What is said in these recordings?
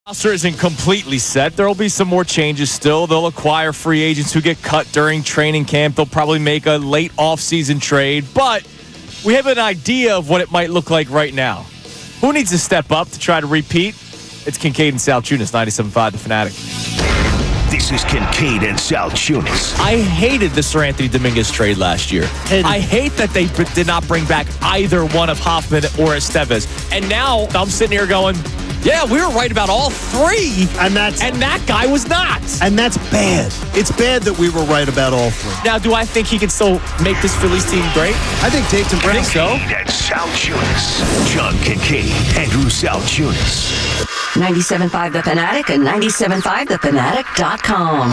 Roster isn't completely set. There will be some more changes still. They'll acquire free agents who get cut during training camp. They'll probably make a late offseason trade. But we have an idea of what it might look like right now. Who needs to step up to try to repeat? It's Kincade and Salciunas, 97.5 The Fanatic. This is Kincade and Salciunas. I hated the Sir Anthony Dominguez trade last year. I hate that they did not bring back either one of Hoffman or Estevez. And now I'm sitting here going, yeah, we were right about all three. And that guy was not. And that's bad. It's bad that we were right about all three. Now, do I think he can still make this Phillies team great? I think Dayton Brown. Kincade and Salciunas. John Kincade, Andrew Salciunas. 97.5 The Fanatic and 97.5thefanatic.com.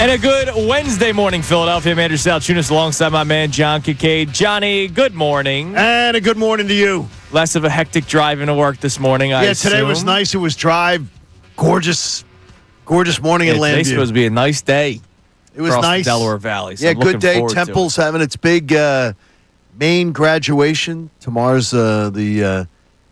And a good Wednesday morning, Philadelphia. I'm Andrew Salciunas alongside my man, John Kincade. Johnny, good morning. And a good morning to you. Less of a hectic drive into work this morning, I assume. Today was nice. It was dry. Gorgeous morning in Landview. Today's supposed to be a nice day. It was nice. The Delaware Valley. So good day. Temple's having its big Maine graduation. Tomorrow's the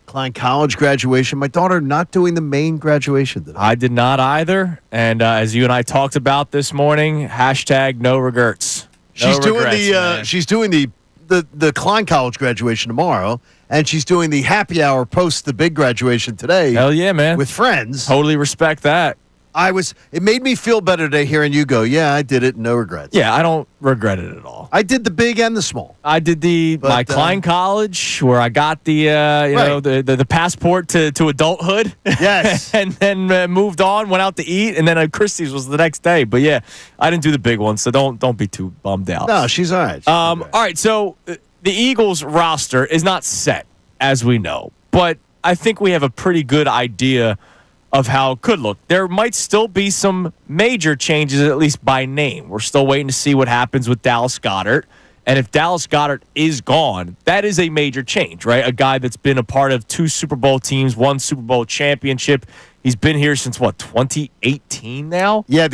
Klein College graduation. My daughter not doing the Maine graduation today. I did not either. And as you and I talked about this morning, hashtag no regrets. She's doing the Klein College graduation tomorrow, and she's doing the happy hour post the big graduation today. Hell yeah, man. With friends. Totally respect that. It made me feel better today hearing you go, yeah, I did it, no regrets. Yeah, I don't regret it at all. I did the big and the small. I did my Klein College where I got the passport to adulthood. Yes. And then moved on, went out to eat, and then Christie's was the next day. But yeah, I didn't do the big one, so don't be too bummed out. No, she's all right. All right, so the Eagles roster is not set, as we know, but I think we have a pretty good idea of how it could look. There might still be some major changes, at least by name. We're still waiting to see what happens with Dallas Goedert. And if Dallas Goedert is gone, that is a major change, right? A guy that's been a part of 2 Super Bowl teams, 1 Super Bowl championship. He's been here since, 2018 now? Yeah,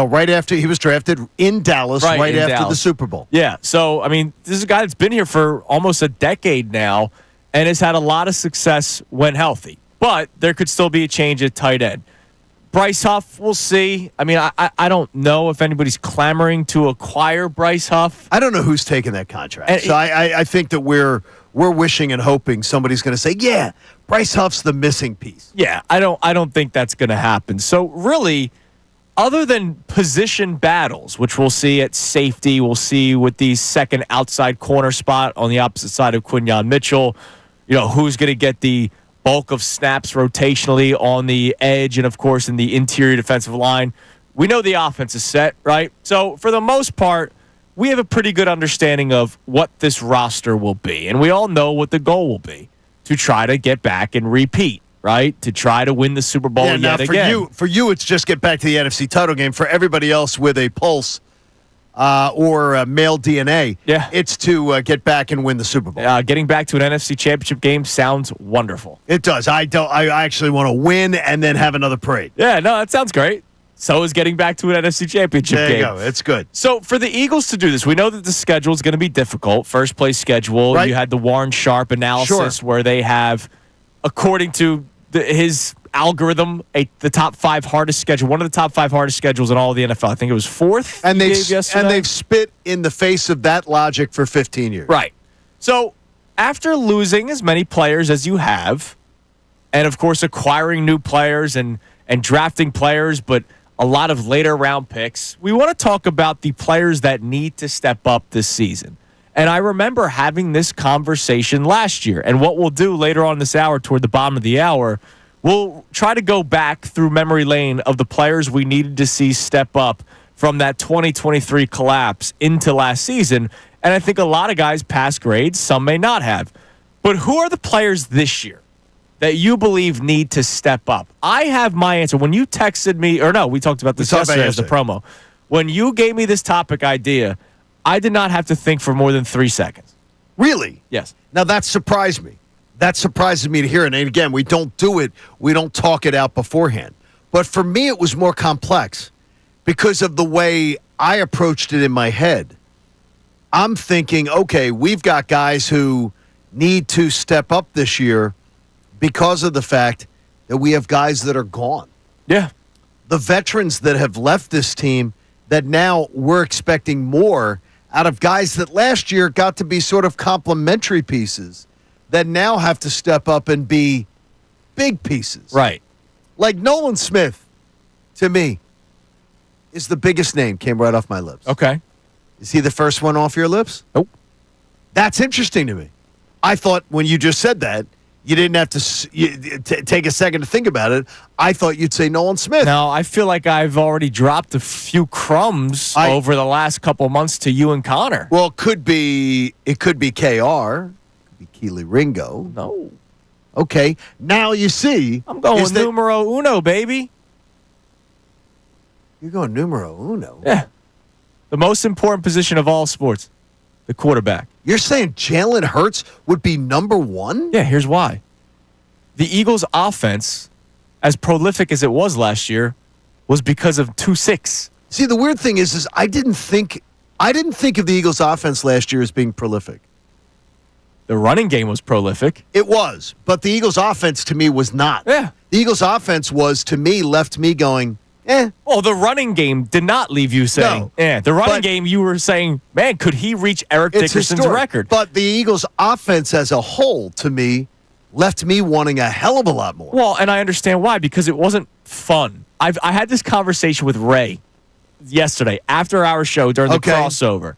right after he was drafted in Dallas, right after Dallas. The Super Bowl. Yeah, so, this is a guy that's been here for almost a decade now and has had a lot of success when healthy. But there could still be a change at tight end. Bryce Huff, we'll see. I don't know if anybody's clamoring to acquire Bryce Huff. I don't know who's taking that contract. I think that we're wishing and hoping somebody's going to say, yeah, Bryce Huff's the missing piece. Yeah, I don't think that's going to happen. So really, other than position battles, which we'll see at safety, we'll see with the second outside corner spot on the opposite side of Quinyon Mitchell, who's going to get the bulk of snaps rotationally on the edge and, of course, in the interior defensive line. We know the offense is set, right? So, for the most part, we have a pretty good understanding of what this roster will be. And we all know what the goal will be, to try to get back and repeat, right? To try to win the Super Bowl yet again. For you, it's just get back to the NFC title game. For everybody else with a pulse or male DNA, it's to get back and win the Super Bowl. Getting back to an NFC Championship game sounds wonderful. It does. I actually want to win and then have another parade. Yeah, no, that sounds great. So is getting back to an NFC Championship game. There you go. It's good. So for the Eagles to do this, we know that the schedule is going to be difficult. First place schedule. Right. You had the Warren Sharp analysis where they have, according to his algorithm, the top 5 hardest schedule, one of the top 5 hardest schedules in all of the NFL. I think it was 4th. And they've spit in the face of that logic for 15 years. Right. So after losing as many players as you have, and of course acquiring new players and drafting players, but a lot of later round picks, we want to talk about the players that need to step up this season. And I remember having this conversation last year. And what we'll do later on this hour, toward the bottom of the hour, we'll try to go back through memory lane of the players we needed to see step up from that 2023 collapse into last season. And I think a lot of guys passed grades. Some may not have. But who are the players this year that you believe need to step up? I have my answer. When you texted me, or no, we talked about this yesterday as the promo. When you gave me this topic idea, I did not have to think for more than 3 seconds. Really? Yes. Now, that surprised me. That surprises me to hear it. And again, we don't do it. We don't talk it out beforehand. But for me, it was more complex because of the way I approached it in my head. I'm thinking, okay, we've got guys who need to step up this year because of the fact that we have guys that are gone. Yeah. The veterans that have left this team that now we're expecting more out of guys that last year got to be sort of complementary pieces that now have to step up and be big pieces. Right. Like Nolan Smith, to me, is the biggest name, came right off my lips. Okay. Is he the first one off your lips? Nope. That's interesting to me. I thought when you just said that, you didn't have to take a second to think about it. I thought you'd say Nolan Smith. Now, I feel like I've already dropped a few crumbs over the last couple months to you and Connor. Well, it could be KR. It could be Keely Ringo. No. Okay. Now you see. I'm going numero uno, baby. You're going numero uno? Yeah. The most important position of all sports, the quarterback. You're saying Jalen Hurts would be number one? Yeah, here's why. The Eagles' offense, as prolific as it was last year, was because of 2-6. See, the weird thing is I didn't think of the Eagles' offense last year as being prolific. The running game was prolific. It was, but the Eagles' offense to me was not. Yeah. The Eagles' offense left me going, eh. Oh, the running game did not leave you saying, No. The running game, you were saying, man, could he reach Eric It's Dickerson's historic. record? But the Eagles' offense as a whole, to me, left me wanting a hell of a lot more. Well, and I understand why, because it wasn't fun. I had this conversation with Ray yesterday after our show during the crossover.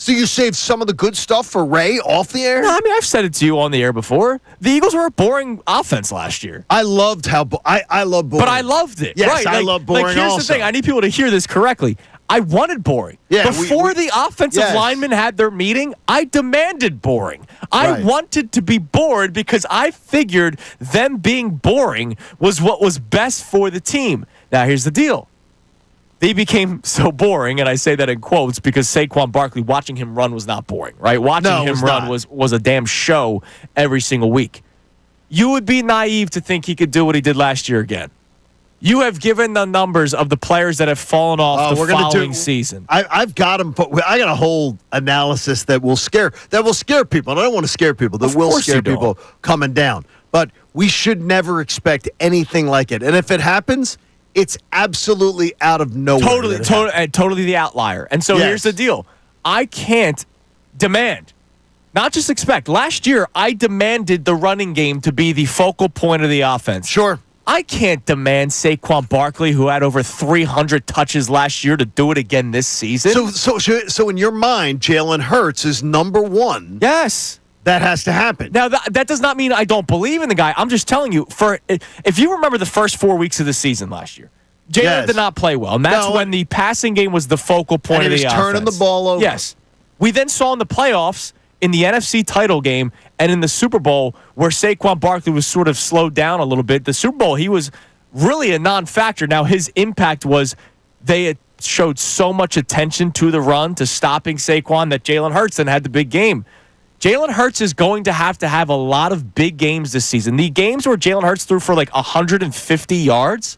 So you saved some of the good stuff for Ray off the air? No, I mean, I've said it to you on the air before. The Eagles were a boring offense last year. I loved I love boring. But I loved it. Yes, right. I love boring here's also. the thing. I need people to hear this correctly. I wanted boring. Yeah, Before the offensive linemen had their meeting, I demanded boring. I wanted to be bored because I figured them being boring was what was best for the team. Now, here's the deal. They became so boring, and I say that in quotes because Saquon Barkley, watching him run was not boring, right? Watching him run was a damn show every single week. You would be naive to think he could do what he did last year again. You have given the numbers of the players that have fallen off the following season. I've got them. I got a whole analysis that will scare people. And I don't want to scare people. That will scare people coming down. But we should never expect anything like it. And if it happens, it's absolutely out of nowhere. Totally the outlier. And so here's the deal. I can't demand, not just expect. Last year, I demanded the running game to be the focal point of the offense. Sure. I can't demand Saquon Barkley, who had over 300 touches last year, to do it again this season. So in your mind, Jalen Hurts is number one. Yes. That has to happen. Now, that does not mean I don't believe in the guy. I'm just telling you, if you remember the first 4 weeks of the season last year, Jalen did not play well. And that's when the passing game was the focal point of the offense. Turning the ball over. Yes. We then saw in the playoffs, in the NFC title game, and in the Super Bowl, where Saquon Barkley was sort of slowed down a little bit. The Super Bowl, he was really a non-factor. Now, his impact was they had showed so much attention to the run, to stopping Saquon, that Jalen Hurts then had the big game. Jalen Hurts is going to have a lot of big games this season. The games where Jalen Hurts threw for like 150 yards,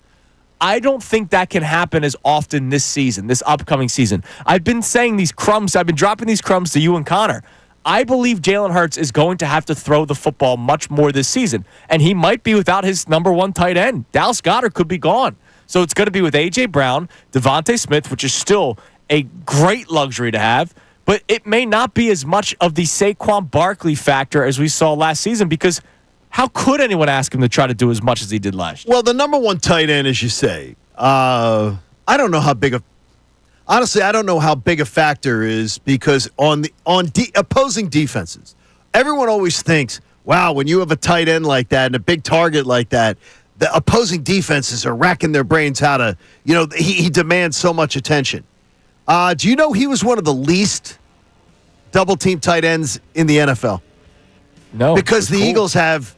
I don't think that can happen as often this season, this upcoming season. I've been saying these crumbs. I've been dropping these crumbs to you and Connor. I believe Jalen Hurts is going to have to throw the football much more this season, and he might be without his number one tight end. Dallas Goedert could be gone. So it's going to be with A.J. Brown, Devontae Smith, which is still a great luxury to have, but it may not be as much of the Saquon Barkley factor as we saw last season, because how could anyone ask him to try to do as much as he did last year? Well, the number one tight end, as you say, I don't know how big a Honestly, I don't know how big a factor is, because on opposing defenses, everyone always thinks, wow, when you have a tight end like that and a big target like that, the opposing defenses are racking their brains how to, he demands so much attention. Do you know he was one of the least double-team tight ends in the NFL? No. Because the Eagles have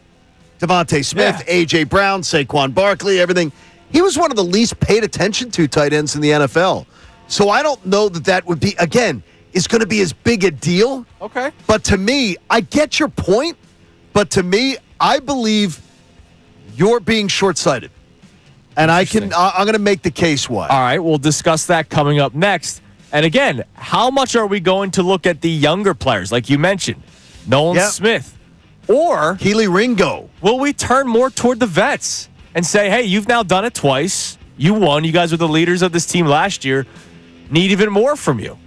Devontae Smith, A.J. Brown, Saquon Barkley, everything. He was one of the least paid attention to tight ends in the NFL. So I don't know that would be, again, is going to be as big a deal. Okay. But to me, I get your point, but to me, I believe you're being short-sighted. And I'm going to make the case why. All right, we'll discuss that coming up next. And again, how much are we going to look at the younger players, like you mentioned? Nolan Smith, Or Keely Ringo. will we turn more toward the vets and say, hey, you've now done it twice. You won. You guys were the leaders of this team last year. Need even more from you.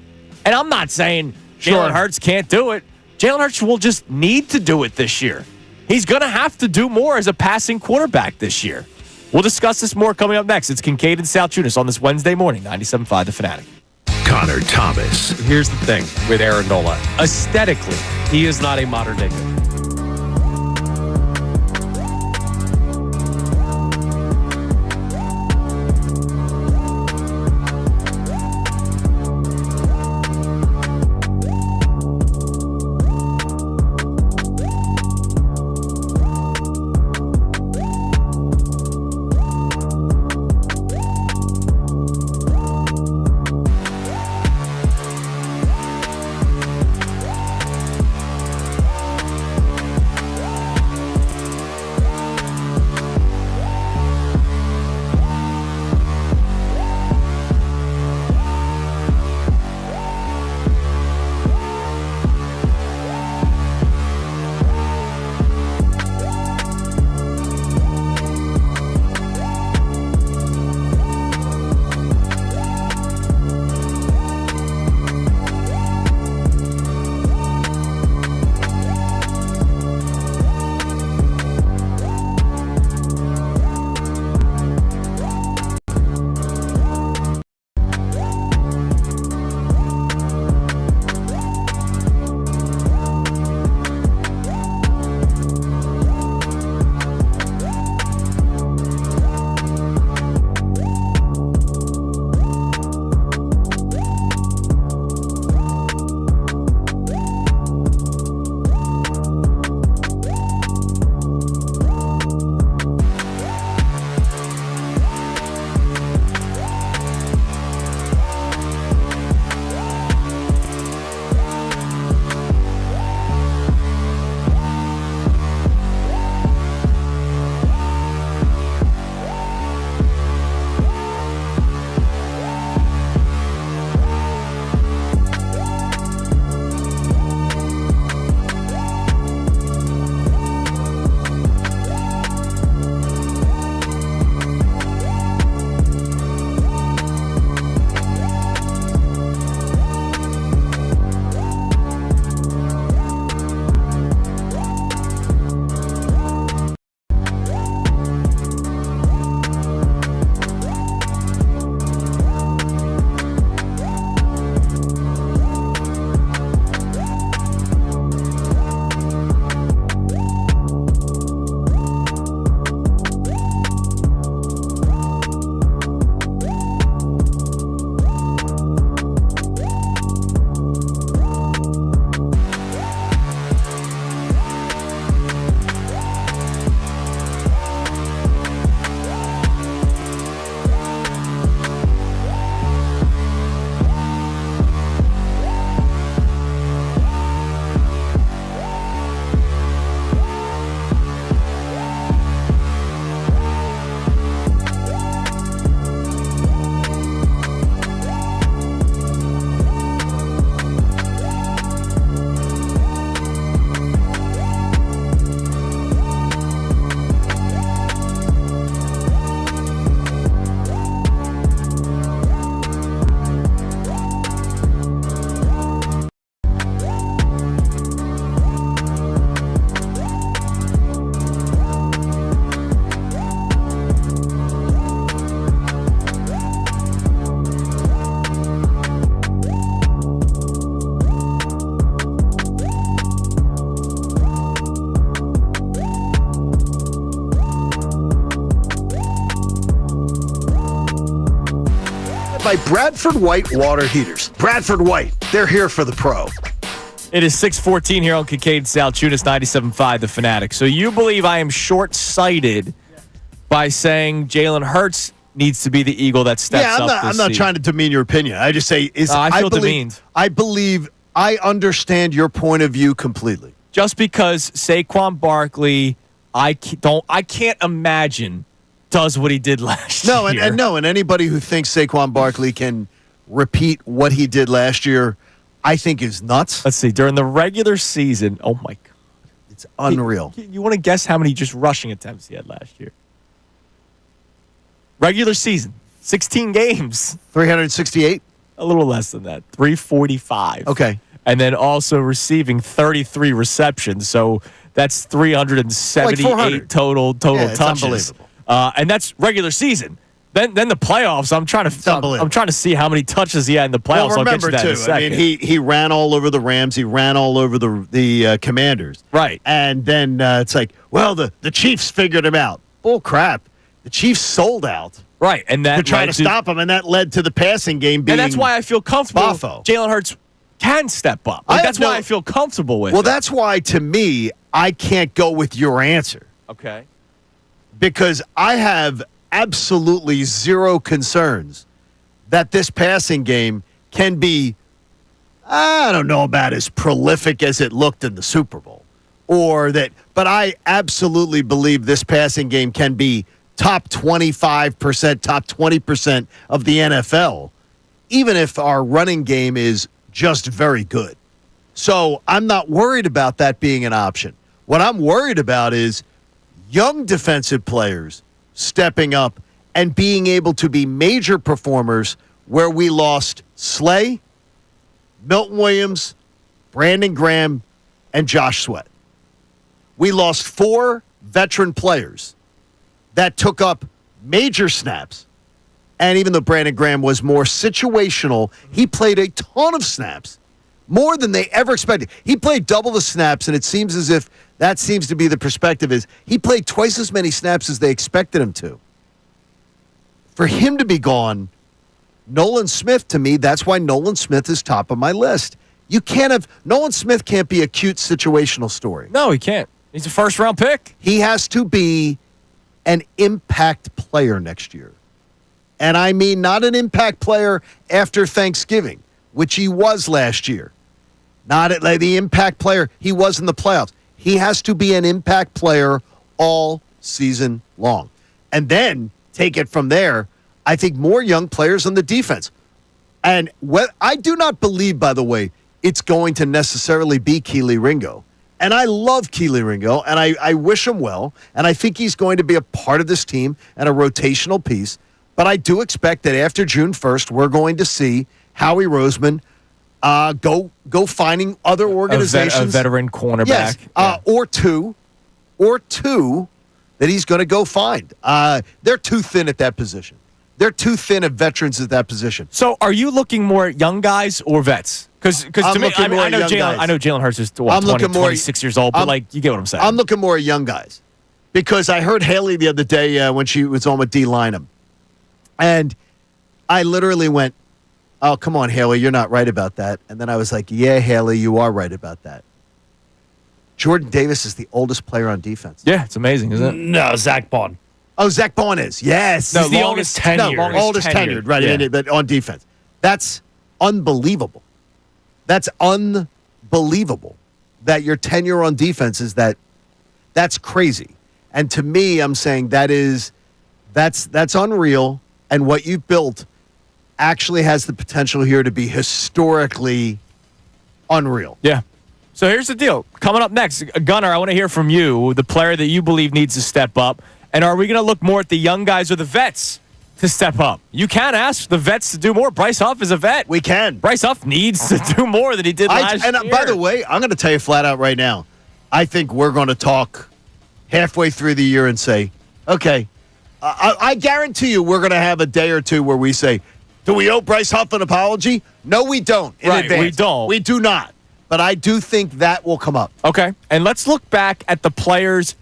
And I'm not saying Jalen Hurts can't do it. Jalen Hurts will just need to do it this year. He's going to have to do more as a passing quarterback this year. We'll discuss this more coming up next. It's Kincade and Salciunas on this Wednesday morning, 97.5 The Fanatic. Connor Thomas. Here's the thing with Aarondola. Aesthetically, he is not a modern day. By Bradford White Water Heaters. Bradford White, they're here for the pro. It is 6:14 here on Kincade Salciunas, 97.5 The Fanatic. So you believe I am short-sighted by saying Jalen Hurts needs to be the Eagle that steps up this I'm not season. trying to demean your opinion. I just say I feel demeaned. I understand your point of view completely. Just because Saquon Barkley, I can't imagine does what he did last year. And anybody who thinks Saquon Barkley can repeat what he did last year, I think is nuts. Let's see. During the regular season, oh my God. It's unreal. You want to guess how many just rushing attempts he had last year? Regular season, 16 games. 368? A little less than that, 345. Okay. And then also receiving 33 receptions. So that's 378 Like 400. total Yeah, it's touches. unbelievable. And that's regular season. Then the playoffs. I'm trying to see how many touches he had in the playoffs. Well, remember, I'll get to that in a too, second. I mean, he ran all over the Rams. He ran all over the Commanders. Right. And then it's like, well, the Chiefs figured him out. Bull crap. The Chiefs sold out Right, and that to try led to stop him, and that led to the passing game being. And that's why I feel comfortable. Buffo. Jalen Hurts can step up. That's why I feel comfortable with. Well, it. that's why, to me, I can't go with your answer Okay. because I have absolutely zero concerns that this passing game can be, I don't know about as prolific as it looked in the Super Bowl, but I absolutely believe this passing game can be top 25%, top 20% of the NFL, even if our running game is just very good. So I'm not worried about that being an option. What I'm worried about is young defensive players stepping up and being able to be major performers where we lost Slay, Milton Williams, Brandon Graham, and Josh Sweat. We lost 4 veteran players that took up major snaps. And even though Brandon Graham was more situational, he played a ton of snaps, more than they ever expected. He played double the snaps, and it seems as if that seems to be the perspective is he played twice as many snaps as they expected him to. For him to be gone, Nolan Smith, to me, that's why Nolan Smith is top of my list. Nolan Smith can't be a cute situational story. No, he can't. He's a first-round pick. He has to be an impact player next year. And I mean not an impact player after Thanksgiving, which he was last year. Not like the impact player he was in the playoffs. He has to be an impact player all season long. And then take it from there. I think more young players on the defense. And I do not believe, by the way, it's going to necessarily be Kelee Ringo. And I love Kelee Ringo, and I wish him well. And I think he's going to be a part of this team and a rotational piece. But I do expect that after June 1st, we're going to see Howie Roseman go finding other organizations. A veteran cornerback. Yes, or two that he's going to go find. They're too thin at that position. They're too thin of veterans at that position. So are you looking more at young guys or vets? Because to me, I know Jalen Hurts is 26 years old, but you get what I'm saying. I'm looking more at young guys. Because I heard Haley the other day when she was on with D. Lynham. And I literally went, oh, come on, Haley, you're not right about that. And then I was like, yeah, Haley, you are right about that. Jordan Davis is the oldest player on defense. Yeah, it's amazing, isn't it? No, Zach Bond. Oh, Zach Bond is. Yes. He's the longest tenured. Oldest tenured, right, yeah. but on defense. That's unbelievable. That's unbelievable that your tenure on defense is that's crazy. And to me, I'm saying that's unreal. And what you've built actually has the potential here to be historically unreal. Yeah. So here's the deal. Coming up next, Gunnar, I want to hear from you, the player that you believe needs to step up. And are we going to look more at the young guys or the vets to step up? You can ask the vets to do more. Bryce Huff is a vet. We can. Bryce Huff needs to do more than he did last year. And by the way, I'm going to tell you flat out right now, I think we're going to talk halfway through the year and say, okay, I guarantee you we're going to have a day or two where we say, do we owe Bryce Huff an apology? No, we don't. In advance. We don't. We do not. But I do think that will come up. Okay. And let's look back at the players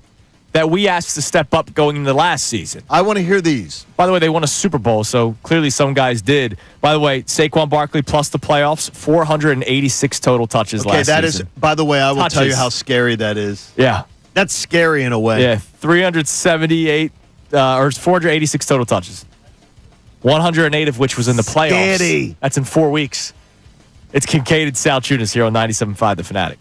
that we asked to step up going into last season. I want to hear these. By the way, they won a Super Bowl, so clearly some guys did. By the way, Saquon Barkley plus the playoffs, 486 total touches last season. Okay, that is, by the way, I will tell you how scary that is. Yeah. That's scary in a way. Yeah, 486 total touches. 108 of which was in the playoffs. Scary. That's in 4 weeks. It's Kincade Salciunas here on 97.5 The Fanatic.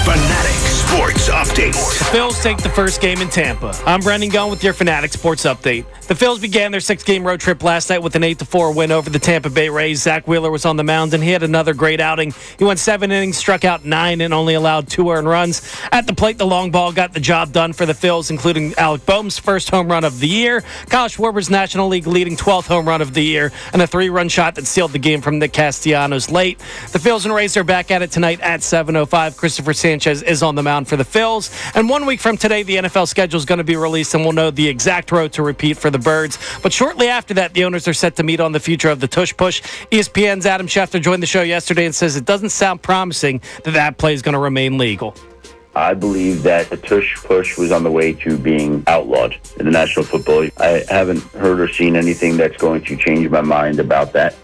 Fanatic Sports Update. Phillies take the first game in Tampa. I'm Brendan Gunn with your Fanatic Sports Update. The The Phils began their 6-game road trip last night with an 8-4 win over the Tampa Bay Rays. Zach Wheeler was on the mound, and he had another great outing. He went 7 innings, struck out 9, and only allowed 2 earned runs. At the plate, the long ball got the job done for the Phils, including Alec Boehm's first home run of the year, Kyle Schwarber's National League leading 12th home run of the year, and a 3-run shot that sealed the game from Nick Castellanos late. The Phils and Rays are back at it tonight at 7:05. Christopher Sanchez is on the mound for the Phils. And 1 week from today, the NFL schedule is going to be released, and we'll know the exact road to repeat for the Birds. But shortly after that, the owners are set to meet on the future of the Tush Push. ESPN's Adam Schefter joined the show yesterday and says it doesn't sound promising that play is going to remain legal. I believe that the tush push was on the way to being outlawed in the National Football League. I haven't heard or seen anything that's going to change my mind about that.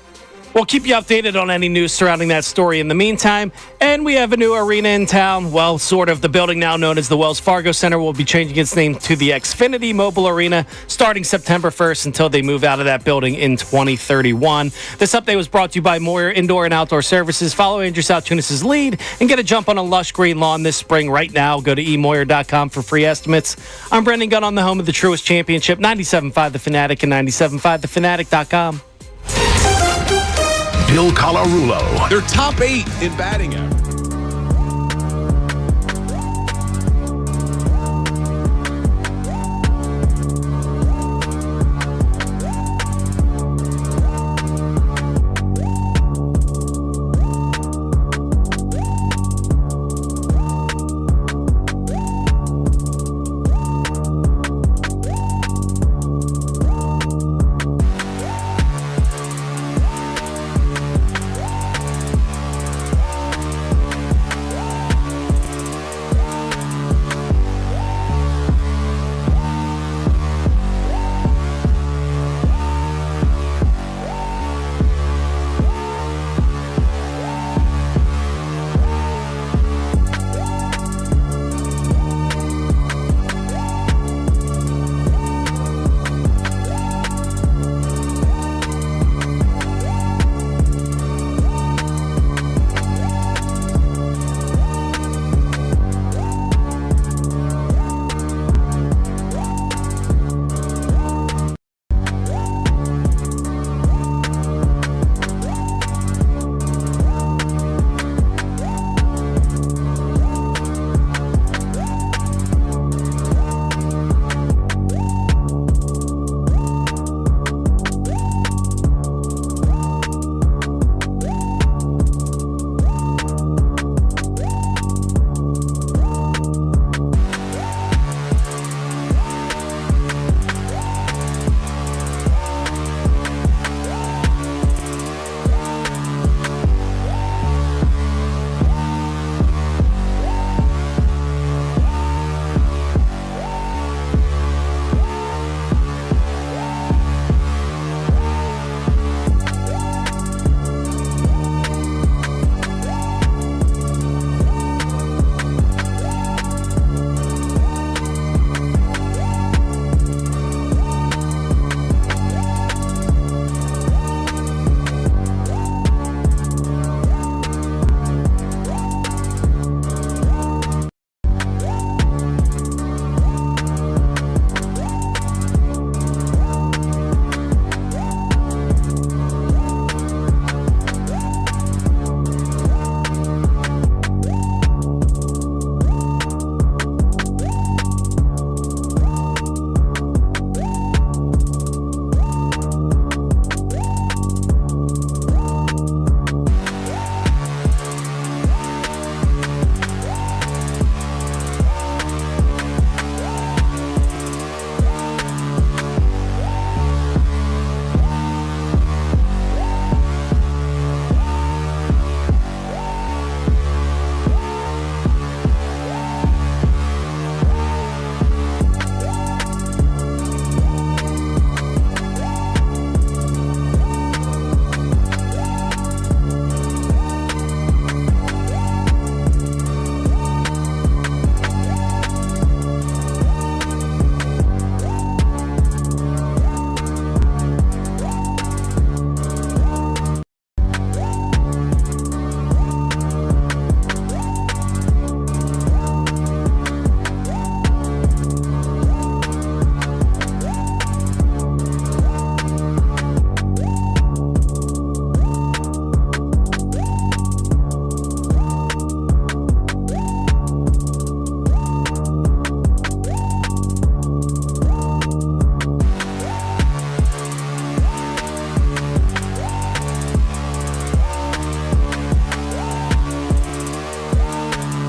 We'll keep you updated on any news surrounding that story in the meantime. And we have a new arena in town. Well, sort of. The building now known as the Wells Fargo Center will be changing its name to the Xfinity Mobile Arena starting September 1st until they move out of that building in 2031. This update was brought to you by Moyer Indoor and Outdoor Services. Follow Andrew Salciunas' lead and get a jump on a lush green lawn this spring right now. Go to eMoyer.com for free estimates. I'm Brendan Gunn on the home of the Truist Championship, 97.5 The Fanatic and 97.5thefanatic.com. Bill Colarulo. They're top 8 in batting average.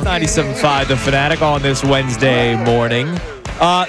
97.5 The Fanatic on this Wednesday morning.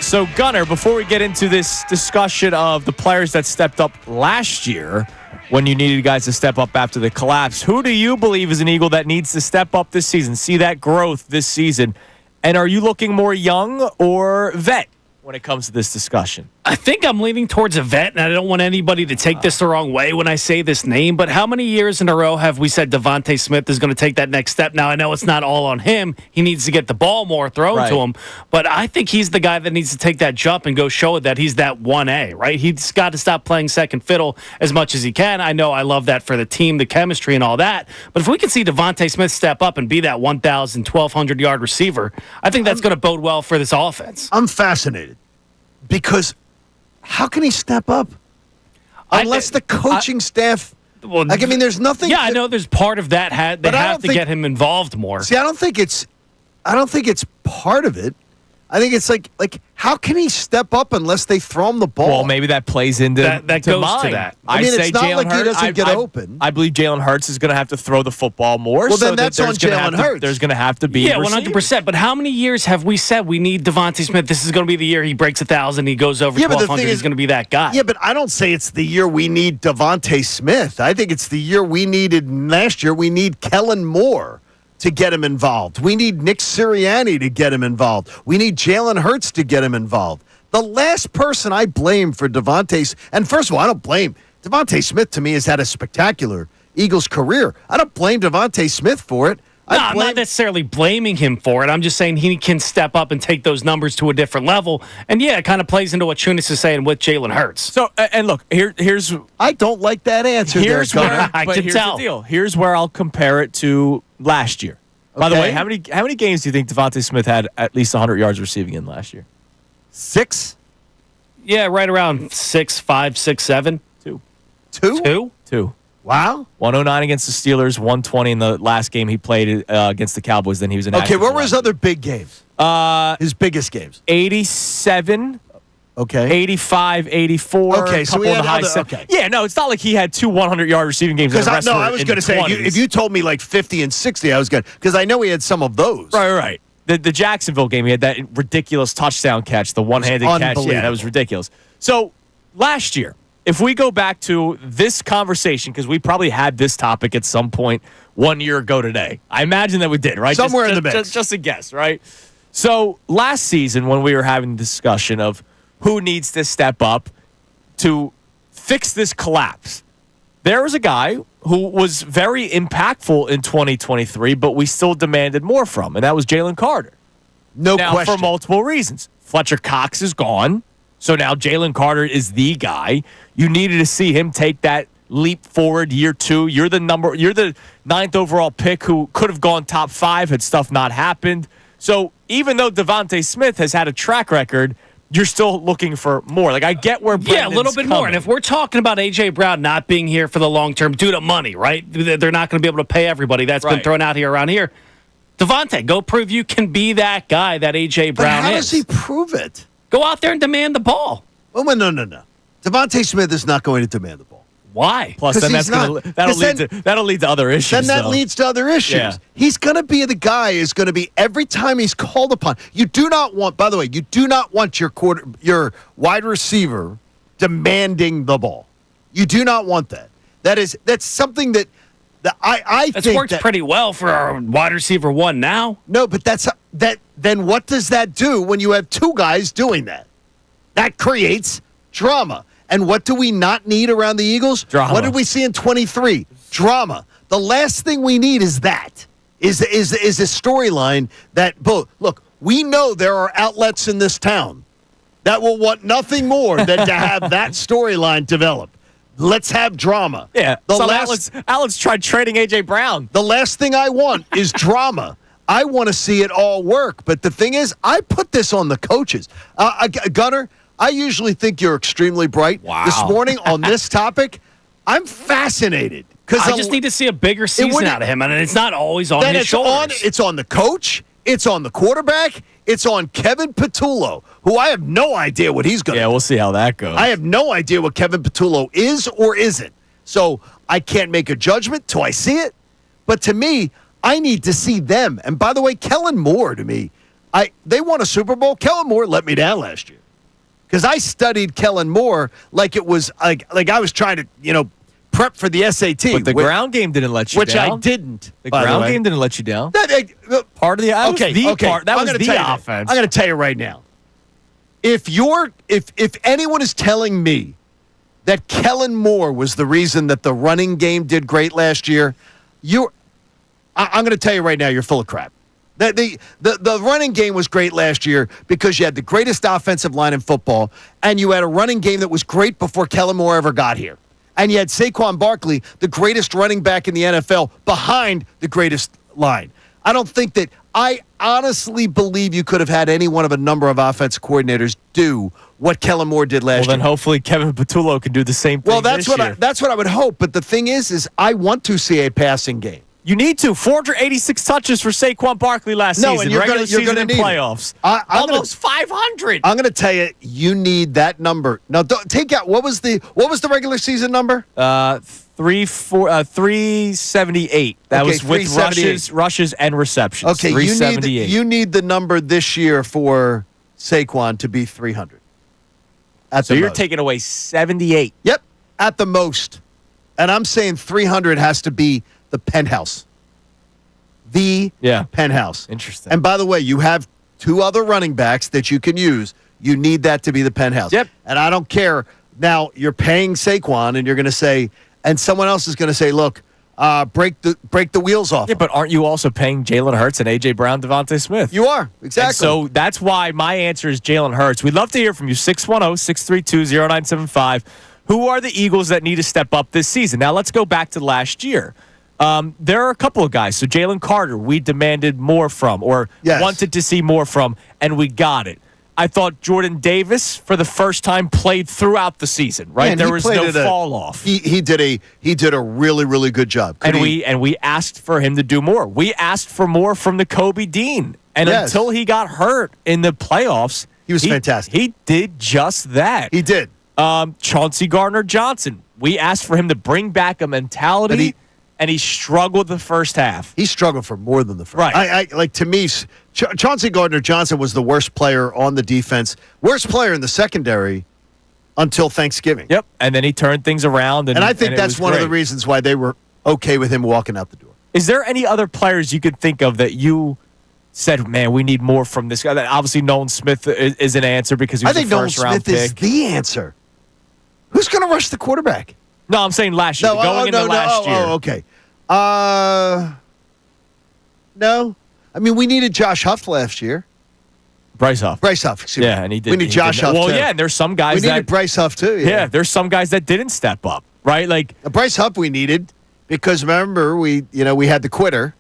So, Gunner, before we get into this discussion of the players that stepped up last year when you needed guys to step up after the collapse, who do you believe is an Eagle that needs to step up this season, see that growth this season? And are you looking more young or vet when it comes to this discussion? I think I'm leaning towards a vet, and I don't want anybody to take this the wrong way when I say this name, but how many years in a row have we said Devontae Smith is going to take that next step? Now, I know it's not all on him. He needs to get the ball more thrown to him, but I think he's the guy that needs to take that jump and go show that he's that 1A, right? He's got to stop playing second fiddle as much as he can. I know I love that for the team, the chemistry and all that, but if we can see Devontae Smith step up and be that 1,000, 1,200-yard receiver, I think that's going to bode well for this offense. I'm fascinated because how can he step up unless the coaching staff? Well, like, I mean, there's nothing. Yeah, I know there's part of that. They have to get him involved more. See, I don't think it's part of it. I think it's like how can he step up unless they throw him the ball? Well, maybe that plays into that goes mine. to that. I mean, it's not Jalen like he Hurts, doesn't get open. I believe Jalen Hurts is going to have to throw the football more. Well, so then that's on Jalen Hurts. There's going to have to be 100%. But how many years have we said we need Devontae Smith? This is going to be the year he breaks 1,000. He goes over 1,200. He's going to be that guy. Yeah, but I don't say it's the year we need Devontae Smith. I think it's the year we needed last year. We need Kellen Moore to get him involved. We need Nick Sirianni to get him involved. We need Jalen Hurts to get him involved. The last person I blame for Devontae, and first of all, I don't blame Devontae Smith. To me, has had a spectacular Eagles career. I don't blame Devontae Smith for it. I'm not necessarily blaming him for it. I'm just saying he can step up and take those numbers to a different level. And yeah, it kind of plays into what Chunis is saying with Jalen Hurts. So, and look, here's I don't like that answer. Here's there, where I can here's tell. The deal. Here's where I'll compare it to last year. By the way, how many games do you think Devontae Smith had at least 100 yards receiving in last year? 6? Yeah, right around 6, 5, 6, 7. 2. 2? Wow. 109 against the Steelers, 120 in the last game he played against the Cowboys. Then he was in. Okay, what were his other big games? His biggest games? 87. Okay. 85, 84. Okay, so we had okay. Yeah, no, it's not like he had two 100-yard receiving games. Because I was going to say, if you told me like 50 and 60, I was good. Because I know he had some of those. Right. The Jacksonville game, he had that ridiculous touchdown catch, the one-handed catch. Yeah, that was ridiculous. So last year, if we go back to this conversation, because we probably had this topic at some point 1 year ago today. I imagine that we did, right? Somewhere in the mix. Just a guess, right? So last season, when we were having the discussion of who needs to step up to fix this collapse, there was a guy who was very impactful in 2023, but we still demanded more from, and that was Jalen Carter. No now, question. for multiple reasons. Fletcher Cox is gone, so now Jalen Carter is the guy. You needed to see him take that leap forward year two. You're the 9th overall pick who could have gone top 5 had stuff not happened. So even though Devontae Smith has had a track record, you're still looking for more. Like, I get where Brandon's a little bit more. And if we're talking about A.J. Brown not being here for the long term due to money, right? They're not going to be able to pay everybody. That's been thrown out here around here. Devontae, go prove you can be that guy that A.J. Brown is. How does he prove it? Go out there and demand the ball. Oh, no. Devontae Smith is not going to demand the ball. Why? Plus, then that'll lead to other issues. Then that leads to other issues. Yeah. He's going to be the guy is going to be every time he's called upon. You do not want, by the way, your wide receiver demanding the ball. You do not want that. That's something that I think works pretty well for our wide receiver 1 now. No, but then what does that do when you have 2 guys doing that? That creates drama. And what do we not need around the Eagles? Drama. What did we see in 23? Drama. The last thing we need is that. Is a storyline that, look, we know there are outlets in this town that will want nothing more than to have that storyline develop. Let's have drama. Yeah. Outlets tried trading A.J. Brown. The last thing I want is drama. I want to see it all work. But the thing is, I put this on the coaches. Gunner, I usually think you're extremely bright. Wow. This morning on this topic, I'm fascinated. I just need to see a bigger season out of him, and it's not always on his shoulders. It's on the coach. It's on the quarterback. It's on Kevin Patullo, who I have no idea what he's going to do. Yeah, we'll see how that goes. I have no idea what Kevin Patullo is or isn't. So I can't make a judgment till I see it. But to me, I need to see them. And by the way, Kellen Moore, to me, they won a Super Bowl. Kellen Moore let me down last year because I studied Kellen Moore like it was like I was trying to, prep for the SAT. But the ground game didn't let you which down. I didn't. The ground game didn't let you down. Part of the part. That was the offense. I'm going to tell you right now. If anyone is telling me that Kellen Moore was the reason that the running game did great last year, I'm going to tell you right now, you're full of crap. The running game was great last year because you had the greatest offensive line in football, and you had a running game that was great before Kellen Moore ever got here. And you had Saquon Barkley, the greatest running back in the NFL, behind the greatest line. I don't think that I honestly believe you could have had any one of a number of offensive coordinators do what Kellen Moore did last year. Well, then hopefully Kevin Patullo can do the same thing. Well, that's what I would hope. But the thing is I want to see a passing game. You need to. 486 touches for Saquon Barkley last season. And you're regular season and need playoffs. Almost 500. I'm going to tell you, you need that number. Now, take out what was the regular season number? 378. That was with rushes and receptions. Okay, you need the number this year for Saquon to be 300. So you're taking away 78. Yep, at the most. And I'm saying 300 has to be the penthouse. The penthouse. Interesting. And by the way, you have two other running backs that you can use. You need that to be the penthouse. Yep. And I don't care. Now, you're paying Saquon, and you're going to say, and someone else is going to say, look, break the wheels off. Yeah, but aren't you also paying Jalen Hurts and A.J. Brown, Devontae Smith? You are, exactly. And so that's why my answer is Jalen Hurts. We'd love to hear from you, 610-632-0975. Who are the Eagles that need to step up this season? Now, let's go back to last year. There are a couple of guys. So Jalen Carter, we demanded more from or wanted to see more from, and we got it. I thought Jordan Davis, for the first time, played throughout the season. Right, there was no fall off. He did a really, really good job. We asked for him to do more. We asked for more from the Kobe Dean, and until he got hurt in the playoffs, he was fantastic. He did just that. He did. Chauncey Gardner-Johnson, we asked for him to bring back a mentality. And he struggled the first half. He struggled for more than the first. Right. To me, Chauncey Gardner-Johnson was the worst player on the defense, worst player in the secondary until Thanksgiving. Yep. And then he turned things around. And I think that's one of the reasons why they were okay with him walking out the door. Is there any other players you could think of that you said, man, we need more from this guy? Obviously, Nolan Smith is an answer because he was a first-round pick. Nolan Smith is the answer. Who's going to rush the quarterback? No, I'm saying last year. Going into last year. Oh, okay. No. I mean, we needed Josh Huff last year. Bryce Huff. Excuse me. Yeah, and he did. We need Josh Huff, well, too. Yeah, and there's some guys we needed Bryce Huff, too. Yeah, there's some guys that didn't step up, right? Like Bryce Huff we needed because, remember, we had the quitter,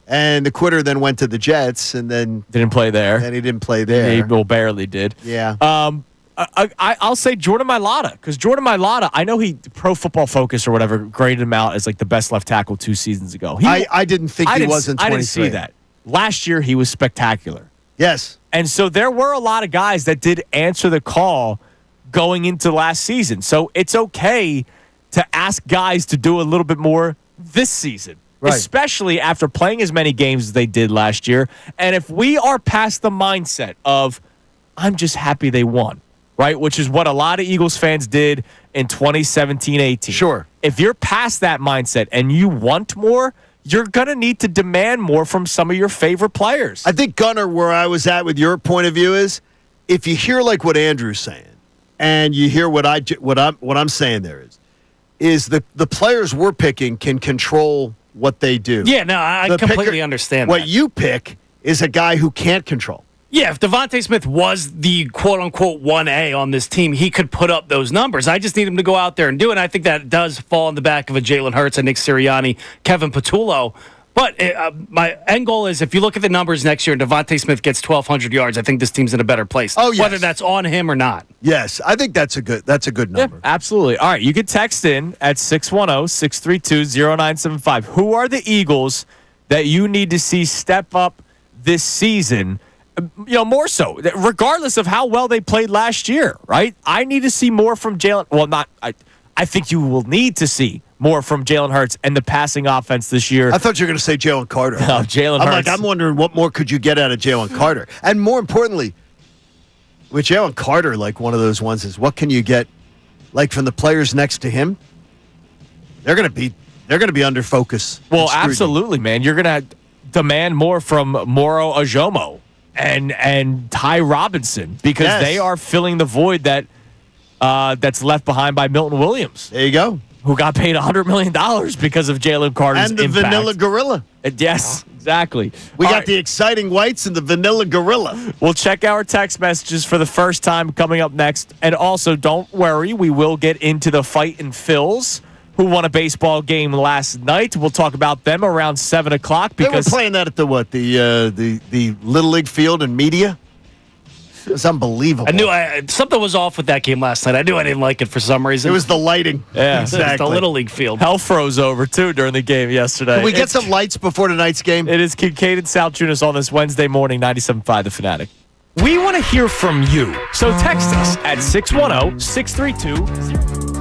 and the quitter then went to the Jets and then didn't play there. And he didn't play there. He barely did. Yeah. I'll say Jordan Mailata because Jordan Mailata, I know he Pro Football Focus or whatever graded him out as like the best left tackle 2 seasons ago. I didn't think he was in 23. I didn't see that. Last year he was spectacular. Yes. And so there were a lot of guys that did answer the call going into last season. So it's okay to ask guys to do a little bit more this season. Right. Especially after playing as many games as they did last year. And if we are past the mindset of I'm just happy they won. Right, which is what a lot of Eagles fans did in 2017-18. Sure. If you're past that mindset and you want more, you're going to need to demand more from some of your favorite players. I think, Gunnar, where I was at with your point of view is if you hear like what Andrew's saying and you hear what I'm saying there is the players we're picking can control what they do. Yeah, no, I completely understand what you pick is a guy who can't control. Yeah, if Devontae Smith was the quote-unquote 1A on this team, he could put up those numbers. I just need him to go out there and do it. And I think that does fall in the back of a Jalen Hurts, a Nick Sirianni, Kevin Patullo. But my end goal is if you look at the numbers next year and Devontae Smith gets 1,200 yards, I think this team's in a better place. Oh, yes. Whether that's on him or not. Yes, I think that's a good number. Yeah, absolutely. All right, you can text in at 610-632-0975. Who are the Eagles that you need to see step up this season? More so, regardless of how well they played last year, right? I need to see more from Jalen. Well, I think you will need to see more from Jalen Hurts and the passing offense this year. I thought you were going to say Jalen Carter. No, Jalen Hurts. I'm wondering what more could you get out of Jalen Carter? And more importantly, with Jalen Carter, like one of those ones is what can you get like from the players next to him? They're going to be under focus. Well, and scrutiny. absolutely, man. You're going to demand more from Moro Ajomo and Ty Robinson because Yes. they are filling the void that's left behind by Milton Williams, There you go. who got paid $100 million because of Jalen Carter's And the impact. Vanilla Gorilla. Yes, exactly. We All got right. the exciting whites and the Vanilla Gorilla. We'll check our text messages for the first time coming up next. And also, don't worry, we will get into the fight in Phillies, who won a baseball game last night. We'll talk about them around 7 o'clock They were because playing that at the Little League Field in Media. It was unbelievable. I knew something was off with that game last night. I knew I didn't like it for some reason. It was the lighting. Yeah. It's exactly. the Little League field. hell froze over, too, during the game yesterday. Can we get some lights before tonight's game? It is Kincade Salciunas on this Wednesday morning, 97.5 The Fanatic. We want to hear from you. So text us at 610-632-0.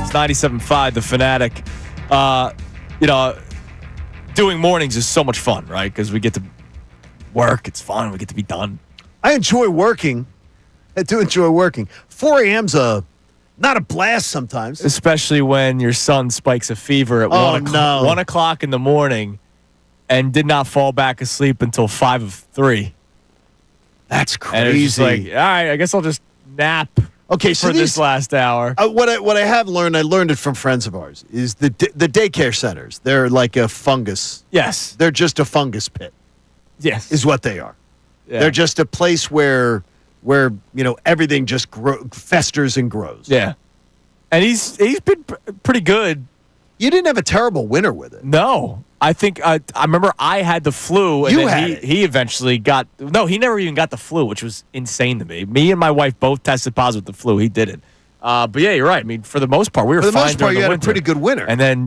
It's 97.5, The Fanatic. Doing mornings is so much fun, right? Because we get to work. It's fun. We get to be done. I enjoy working. I do enjoy working. 4 a.m.'s not a blast sometimes. Especially when your son spikes a fever at 1 o'clock in the morning and did not fall back asleep until 5 of 3. That's crazy. And it's just like, all right, I guess I'll just nap for this last hour. What I have learned, I learned it from friends of ours, is the daycare centers. They're like a fungus. Yes. They're just a fungus pit. Yes. Is what they are. Yeah. They're just a place where everything just festers and grows. Yeah. And he's been pretty good. You didn't have a terrible winter with it. No. I think I remember I had the flu, and he eventually got. No, he never even got the flu, which was insane to me. Me and my wife both tested positive with the flu. He didn't. But yeah, you're right. I mean, for the most part, we were fine. For the most part, you had winter. a pretty good winter. And then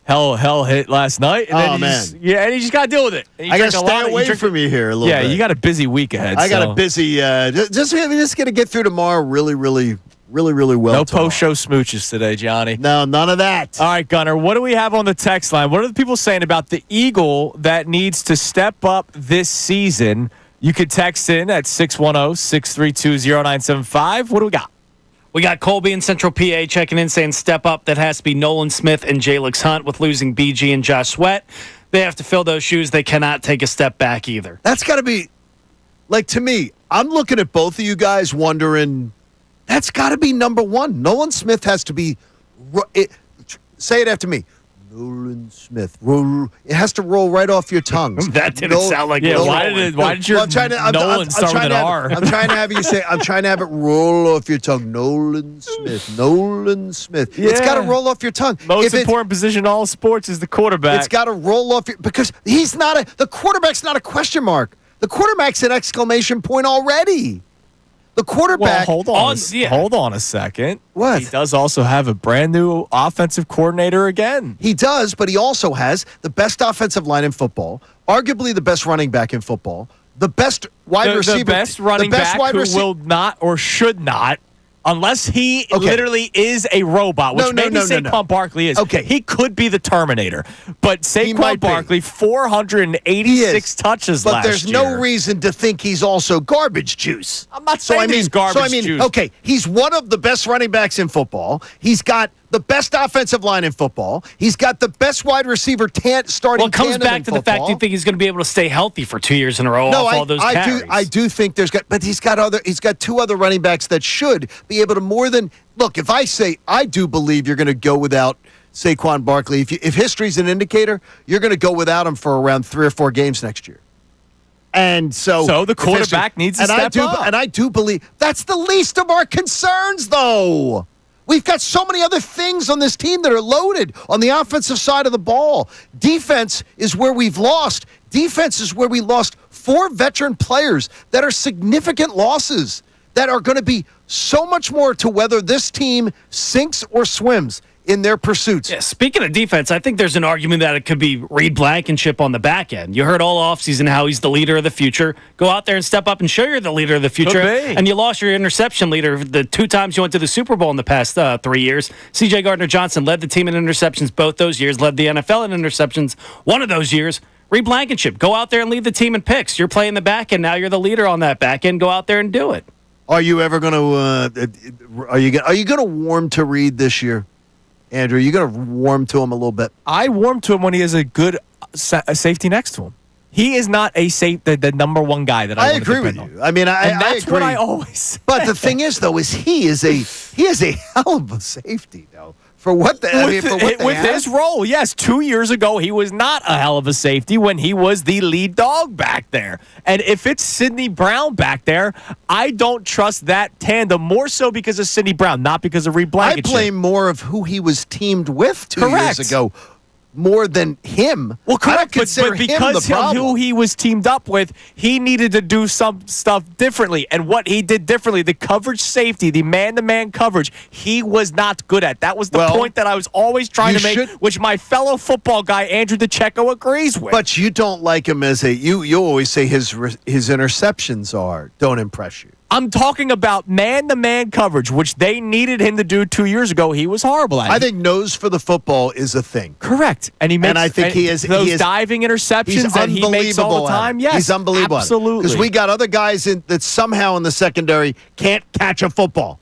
hell hit last night. And then and you just got to deal with it. I got to stay away from you here a little bit. Yeah, you got a busy week ahead. I got a busy. Just going to get through tomorrow really well. No post-show smooches today, Johnny. No, none of that. All right, Gunnar, what do we have on the text line? What are the people saying about the Eagle that needs to step up this season? You could text in at 610-632-0975. What do we got? We got Colby in Central PA checking in saying step up. That has to be Nolan Smith and Jalix Hunt with losing BG and Josh Sweat. They have to fill those shoes. They cannot take a step back either. That's got to be, to me, I'm looking at both of you guys wondering, that's got to be number one. Nolan Smith has to be, say it after me. Nolan Smith. It has to roll right off your tongues. That didn't sound like why did your Nolan start with an R? I'm trying to have you say, I'm trying to have it roll off your tongue. Nolan Smith. Nolan Smith. Yeah. It's got to roll off your tongue. Most important position in all sports is the quarterback. It's got to roll off because the quarterback's not a question mark. The quarterback's an exclamation point already. The quarterback. Well, hold on a second. What? He does also have a brand new offensive coordinator again. He does, but he also has the best offensive line in football, arguably the best running back in football, the best wide receiver. The best running back who will not or should not, unless he literally is a robot, which maybe Saquon Barkley is. Okay. He could be the Terminator. But Saquon Barkley, 486 touches last year. But there's no reason to think he's also garbage juice. I'm not saying he's garbage juice. Okay, he's one of the best running backs in football. He's got the best offensive line in football. He's got the best wide receiver starting. Well, it comes back to the fact you think he's going to be able to stay healthy for 2 years in a row off all those carries. I do think but he's got two other running backs that should be able to more than look. If I say I do believe you're going to go without Saquon Barkley, if history's an indicator, you're going to go without him for around 3 or 4 games next year. And so the quarterback needs to step up. And I do believe that's the least of our concerns, though. We've got so many other things on this team that are loaded on the offensive side of the ball. Defense is where we've lost. Defense is where we lost 4 veteran players that are significant losses that are going to be so much more to whether this team sinks or swims in their pursuits. Yeah, speaking of defense, I think there's an argument that it could be Reed Blankenship on the back end. You heard all offseason how he's the leader of the future. Go out there and step up and show you're the leader of the future. And you lost your interception leader the 2 times you went to the Super Bowl in the past 3 years. C.J. Gardner-Johnson led the team in interceptions both those years, led the NFL in interceptions one of those years. Reed Blankenship, go out there and lead the team in picks. You're playing the back end. Now you're the leader on that back end. Go out there and do it. Are you ever going to are you going to warm to Reed this year? Andrew, are you going to warm to him a little bit? I warm to him when he has a good safety next to him. He is not the number one guy that I agree with you. On. I mean, that's I agree. what I always say. But the thing is, though, is he is a hell of a safety, though. For what his role, yes. 2 years ago, he was not a hell of a safety when he was the lead dog back there. And if it's Sidney Brown back there, I don't trust that tandem more so because of Sidney Brown, not because of Reed Blankenship. I blame more of who he was teamed with 2 years ago. More than him. Well, correct, but because of who he was teamed up with, he needed to do some stuff differently. And what he did differently, the coverage safety, the man-to-man coverage, he was not good at. That was the point that I was always trying to make, which my fellow football guy, Andrew DeCecco, agrees with. But you don't like him as you always say his interceptions don't impress you. I'm talking about man-to-man coverage, which they needed him to do 2 years ago. He was horrible at it. I think nose for the football is a thing. Correct. And he makes, and I think he is those diving interceptions that he makes all the time. Yes, he's unbelievable. Absolutely. Because we got other guys that somehow in the secondary can't catch a football.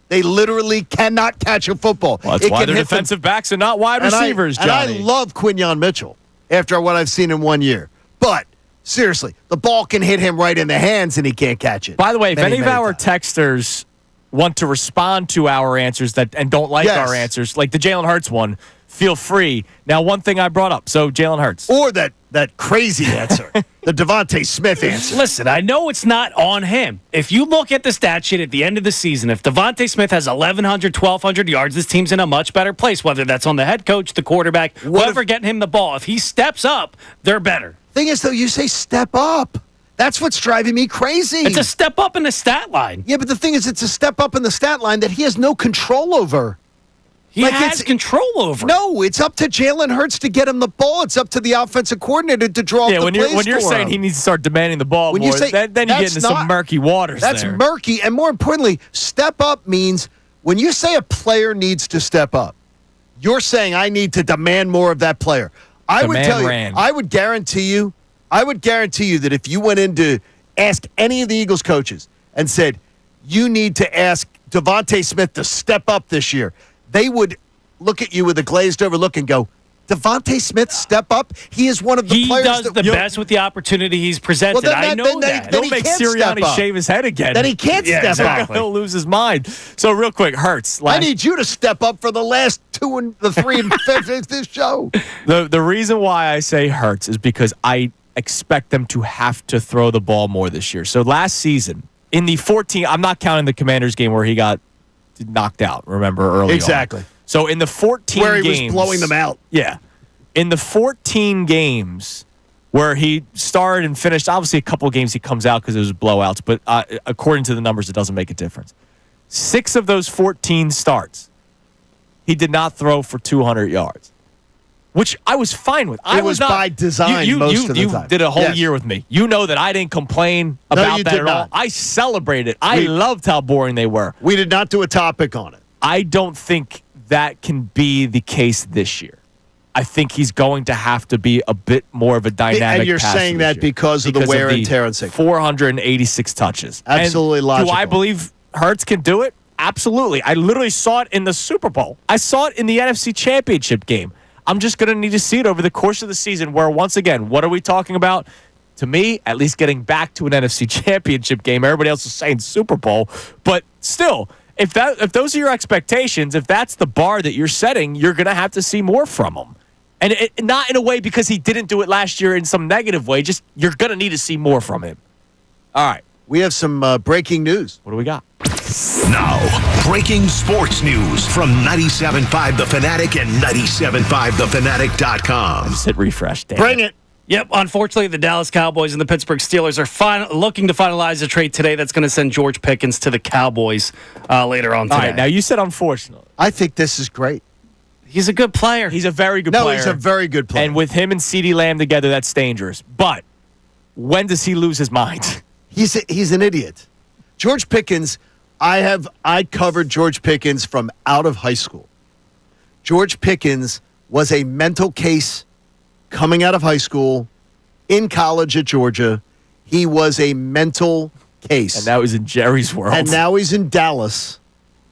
They literally cannot catch a football. Well, that's why they're defensive backs and not wide receivers, Johnny. And I love Quinyon Mitchell after what I've seen in 1 year. But seriously, the ball can hit him right in the hands and he can't catch it. By the way, if any of our times. texters want to respond to our answers and don't like our answers, like the Jalen Hurts one, feel free. Now, one thing I brought up, so Jalen Hurts. Or that crazy answer, the Devontae Smith answer. Listen, I know it's not on him. If you look at the stat sheet at the end of the season, if Devontae Smith has 1,100, 1,200 yards, this team's in a much better place, whether that's on the head coach, the quarterback, whoever getting him the ball. If he steps up, they're better. Thing is, though, you say step up. That's what's driving me crazy. It's a step up in the stat line. Yeah, but the thing is, it's a step up in the stat line that he has no control over. He has control over. No, it's up to Jalen Hurts to get him the ball. It's up to the offensive coordinator to draw up the plays when you're for saying him. he needs to start demanding the ball When more, you say, then you get into some murky waters That's there. murky. And more importantly, step up means when you say a player needs to step up, you're saying I need to demand more of that player. I would tell you, I would guarantee you that if you went in to ask any of the Eagles coaches and said, you need to ask Devontae Smith to step up this year, they would look at you with a glazed over look and go, Devontae Smith step up? He is one of the players that... He does the best with the opportunity he's presented. Well, I know that. Don't make Sirianni shave his head again. Then he can't step up. He'll lose his mind. So real quick, Hurts. I need you to step up for the last 2 and the 3 and 5 of this show. The reason why I say Hurts is because I expect them to have to throw the ball more this year. So last season, in the 14, I'm not counting the Commanders game where he got knocked out, remember, early Exactly. on. So in the 14 where he games, was blowing them out. Yeah. In the 14 games where he started and finished, obviously a couple of games he comes out because it was blowouts, but according to the numbers, it doesn't make a difference. 6 of those 14 starts, he did not throw for 200 yards, which I was fine with. It was by design most of the time. You did a whole year with me. You know that I didn't complain about that at all. I celebrated it. I loved how boring they were. We did not do a topic on it. I don't think that can be the case this year. I think he's going to have to be a bit more of a dynamic And you're passer saying this that year because of the wear and tear and sickness. 486 touches. Absolutely and logical. Do I believe Hurts can do it? Absolutely. I literally saw it in the Super Bowl. I saw it in the NFC Championship game. I'm just going to need to see it over the course of the season where, once again, what are we talking about? To me, at least getting back to an NFC Championship game. Everybody else is saying Super Bowl. But still, if those are your expectations, if that's the bar that you're setting, you're going to have to see more from him. And not in a way because he didn't do it last year in some negative way. Just you're going to need to see more from him. All right. We have some breaking news. What do we got? Now, breaking sports news from 97.5 The Fanatic and 97.5thefanatic.com. Just hit refresh. Bring it. Yep. Unfortunately, the Dallas Cowboys and the Pittsburgh Steelers are looking to finalize a trade today that's going to send George Pickens to the Cowboys later on today. All right. Now, you said unfortunately. I think this is great. He's a good player. He's a very good player. No, he's a very good player. And with him and CeeDee Lamb together, that's dangerous. But when does he lose his mind? He's an idiot. George Pickens, I covered George Pickens from out of high school. George Pickens was a mental case coming out of high school, in college at Georgia. He was a mental case. And now he's in Jerry's world. And now he's in Dallas.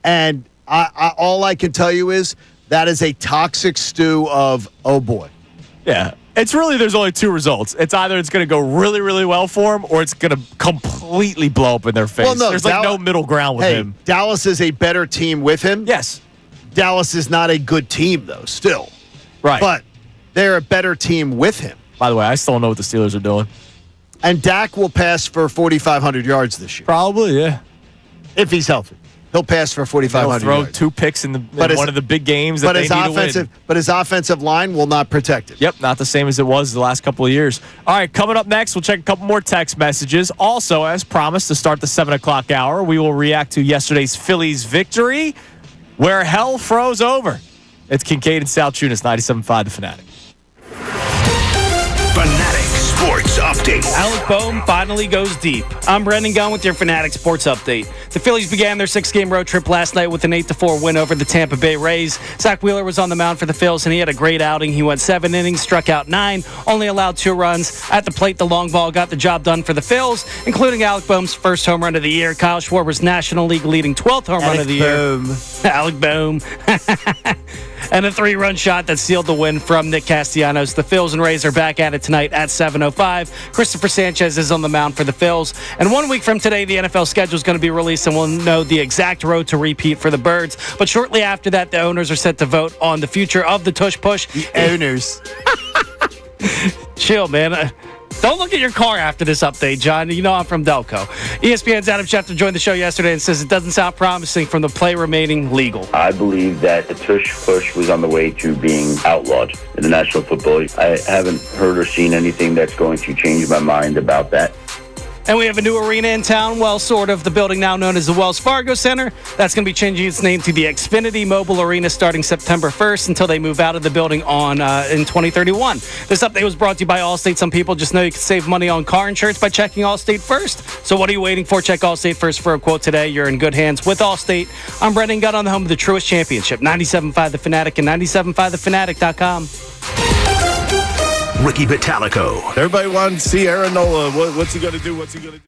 And all I can tell you is that is a toxic stew of, oh boy. Yeah. It's really, there's only 2 results. It's either it's going to go really, really well for him or it's going to completely blow up in their face. Well, no, there's no middle ground with him. Dallas is a better team with him. Yes. Dallas is not a good team, though, still. Right. But they're a better team with him. By the way, I still don't know what the Steelers are doing. And Dak will pass for 4,500 yards this year. Probably, yeah. If he's healthy. He'll pass for 4,500 He'll throw yards. 2 picks in one of the big games that they need to win. But his offensive line will not protect him. Yep, not the same as it was the last couple of years. All right, coming up next, we'll check a couple more text messages. Also, as promised, to start the 7 o'clock hour, we will react to yesterday's Phillies victory, where hell froze over. It's Kincade and Salciunas, 97.5 The Fanatic. Fanatic Sports Update. Alec Boehm finally goes deep. I'm Brendan Gunn with your Fanatic Sports Update. The Phillies began their 6-game road trip last night with an 8-4 win over the Tampa Bay Rays. Zach Wheeler was on the mound for the Phils, and he had a great outing. He went 7 innings, struck out 9, only allowed 2 runs. At the plate, the long ball got the job done for the Phils, including Alec Boehm's first home run of the year. Kyle Schwarber's National League leading 12th home run of the year. Alec Boehm. And a 3-run shot that sealed the win from Nick Castellanos. The Phils and Rays are back at it tonight at 7:05. Christopher Sanchez is on the mound for the Phils. And 1 week from today, the NFL schedule is going to be released, and we'll know the exact road to repeat for the Birds. But shortly after that, the owners are set to vote on the future of the Tush Push. The owners. Chill, man. Don't look at your car after this update, John. You know I'm from Delco. ESPN's Adam Schefter joined the show yesterday and says it doesn't sound promising from the play remaining legal. I believe that the tush push was on the way to being outlawed in the National Football League. I haven't heard or seen anything that's going to change my mind about that. And we have a new arena in town, well, sort of. The building now known as the Wells Fargo Center. That's going to be changing its name to the Xfinity Mobile Arena starting September 1st until they move out of the building in 2031. This update was brought to you by Allstate. Some people just know you can save money on car insurance by checking Allstate first. So what are you waiting for? Check Allstate first for a quote today. You're in good hands with Allstate. I'm Brendan Gunn on the home of the Truist Championship. 97.5 The Fanatic and 97.5thefanatic.com. Ricky Vitalico. Everybody wants to see Aaron Nola. What's he going to do? What's he going to do?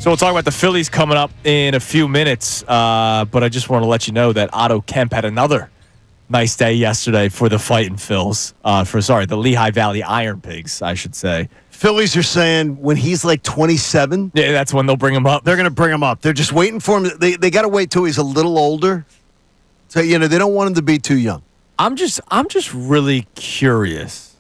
So we'll talk about the Phillies coming up in a few minutes, but I just want to let you know that Otto Kemp had another nice day yesterday for the Fightin' Phils. The Lehigh Valley Iron Pigs, I should say. Phillies are saying when he's like 27, Yeah, that's when they'll bring him up. they're going to bring him up. They're just waiting for him. They got to wait till he's a little older. So, they don't want him to be too young. I'm just really curious.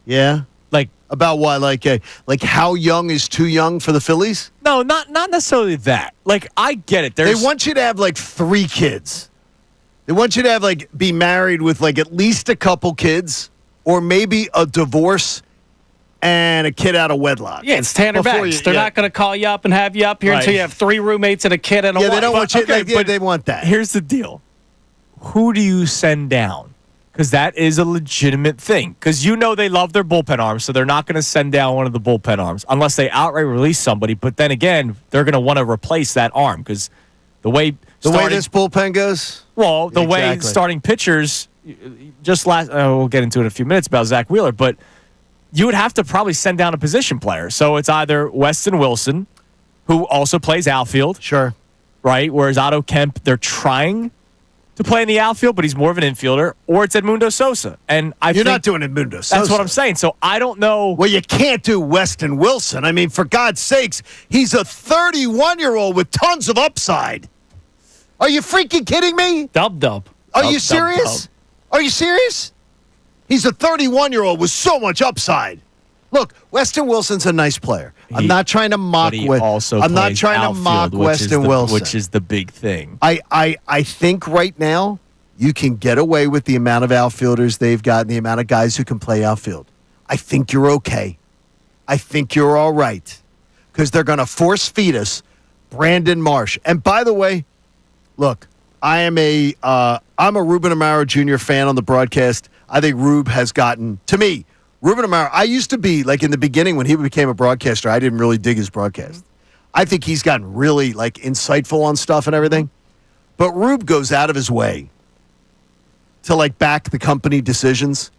Yeah? Like, About what? Like how young is too young for the Phillies? no, not necessarily that. Like, I get it. They want you to have like 3 kids. They want you to have be married with at least a couple kids, or maybe a divorce and a kid out of wedlock. Yeah, it's Tanner Before Banks. you- They're yeah. not going to call you up and have you up here Right. until you have 3 roommates and a kid and a Yeah, wife. they don't want you. okay, but they want that. Here's the deal. Who do you send down? Because that is a legitimate thing. Because they love their bullpen arms, so they're not going to send down one of the bullpen arms unless they outright release somebody. But then again, they're going to want to replace that arm because the way this bullpen goes. Well, the way Exactly. starting pitchers just we'll get into it in a few minutes about Zach Wheeler, but you would have to probably send down a position player. So it's either Weston Wilson, who also plays outfield, Sure. right? Whereas Otto Kemp, they're trying to play in the outfield, but he's more of an infielder, or it's Edmundo Sosa. And You're think not doing Edmundo Sosa. that's what I'm saying. So I don't know. Well, you can't do Weston Wilson. I mean, for God's sakes, he's a 31-year-old with tons of upside. Are you freaking kidding me? Dub. Are you Dub, serious? Are you serious? He's a 31-year-old with so much upside. Look, Weston Wilson's a nice player. I'm not trying to mock. But he also I'm not plays trying to outfield, mock Weston Wilson. which is the big thing. I think right now you can get away with the amount of outfielders they've got and the amount of guys who can play outfield. I think you're okay. I think you're all right because they're going to force feed us Brandon Marsh. And by the way, look, I'm a Ruben Amaro Jr. fan on the broadcast. I think Rube has gotten, to me, Ruben Amaro, I used to be, in the beginning when he became a broadcaster, I didn't really dig his broadcast. I think he's gotten really, insightful on stuff and everything. But Rube goes out of his way to, back the company decisions.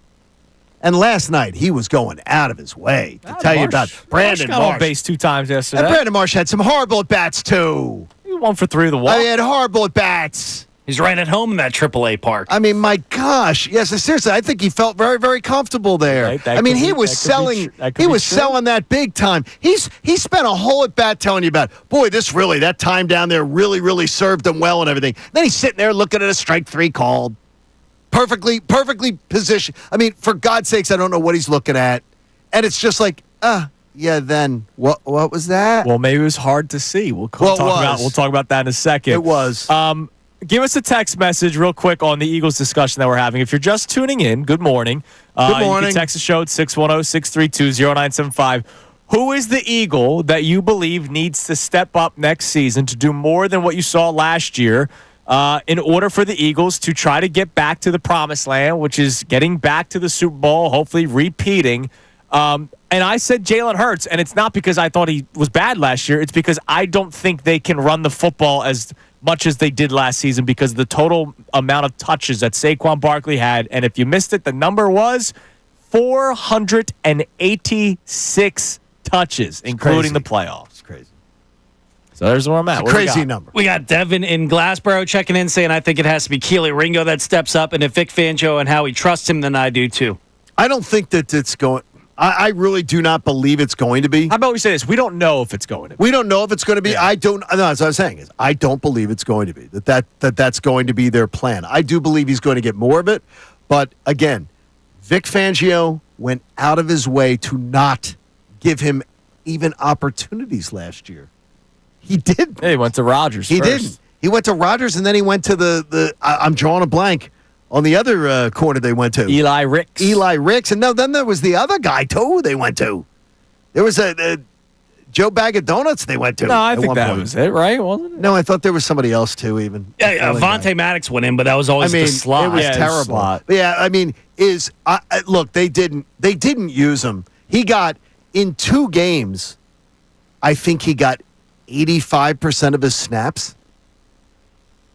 And last night, he was going out of his way to tell you about Brandon got on Marsh. base 2 times yesterday. And Brandon Marsh had some horrible at-bats, too. He 1 for 3 of the walk. He had horrible at-bats. He's right at home in that AAA park. I mean, my gosh. Yes, seriously, I think he felt very, very comfortable there. Right, that I mean, could he be- was that could be selling. tr- that could He be was true. selling that big time. He spent a whole at bat telling you about, boy, that time down there really, really served him well and everything. Then he's sitting there looking at a strike 3 called, perfectly positioned. I mean, for God's sakes, I don't know what he's looking at, and it's just yeah. Then what was that? Well, maybe it was hard to see. We'll talk about that in a second. It was. Give us a text message real quick on the Eagles discussion that we're having. If you're just tuning in, good morning. Good morning. You can text the show at 610-632-0975. Who is the Eagle that you believe needs to step up next season to do more than what you saw last year in order for the Eagles to try to get back to the promised land, which is getting back to the Super Bowl, hopefully repeating? And I said Jalen Hurts, and it's not because I thought he was bad last year. It's because I don't think they can run the football as much as they did last season because of the total amount of touches that Saquon Barkley had. And if you missed it, the number was 486 touches, including the playoffs. It's crazy. So there's where I'm at. It's a What do we crazy got? number. We got Devin in Glassboro checking in, saying I think it has to be Keely Ringo that steps up, and if Vic Fangio and how he trusts him, then I do too. I don't think that it's going. I really do not believe it's going to be. How about we say this? We don't know if it's going to be. We don't know if it's going to be. Yeah. I don't. No, that's what I'm saying is I don't believe it's going to be that's going to be their plan. I do believe he's going to get more of it, but again, Vic Fangio went out of his way to not give him even opportunities last year. He did. Hey, he went to Rodgers. He first. didn't. He went to Rodgers and then he went to the I'm drawing a blank on the other corner they went to. Eli Ricks. Eli Ricks. And no, then there was the other guy, too, they went to. There was a Joe Bag of Donuts they went to. No, I at think one that point. was it, right? Wasn't it? No, I thought there was somebody else, too, even. Yeah, Vontae Maddox went in, but that was I always mean, the slot. it was Yeah, terrible. slot. But yeah, I mean, look, they didn't use him. He got, in 2 games, I think he got 85% of his snaps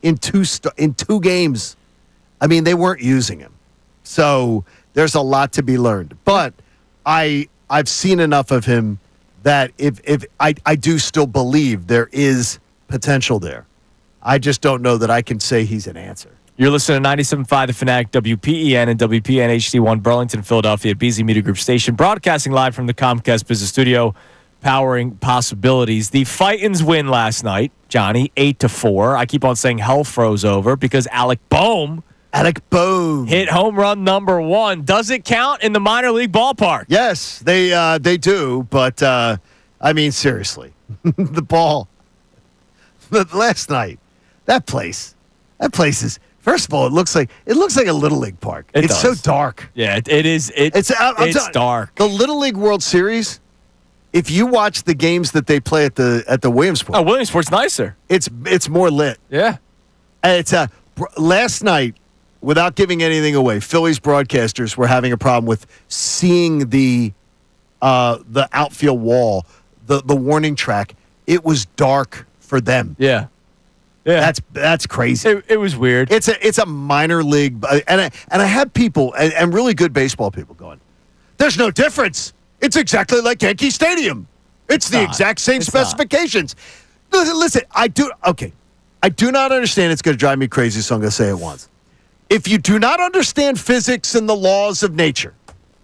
in two games. I mean, they weren't using him. So there's a lot to be learned. But I've seen enough of him that if I do still believe there is potential there. I just don't know that I can say he's an answer. You're listening to 97.5 The Fanatic, WPEN and WPN HD1 Burlington, Philadelphia, BZ Media Group Station, broadcasting live from the Comcast Business Studio, powering possibilities. The Fightins win last night, Johnny, 8-4. I keep on saying hell froze over because Alec Boehm hit home run number 1. Does it count in the minor league ballpark? Yes, they do, but I mean seriously, the ball last night, that place is. First of all, it looks like a Little League park. It's so dark. Yeah, it is. It's dark. The Little League World Series. If you watch the games that they play at the Williamsport, Williamsport's nicer. It's more lit. Yeah, and it's last night. Without giving anything away, Phillies broadcasters were having a problem with seeing the outfield wall, the warning track. It was dark for them. Yeah. That's crazy. It was weird. It's a minor league, and I had people and really good baseball people going, there's no difference. It's exactly like Yankee Stadium. It's the exact same specifications. Listen, I do not understand. It's going to drive me crazy, so I'm going to say it once. If you do not understand physics and the laws of nature,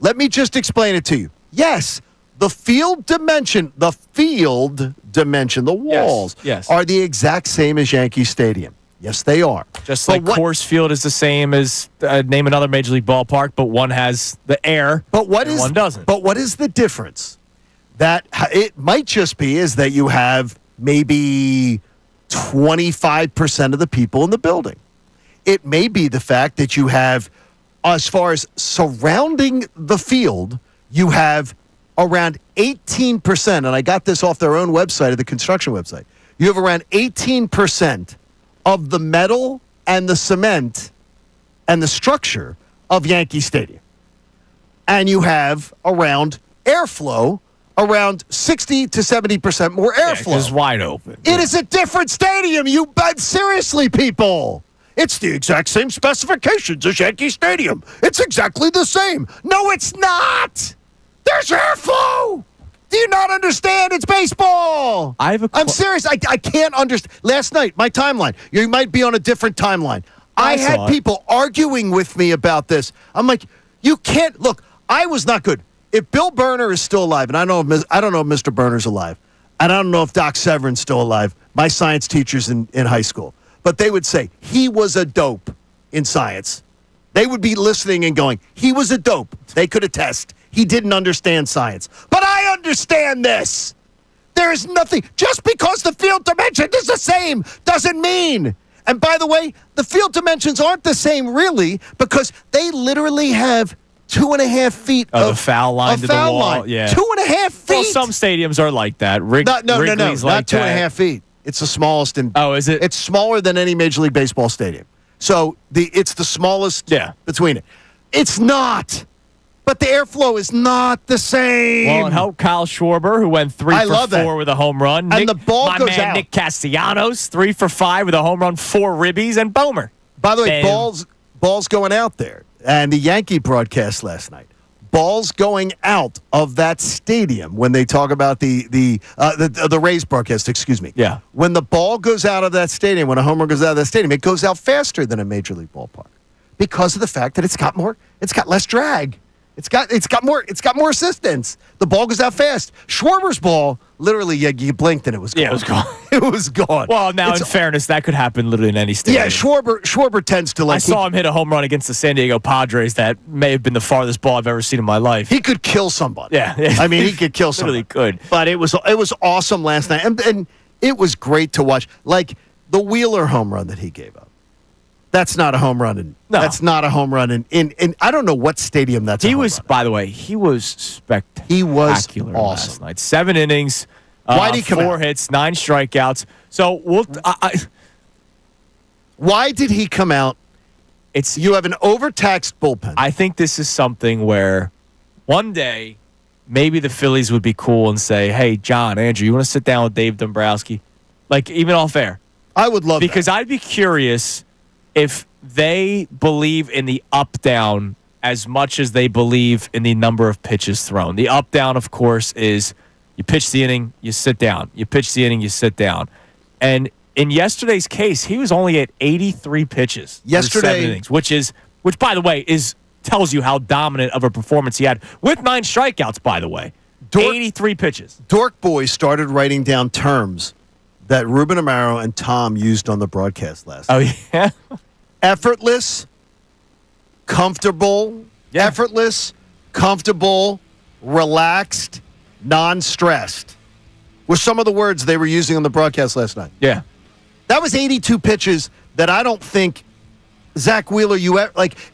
let me just explain it to you. Yes, the field dimension, the walls are the exact same as Yankee Stadium. Yes, they are. Just like Coors Field is the same as, name another Major League ballpark, but one has the air and one doesn't. But what is the difference? That it might just be is that you have maybe 25% of the people in the building. It may be the fact that you have, as far as surrounding the field, you have around 18%, and I got this off their own website, the construction website. You have around 18% of the metal and the cement and the structure of Yankee Stadium. And you have around airflow, around 60 to 70% more airflow. It's wide open. It is a different stadium. Seriously, people. It's the exact same specifications as Yankee Stadium. It's exactly the same. No, it's not. There's airflow. Do you not understand? It's baseball. I'm serious. I can't understand. Last night, my timeline. You might be on a different timeline. I had people arguing with me about this. I'm like, you can't. Look, I was not good. If Bill Burner is still alive, and I don't know if Mr. Burner's alive, and I don't know if Doc Severin's still alive, my science teachers in high school, but they would say he was a dope in science. They would be listening and going, he was a dope. They could attest. He didn't understand science. But I understand this. There is nothing. Just because the field dimension is the same doesn't mean. And by the way, the field dimensions aren't the same really because they literally have 2.5 feet of the foul line to the wall. Line. Yeah. 2.5 feet. Well, some stadiums are like that. No, not like 2.5 feet. It's the smallest in. Oh, is it? It's smaller than any Major League Baseball stadium. So it's the smallest between it. It's not. But the airflow is not the same. Well, it helped Kyle Schwarber, who went 3 for 4 with a home run. And the ball goes out. Nick Castellanos, 3 for 5 with a home run, 4 ribbies, and Bomer. By the way, balls going out there. And the Yankee broadcast last night. Balls going out of that stadium when they talk about the Rays broadcast, excuse me. Yeah. When the ball goes out of that stadium, when a homer goes out of that stadium, it goes out faster than a Major League ballpark because of the fact that it's got less drag. It's got more assistance. The ball goes out fast. Schwarber's ball, literally, you blinked and it was gone. Yeah, it was gone. It was gone. Well, now in fairness, that could happen literally in any stadium. Yeah, Schwarber tends to like. I saw him hit a home run against the San Diego Padres that may have been the farthest ball I've ever seen in my life. He could kill somebody. Yeah. I mean, he could kill somebody. Really could. But it was awesome last night, and it was great to watch. Like the Wheeler home run that he gave up. That's not a home run. That's not a home run in I don't know what stadium that's. He was, by the way, he was spectacular. He was awesome last night. 7 innings, Why'd he come 4 out? hits, 9 strikeouts. So why did he come out? You have an overtaxed bullpen. I think this is something where one day maybe the Phillies would be cool and say, "Hey, John, Andrew, you want to sit down with Dave Dombrowski?" Like even off air. I would love because that. I'd be curious if they believe in the up-down as much as they believe in the number of pitches thrown. The up-down, of course, is You pitch the inning, you sit down. You pitch the inning, you sit down. And in yesterday's case, he was only at 83 pitches. Yesterday, 7 innings, which by the way tells you how dominant of a performance he had with 9 strikeouts. By the way, 83 pitches. Dork Boy started writing down terms that Ruben Amaro and Tom used on the broadcast last night. Oh yeah, Effortless, comfortable, relaxed, non-stressed were some of the words they were using on the broadcast last night. yeah. That was 82 pitches that I don't think Zach Wheeler,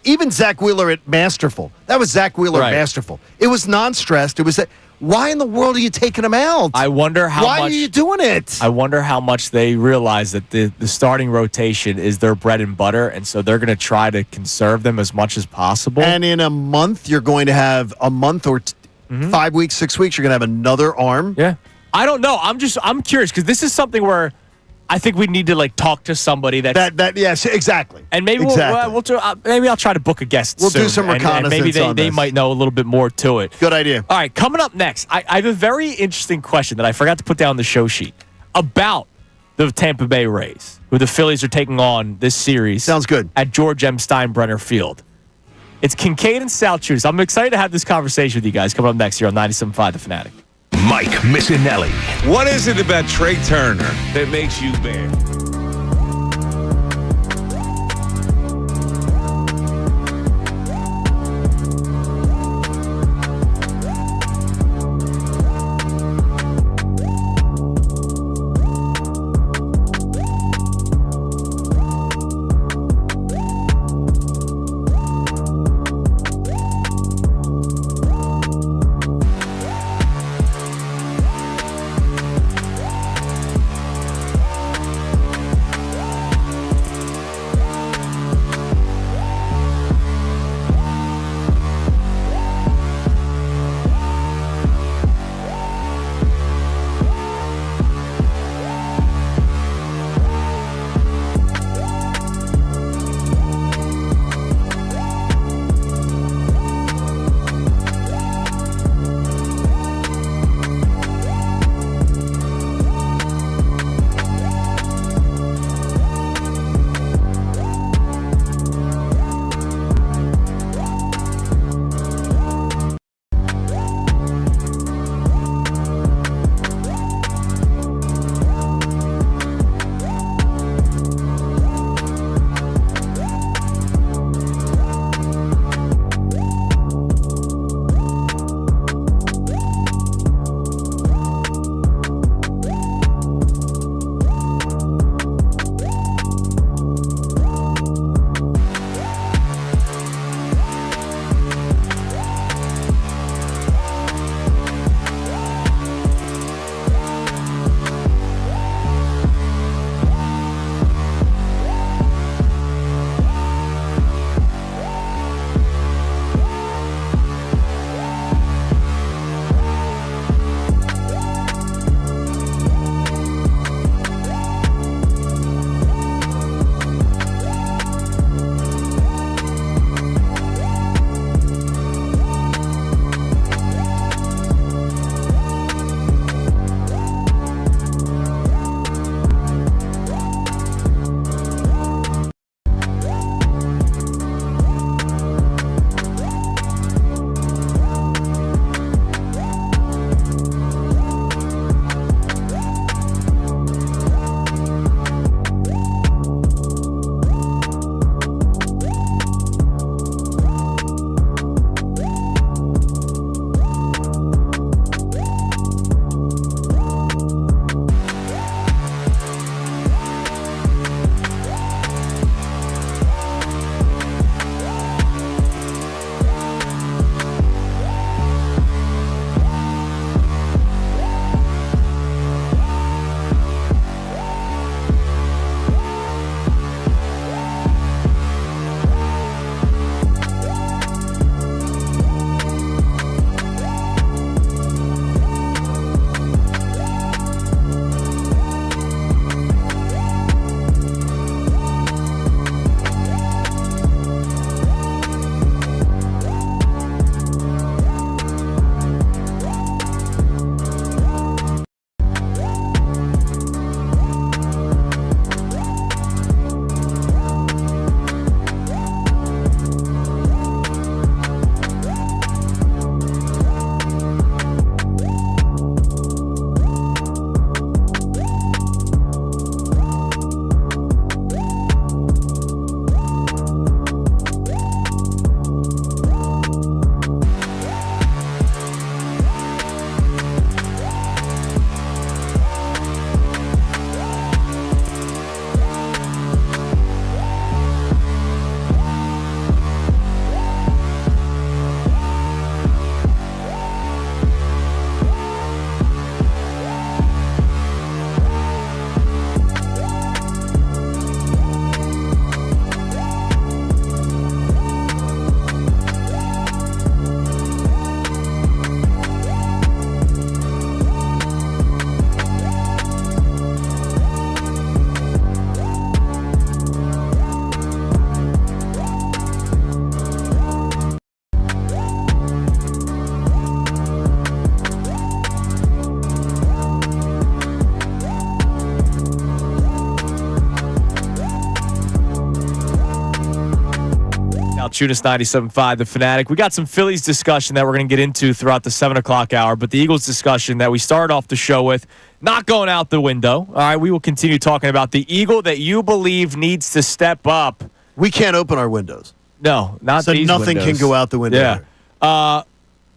even Zach Wheeler at Masterful. That was Zach Wheeler at Masterful. It was non-stressed. It was why in the world are you taking him out? I wonder why are you doing it? I wonder how much they realize that the starting rotation is their bread and butter, and so they're going to try to conserve them as much as possible. And in a month, you're going to have a month or 5 weeks, 6 weeks, you're going to have another arm. Yeah. I don't know. I'm curious because this is something where I think we need to talk to somebody Yes, exactly. And maybe maybe I'll try to book a guest. We'll soon, do some reconnaissance. And maybe they might know a little bit more to it. Good idea. All right, coming up next, I have a very interesting question that I forgot to put down on the show sheet about the Tampa Bay Rays, who the Phillies are taking on this series. Sounds good. At George M. Steinbrenner Field. It's Kincade and Salciunas. I'm excited to have this conversation with you guys coming up next here on 97.5 The Fanatic. Mike Missanelli. What is it about Trey Turner that makes you bad? Salciunas, 97.5, The Fanatic. We got some Phillies discussion that we're going to get into throughout the 7 o'clock hour, but the Eagles discussion that we started off the show with, not going out the window. All right, we will continue talking about the Eagle that you believe needs to step up. We can't open our windows. No, not So these nothing windows. can go out the window. Yeah. here.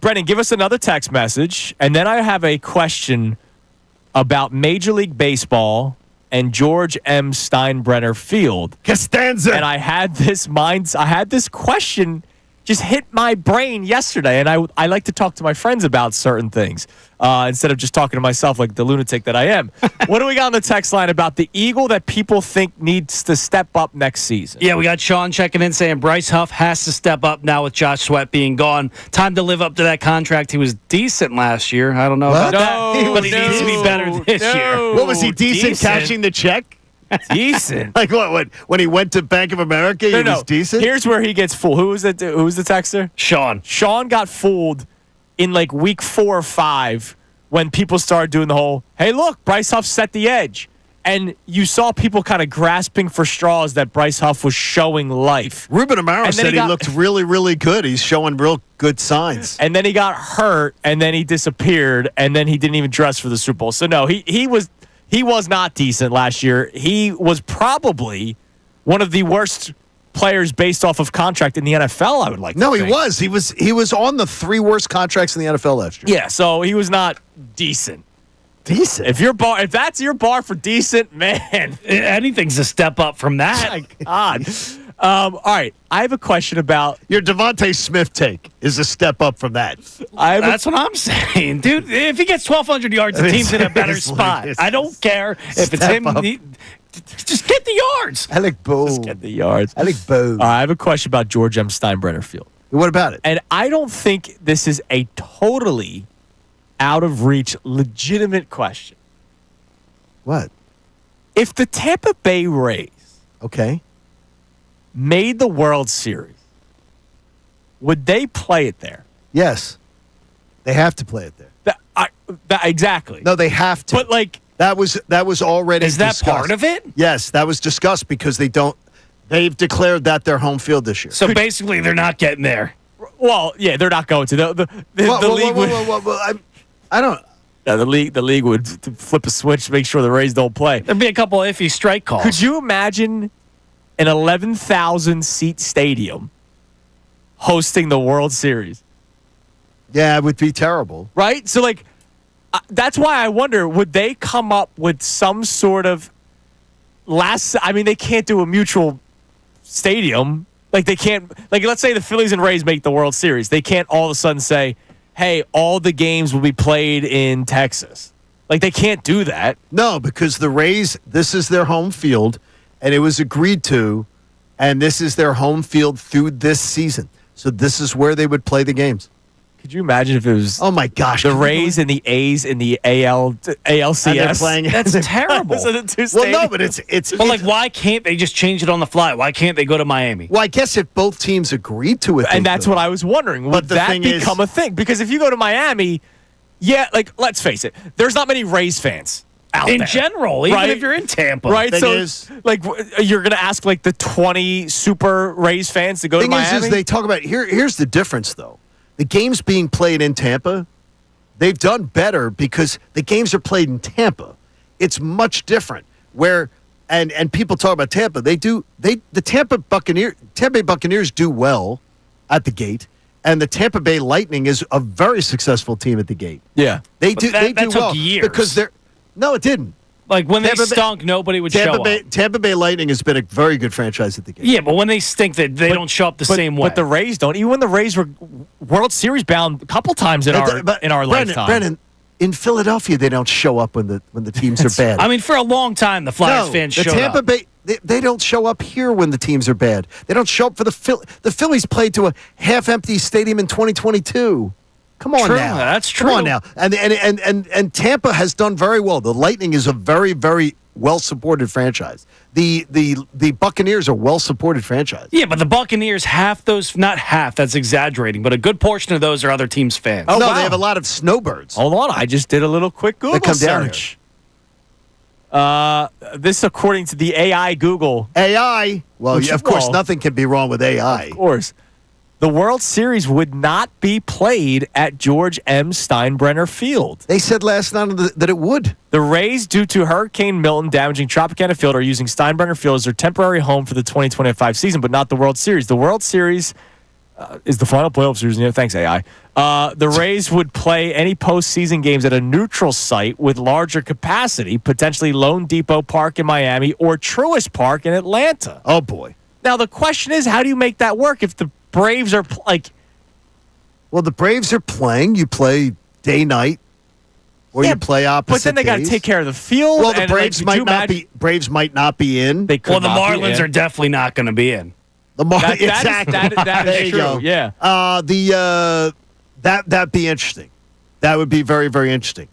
Brennan, give us another text message, and then I have a question about Major League Baseball and George M. Steinbrenner Field. Costanza. And I had this question just hit my brain yesterday, and I like to talk to my friends about certain things instead of just talking to myself like the lunatic that I am. What do we got on the text line about the Eagle that people think needs to step up next season? Yeah, we got Sean checking in saying Bryce Huff has to step up now with Josh Sweat being gone. Time to live up to that contract. He was decent last year. I don't know about that, but he needs to be better this year. What was he, decent cashing the check? Decent. Like what? When he went to Bank of America, he was decent? Here's where he gets fooled. Who was the texter? Sean. Sean got fooled in like week 4 or 5 when people started doing the whole, hey, look, Bryce Huff set the edge. And you saw people kind of grasping for straws that Bryce Huff was showing life. Ruben Amaro said he looked really, really good. He's showing real good signs. And then he got hurt, and then he disappeared, and then he didn't even dress for the Super Bowl. So, no, he was not decent last year. He was probably one of the worst players based off of contract in the NFL, I would like to think. He was. He was on the 3 worst contracts in the NFL last year. Yeah, so he was not decent. Decent. If that's your bar for decent, man. Anything's a step up from that. My God. All right, I have a question about your Devontae Smith take is a step up from that. That's what I'm saying, dude. If he gets 1,200 yards, the team's in a better spot. I don't care if it's him. Just get the yards. I like boom. Just get the yards. I like boom. I have a question about George M. Steinbrenner Field. What about it? And I don't think this is a totally out of reach, legitimate question. What? If the Tampa Bay Rays made the World Series, would they play it there? Yes. They have to play it there. Exactly. No, they have to. But like that was already Is that discussed. part of it? Yes, that was discussed because they've declared that their home field this year. So basically they're not getting there. Well, yeah, they're not going to. The league would I don't. Yeah, the league would flip a switch to make sure the Rays don't play. There'd be a couple of iffy strike calls. Could you imagine an 11,000 seat stadium hosting the World Series? Yeah, it would be terrible. Right? So, like, that's why I wonder, would they come up with some sort of they can't do a mutual stadium. Like, they can't, like, let's say the Phillies and Rays make the World Series. They can't all of a sudden say, hey, all the games will be played in Texas. Like, they can't do that. No, because the Rays, this is their home field, and it was agreed to, and this is their home field through this season. So this is where they would play the games. Could you imagine if it was oh my gosh, the Rays and the A's in the ALCS? And they're playing That's terrible. Well, no, but it's Well, like, why can't they just change it on the fly? Why can't they go to Miami? Well, I guess if both teams agreed to it, and that's what I was wondering. Would that become a thing? Because if you go to Miami, yeah, like, let's face it, there's not many Rays fans out in there, general, even right? if you're in Tampa. Right, so like you're gonna ask like the 20 super Rays fans to go to Miami. Is they talk about here's the difference though. The games being played in Tampa, they've done better because the games are played in Tampa. It's much different. Where and people talk about Tampa, the Tampa Bay Buccaneers do well at the gate, and the Tampa Bay Lightning is a very successful team at the gate. Yeah, they do took well years. because no, it didn't. Like, when they stunk, nobody would show up. Tampa Bay Lightning has been a very good franchise at the game. Yeah, but when they stink, they don't show up the same way. But the Rays don't. Even when the Rays were World Series bound a couple times in our lifetime. Brennan, in Philadelphia, they don't show up when the teams are bad. I mean, for a long time, the Flyers fans showed Tampa up. Bay, they don't show up here when the teams are bad. They don't show up for the Phillies played to a half-empty stadium in 2022. Come on true, now. That's true. Come on now. And Tampa has done very well. The Lightning is a very, very well-supported franchise. The Buccaneers are well-supported franchise. Yeah, but the Buccaneers, not half, that's exagerating, but a good portion of those are other teams' fans. Oh, no, wow. they have a lot of snowbirds. Hold on, I just did a little quick Google come down search. This, according to the AI Google. AI, Well, Which- of course, well, nothing can be wrong with AI. Of course. The World Series would not be played at George M. Steinbrenner Field. They said last night that it would. The Rays, due to Hurricane Milton damaging Tropicana Field, are using Steinbrenner Field as their temporary home for the 2025 season, but not the World Series. The World Series is the final playoff series. Yeah, thanks, AI. The Rays would play any postseason games at a neutral site with larger capacity, potentially Lone Depot Park in Miami or Truist Park in Atlanta. Oh, boy. Now, the question is, how do you make that work if the Braves are Well, the Braves are playing. You play day-night, or you play opposite but then they got to days. take care of the field. Well, the and, Braves could might you not imagine- be. Braves might not be in. They could Well, the not be Marlins in. are definitely not going to be in. The That is- exactly. that There is you true. go. Yeah. That'd be interesting. That would be very, very interesting.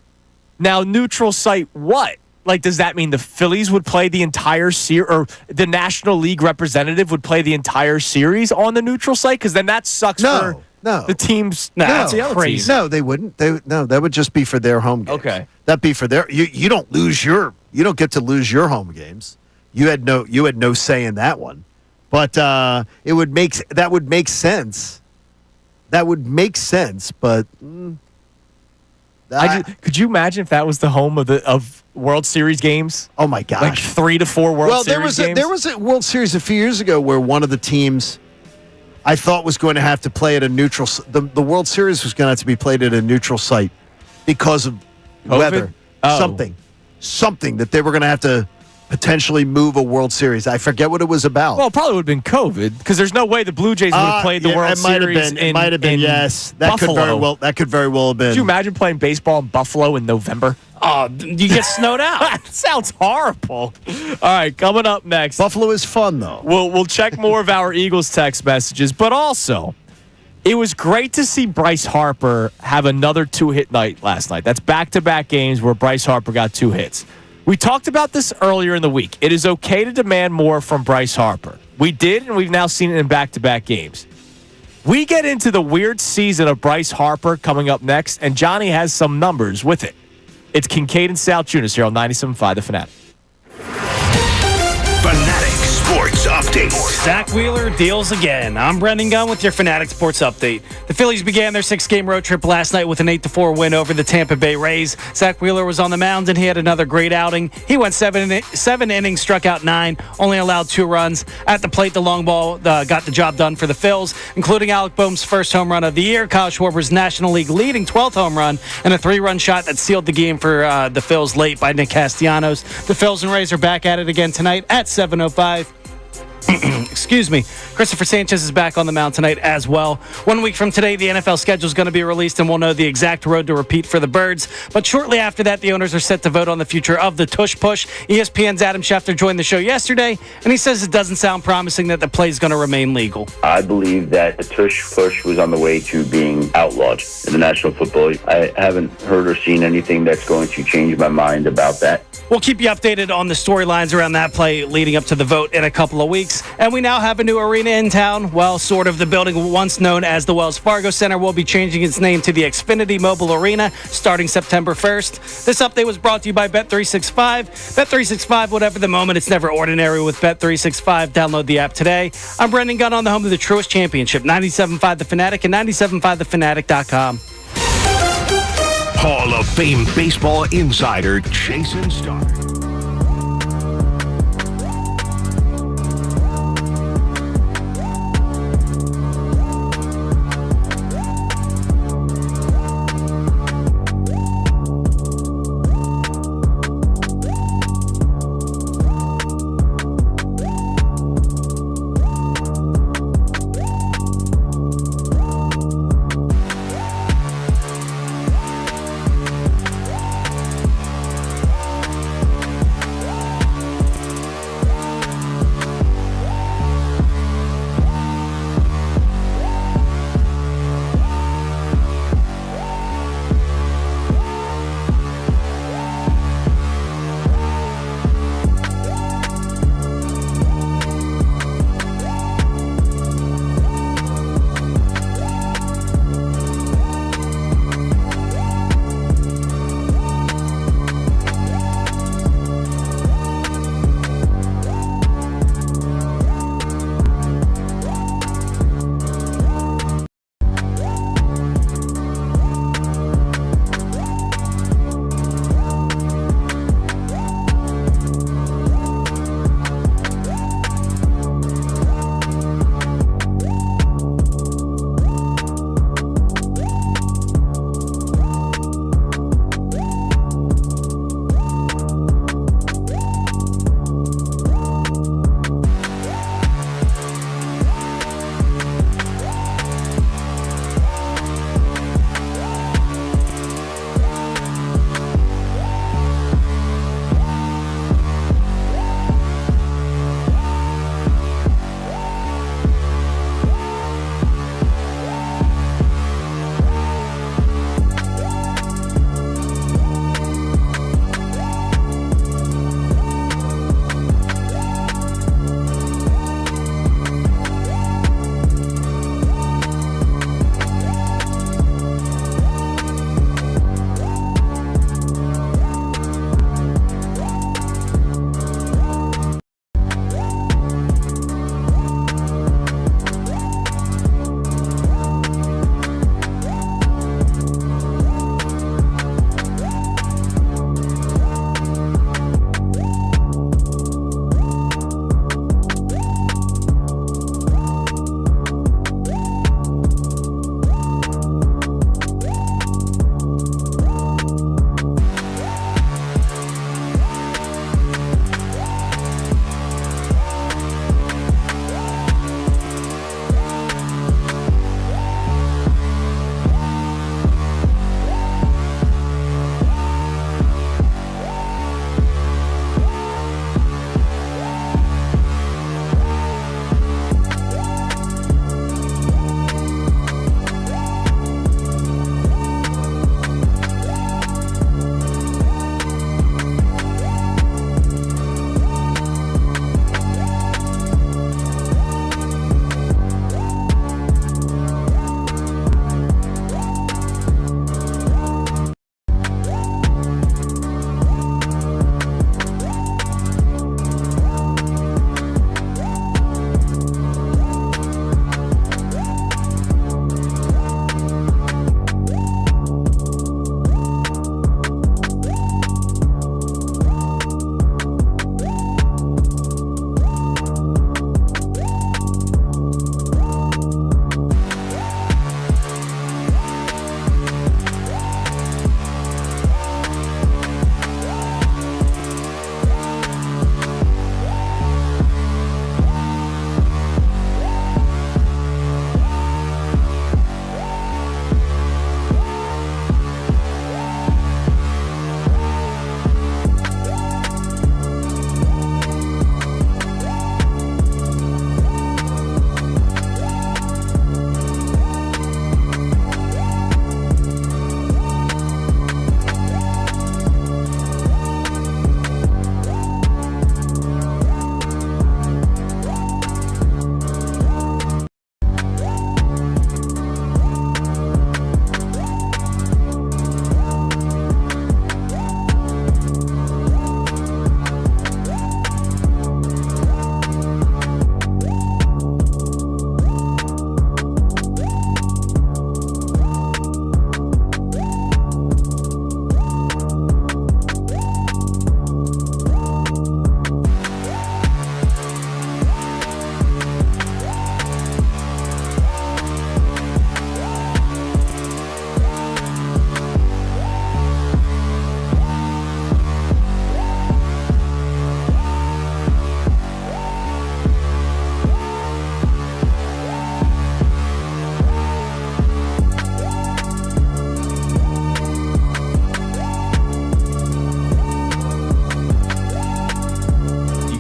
Now, neutral site, what? Like, does that mean the Phillies would play the entire series, or the National League representative would play the entire series on the neutral site? Because then that sucks for the teams. No, that's the no, other crazy. teams. No, they wouldn't. That would just be for their home games. Okay. That'd be for their. You don't lose your. You don't get to lose your home games. You had no say in that one. But that would make sense. That would make sense. But Could you imagine if that was the home of World Series games? oh my gosh. Like 3 to 4 World Series games? There was a World Series a few years ago where one of the teams I thought was going to have to play at a neutral. The World Series was going to have to be played at a neutral site because of COVID? weather. Oh. Something that they were going to have to potentially move a World Series. I forget what it was about. Well, it probably would have been COVID, because there's no way the Blue Jays would have played the World it might Series have been. It might have been. in Yes, that Buffalo. could very well have been. Could you imagine playing baseball in Buffalo in November? Oh, you get snowed out. That sounds horrible. All right, coming up next. Buffalo is fun though. We'll check more of our Eagles text messages, but also it was great to see Bryce Harper have another 2-hit night last night. That's back-to-back games where Bryce Harper got 2 hits. We talked about this earlier in the week. It is okay to demand more from Bryce Harper. We did, and we've now seen it in back-to-back games. We get into the weird season of Bryce Harper coming up next, and Johnny has some numbers with it. It's Kincade and Salciunas here on 97.5 The Fanatic. Fanatic Sports Update. Zach Wheeler deals again. I'm Brendan Gunn with your Fanatic Sports Update. The Phillies began their 6-game road trip last night with an 8-4 win over the Tampa Bay Rays. Zach Wheeler was on the mound and he had another great outing. He went seven innings, struck out 9, only allowed 2 runs. At the plate, the long ball got the job done for the Phils, including Alec Boehm's first home run of the year, Kyle Schwarber's National League leading 12th home run, and a 3-run shot that sealed the game for the Phils late by Nick Castellanos. The Phils and Rays are back at it again tonight at 7:05. Excuse me. Christopher Sanchez is back on the mound tonight as well. 1 week from today, the NFL schedule is going to be released, and we'll know the exact road to repeat for the Birds. But shortly after that, the owners are set to vote on the future of the Tush Push. ESPN's Adam Schefter joined the show yesterday, and he says it doesn't sound promising that the play is going to remain legal. I believe that the tush push was on the way to being outlawed in the National Football League. I haven't heard or seen anything that's going to change my mind about that. We'll keep you updated on the storylines around that play leading up to the vote in a couple of weeks. And we now have a new arena in town. Well, sort of. The building once known as the Wells Fargo Center will be changing its name to the Xfinity Mobile Arena starting September 1st. This update was brought to you by Bet365. Bet365, whatever the moment, it's never ordinary with Bet365. Download the app today. I'm Brendan Gunn on the home of the Truist Championship, 97.5 The Fanatic and 97.5thefanatic.com. Hall of Fame baseball insider Jason Starr.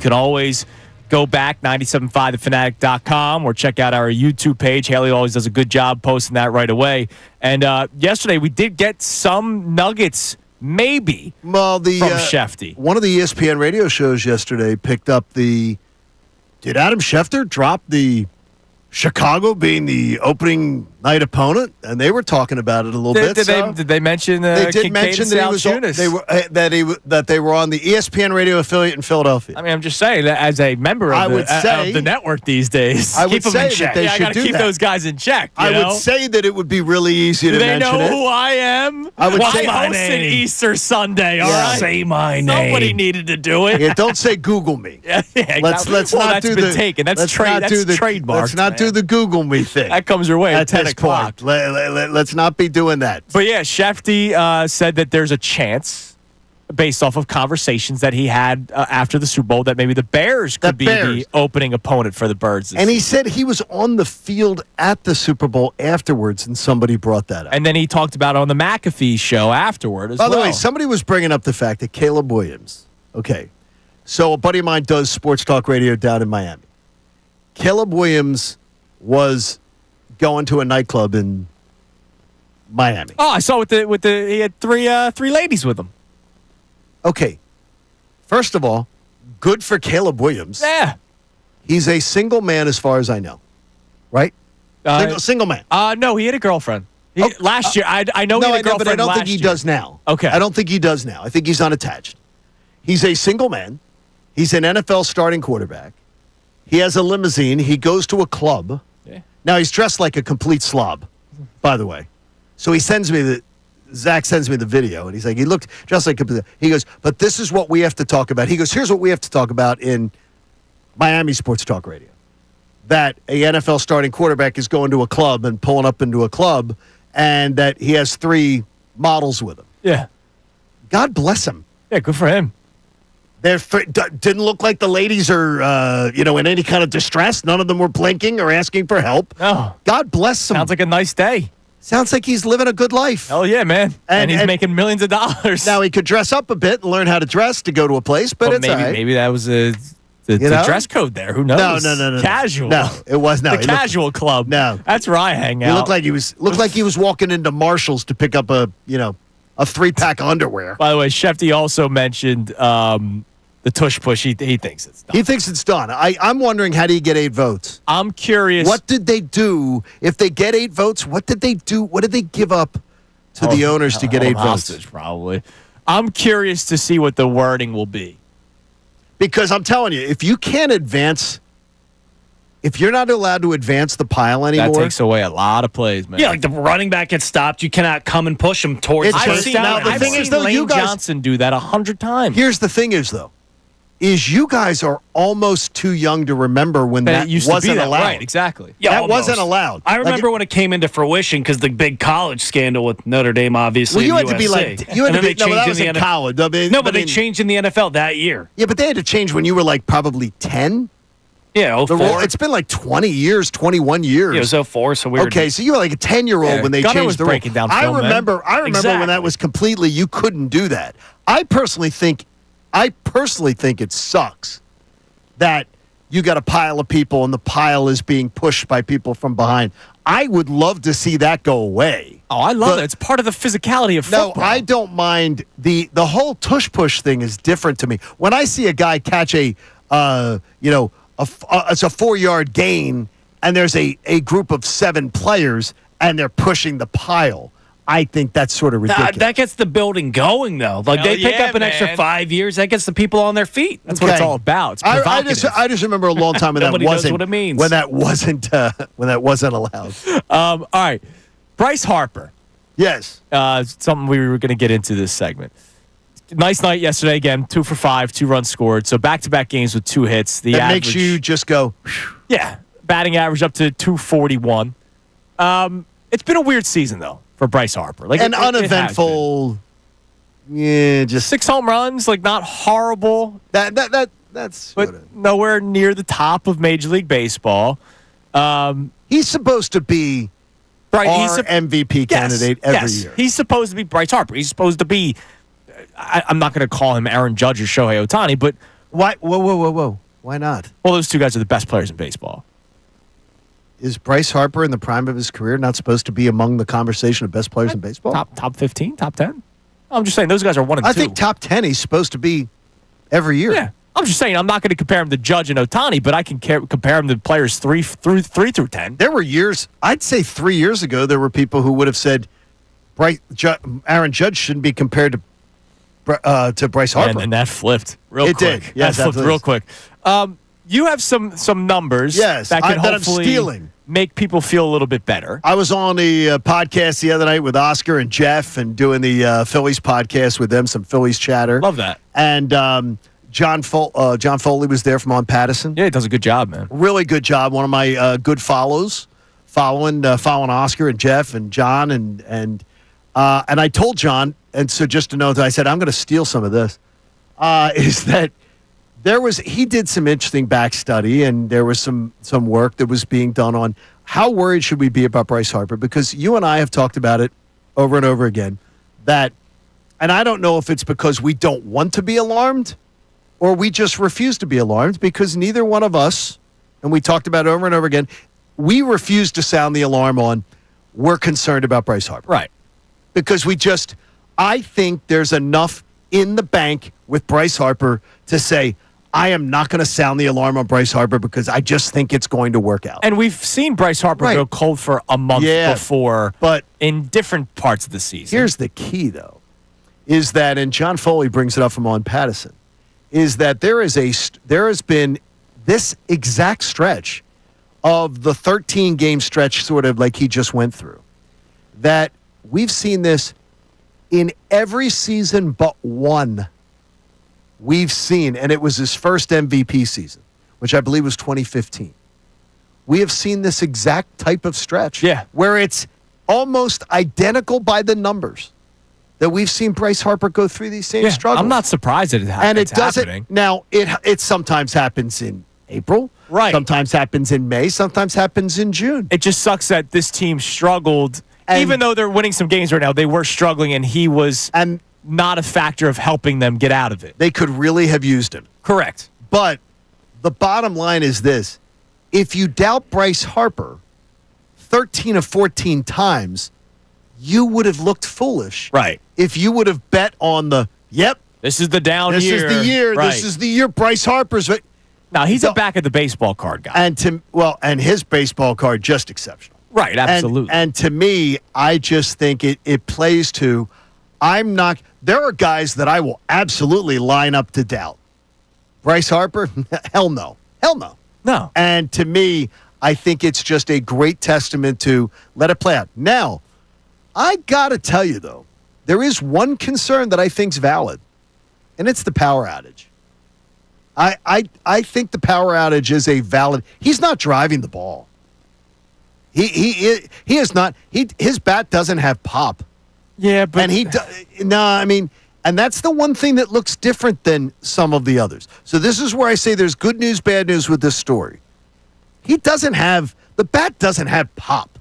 can always go back, 975thefanatic.com, or check out our YouTube page. Haley always does a good job posting that right away. And yesterday we did get some nuggets, maybe, from Shefty. One of the ESPN radio shows yesterday picked up did Adam Schefter drop the Chicago being the opening night opponent? And they were talking about it a little bit. Did they mention they did Kincade mention that they were on the ESPN radio affiliate in Philadelphia. I mean, I'm just saying that as a member of the network these days, I would keep them say in check. that they should gotta keep those guys in check. I would say that it would be really easy to mention it. They know who I am. I would say I hosted Easter Sunday. All right, say my name. Somebody needed to do it. Yeah, don't say Google me. Let's not do been taken. That's trademarked. Let's not do the Google me thing. That comes your way at 10 this o'clock. Point. Let's not be doing that. But yeah, Shefty said that there's a chance, based off of conversations that he had after the Super Bowl, that maybe the Bears could be the opening opponent for the Birds. And he said he was on the field at the Super Bowl afterwards, and somebody brought that up. And then he talked about it on the McAfee show afterward as well. By the way, somebody was bringing up the fact that Caleb Williams, okay, so a buddy of mine does sports talk radio down in Miami. Caleb Williams was going to a nightclub in Miami. Oh, I saw he had three ladies with him. Okay. First of all, good for Caleb Williams. Yeah. He's a single man as far as I know. Right? Single man. No, he had a girlfriend. Last year. I know he had a girlfriend. But I don't think he does now. Okay. I don't think he does now. I think he's unattached. He's a single man. He's an NFL starting quarterback. He has a limousine. He goes to a club. Yeah. Now, he's dressed like a complete slob, by the way. So Zach sends me the video, and he's like, he looked just like he goes, but this is what we have to talk about. He goes, here's what we have to talk about in Miami Sports Talk Radio. That a NFL starting quarterback is going to a club and pulling up into a club, and that he has 3 models with him. Yeah. God bless him. Yeah, good for him. Didn't look like the ladies are, in any kind of distress. None of them were blinking or asking for help. Oh. God bless them. Sounds like a nice day. Sounds like he's living a good life. Hell yeah, man. And he's making millions of dollars. Now, he could dress up a bit and learn how to dress to go to a place, but it's maybe that was the dress code there. Who knows? No. Casual. No, it was not. The casual club. No. That's where I hang out. He looked like he was walking into Marshall's to pick up a 3-pack of underwear. By the way, Shefty also mentioned the tush push. He thinks it's done. He thinks it's done. I'm wondering, how do you get 8 votes? I'm curious. What did they do? If they get 8 votes, what did they do? What did they give up to the owners to get 8 votes? Probably. I'm curious to see what the wording will be. Because I'm telling you, if you can't advance, if you're not allowed to advance the pile anymore, that takes away a lot of plays, man. Yeah, like the running back gets stopped, you cannot come and push him towards the first down. The thing is, though, Lane you guys Johnson do that 100 times. Here's the thing is you guys are almost too young to remember when that wasn't allowed. Right, exactly. Yeah, that almost. wasn't allowed. I remember when it came into fruition because the big college scandal with Notre Dame, obviously. Well, you had USC. to be like, you had to be. No, that was in college. But they changed in the NFL that year. Yeah, but they had to change when you were like probably 10. Yeah, 04. It's been like 20 years, 21 years. Yeah, it was 04, so we were. Okay, so you were like a 10-year-old when they Gunnar changed was the rule. breaking down I film, remember Exactly. when that was completely, you couldn't do that. I personally think it sucks that you got a pile of people and the pile is being pushed by people from behind. I would love to see that go away. Oh, I love it. It's part of the physicality of football. No, I don't mind. The whole tush-push thing is different to me. When I see a guy catch it's a 4-yard gain and there's a group of 7 players and they're pushing the pile, I think that's sort of ridiculous. That gets the building going, though. Like, they pick up an extra 5 years. That gets the people on their feet. That's what it's all about. It's provocative. I just remember a long time when that Nobody wasn't. knows what it means. When that wasn't allowed. All right. Bryce Harper. Yes. Something we were going to get into this segment. Nice night yesterday. Again, 2 for 5, 2 runs scored. So back-to-back games with 2 hits. The that average, makes you just go. Yeah. Batting average up to 241. It's been a weird season, though, for Bryce Harper. Like An uneventful. Yeah, just 6 home runs. Like, not horrible. That's. But nowhere near the top of Major League Baseball. He's supposed to be our MVP candidate every year. He's supposed to be Bryce Harper. He's supposed to be, I'm not going to call him Aaron Judge or Shohei Ohtani, but Why? Whoa. Why not? Well, those two guys are the best players in baseball. Is Bryce Harper in the prime of his career not supposed to be among the conversation of best players in baseball? Top 15, top 10. I'm just saying those guys are 1 and 2. I think top 10 he's supposed to be every year. Yeah. I'm just saying I'm not going to compare him to Judge and Ohtani, but I can compare him to players 3 through 10. There were years, I'd say 3 years ago, there were people who would have said Aaron Judge shouldn't be compared to Bryce Harper. And that flipped real It quick. did. Yes, that flipped real quick. You have some numbers that can that I'm hopefully stealing. Make people feel a little bit better. I was on the podcast the other night with Oscar and Jeff and doing the Phillies podcast with them, some Phillies chatter. Love that. And John Foley was there from On Pattison. Yeah, he does a good job, man. Really good job. One of my good following Oscar and Jeff and John and I told John, and so just to know that I said I'm going to steal some of this. Is that he did some interesting back study, and there was some work that was being done on how worried should we be about Bryce Harper, because you and I have talked about it over and over again, and I don't know if it's because we don't want to be alarmed or we just refuse to be alarmed, because neither one of us, and we talked about it over and over again, we refuse to sound the alarm on we're concerned about Bryce Harper. Right. Because I think there's enough in the bank with Bryce Harper to say, I am not going to sound the alarm on Bryce Harper because I just think it's going to work out. And we've seen Bryce Harper go cold for a month before, but in different parts of the season. Here's the key, though, is that, and John Foley brings it up from On Pattison, is that there has been this exact stretch of the 13-game stretch, sort of like he just went through, that we've seen this in every season but one. We've seen, and it was his first MVP season, which I believe was 2015. We have seen this exact type of stretch where it's almost identical by the numbers that we've seen Bryce Harper go through these same struggles. I'm not surprised that it's happening. Now, it sometimes happens in April. Right. Sometimes happens in May. Sometimes happens in June. It just sucks that this team struggled. Even though they're winning some games right now, they were struggling, and he was not a factor of helping them get out of it. They could really have used him. Correct. But the bottom line is this. If you doubt Bryce Harper 13 of 14 times, you would have looked foolish. Right. If you would have bet on this is the down year. This is the year. Right. This is the year Bryce Harper's. Now, he's a back of the baseball card guy. And his baseball card, just exceptional. Right, absolutely. And to me, I just think it plays to, there are guys that I will absolutely line up to doubt. Bryce Harper? Hell no. Hell no. No. And to me, I think it's just a great testament to let it play out. Now, I got to tell you, though, there is one concern that I think's valid, and it's the power outage. I think the power outage is a valid. He's not driving the ball. He is not. His bat doesn't have pop. Yeah, but and that's the one thing that looks different than some of the others. So this is where I say there's good news, bad news with this story. The bat doesn't have pop.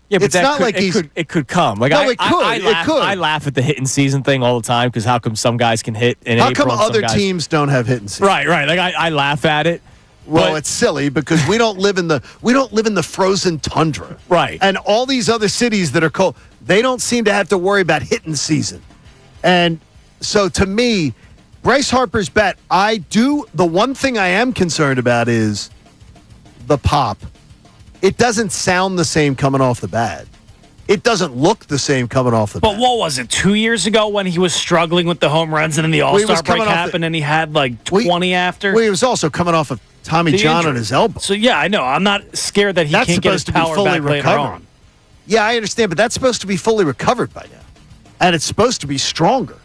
Yeah, but it's not like it could come. Like it could. I laugh at the hitting season thing all the time because how come some guys can hit in April? How come other teams don't have hitting season? Right. Like I laugh at it. Well, it's silly because we don't live in the frozen tundra. Right. And all these other cities that are cold, they don't seem to have to worry about hitting season. And so to me, Bryce Harper's bat, the one thing I am concerned about is the pop. It doesn't sound the same coming off the bat. It doesn't look the same coming off the bat. But what was it, 2 years ago when he was struggling with the home runs and then the All-Star break happened and he had like 20 after? Well, he was also coming off of Tommy John injury on his elbow. So, yeah, I know. I'm not scared that he can't get his power back later on. Yeah, I understand, but that's supposed to be fully recovered by now. And it's supposed to be stronger.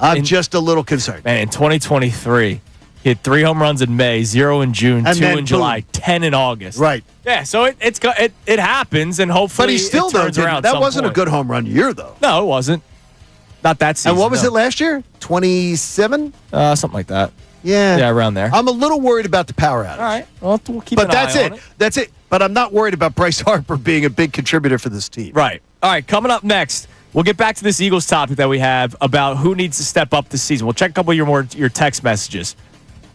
I'm just a little concerned. Man, in 2023, he hit 3 home runs in May, 0 in June, and 2 in July, 10 in August. Right. Yeah, so it happens, and hopefully but he still it turns around. That wasn't a good home run year, though. No, it wasn't. Not that season. And what was it last year? 27? Something like that. Yeah, around there. I'm a little worried about the power outage. All right, well, we'll keep an eye on it. That's it. But I'm not worried about Bryce Harper being a big contributor for this team. Right. All right, coming up next, We'll get back to this Eagles topic that we have about who needs to step up this season. We'll check a couple of your text messages.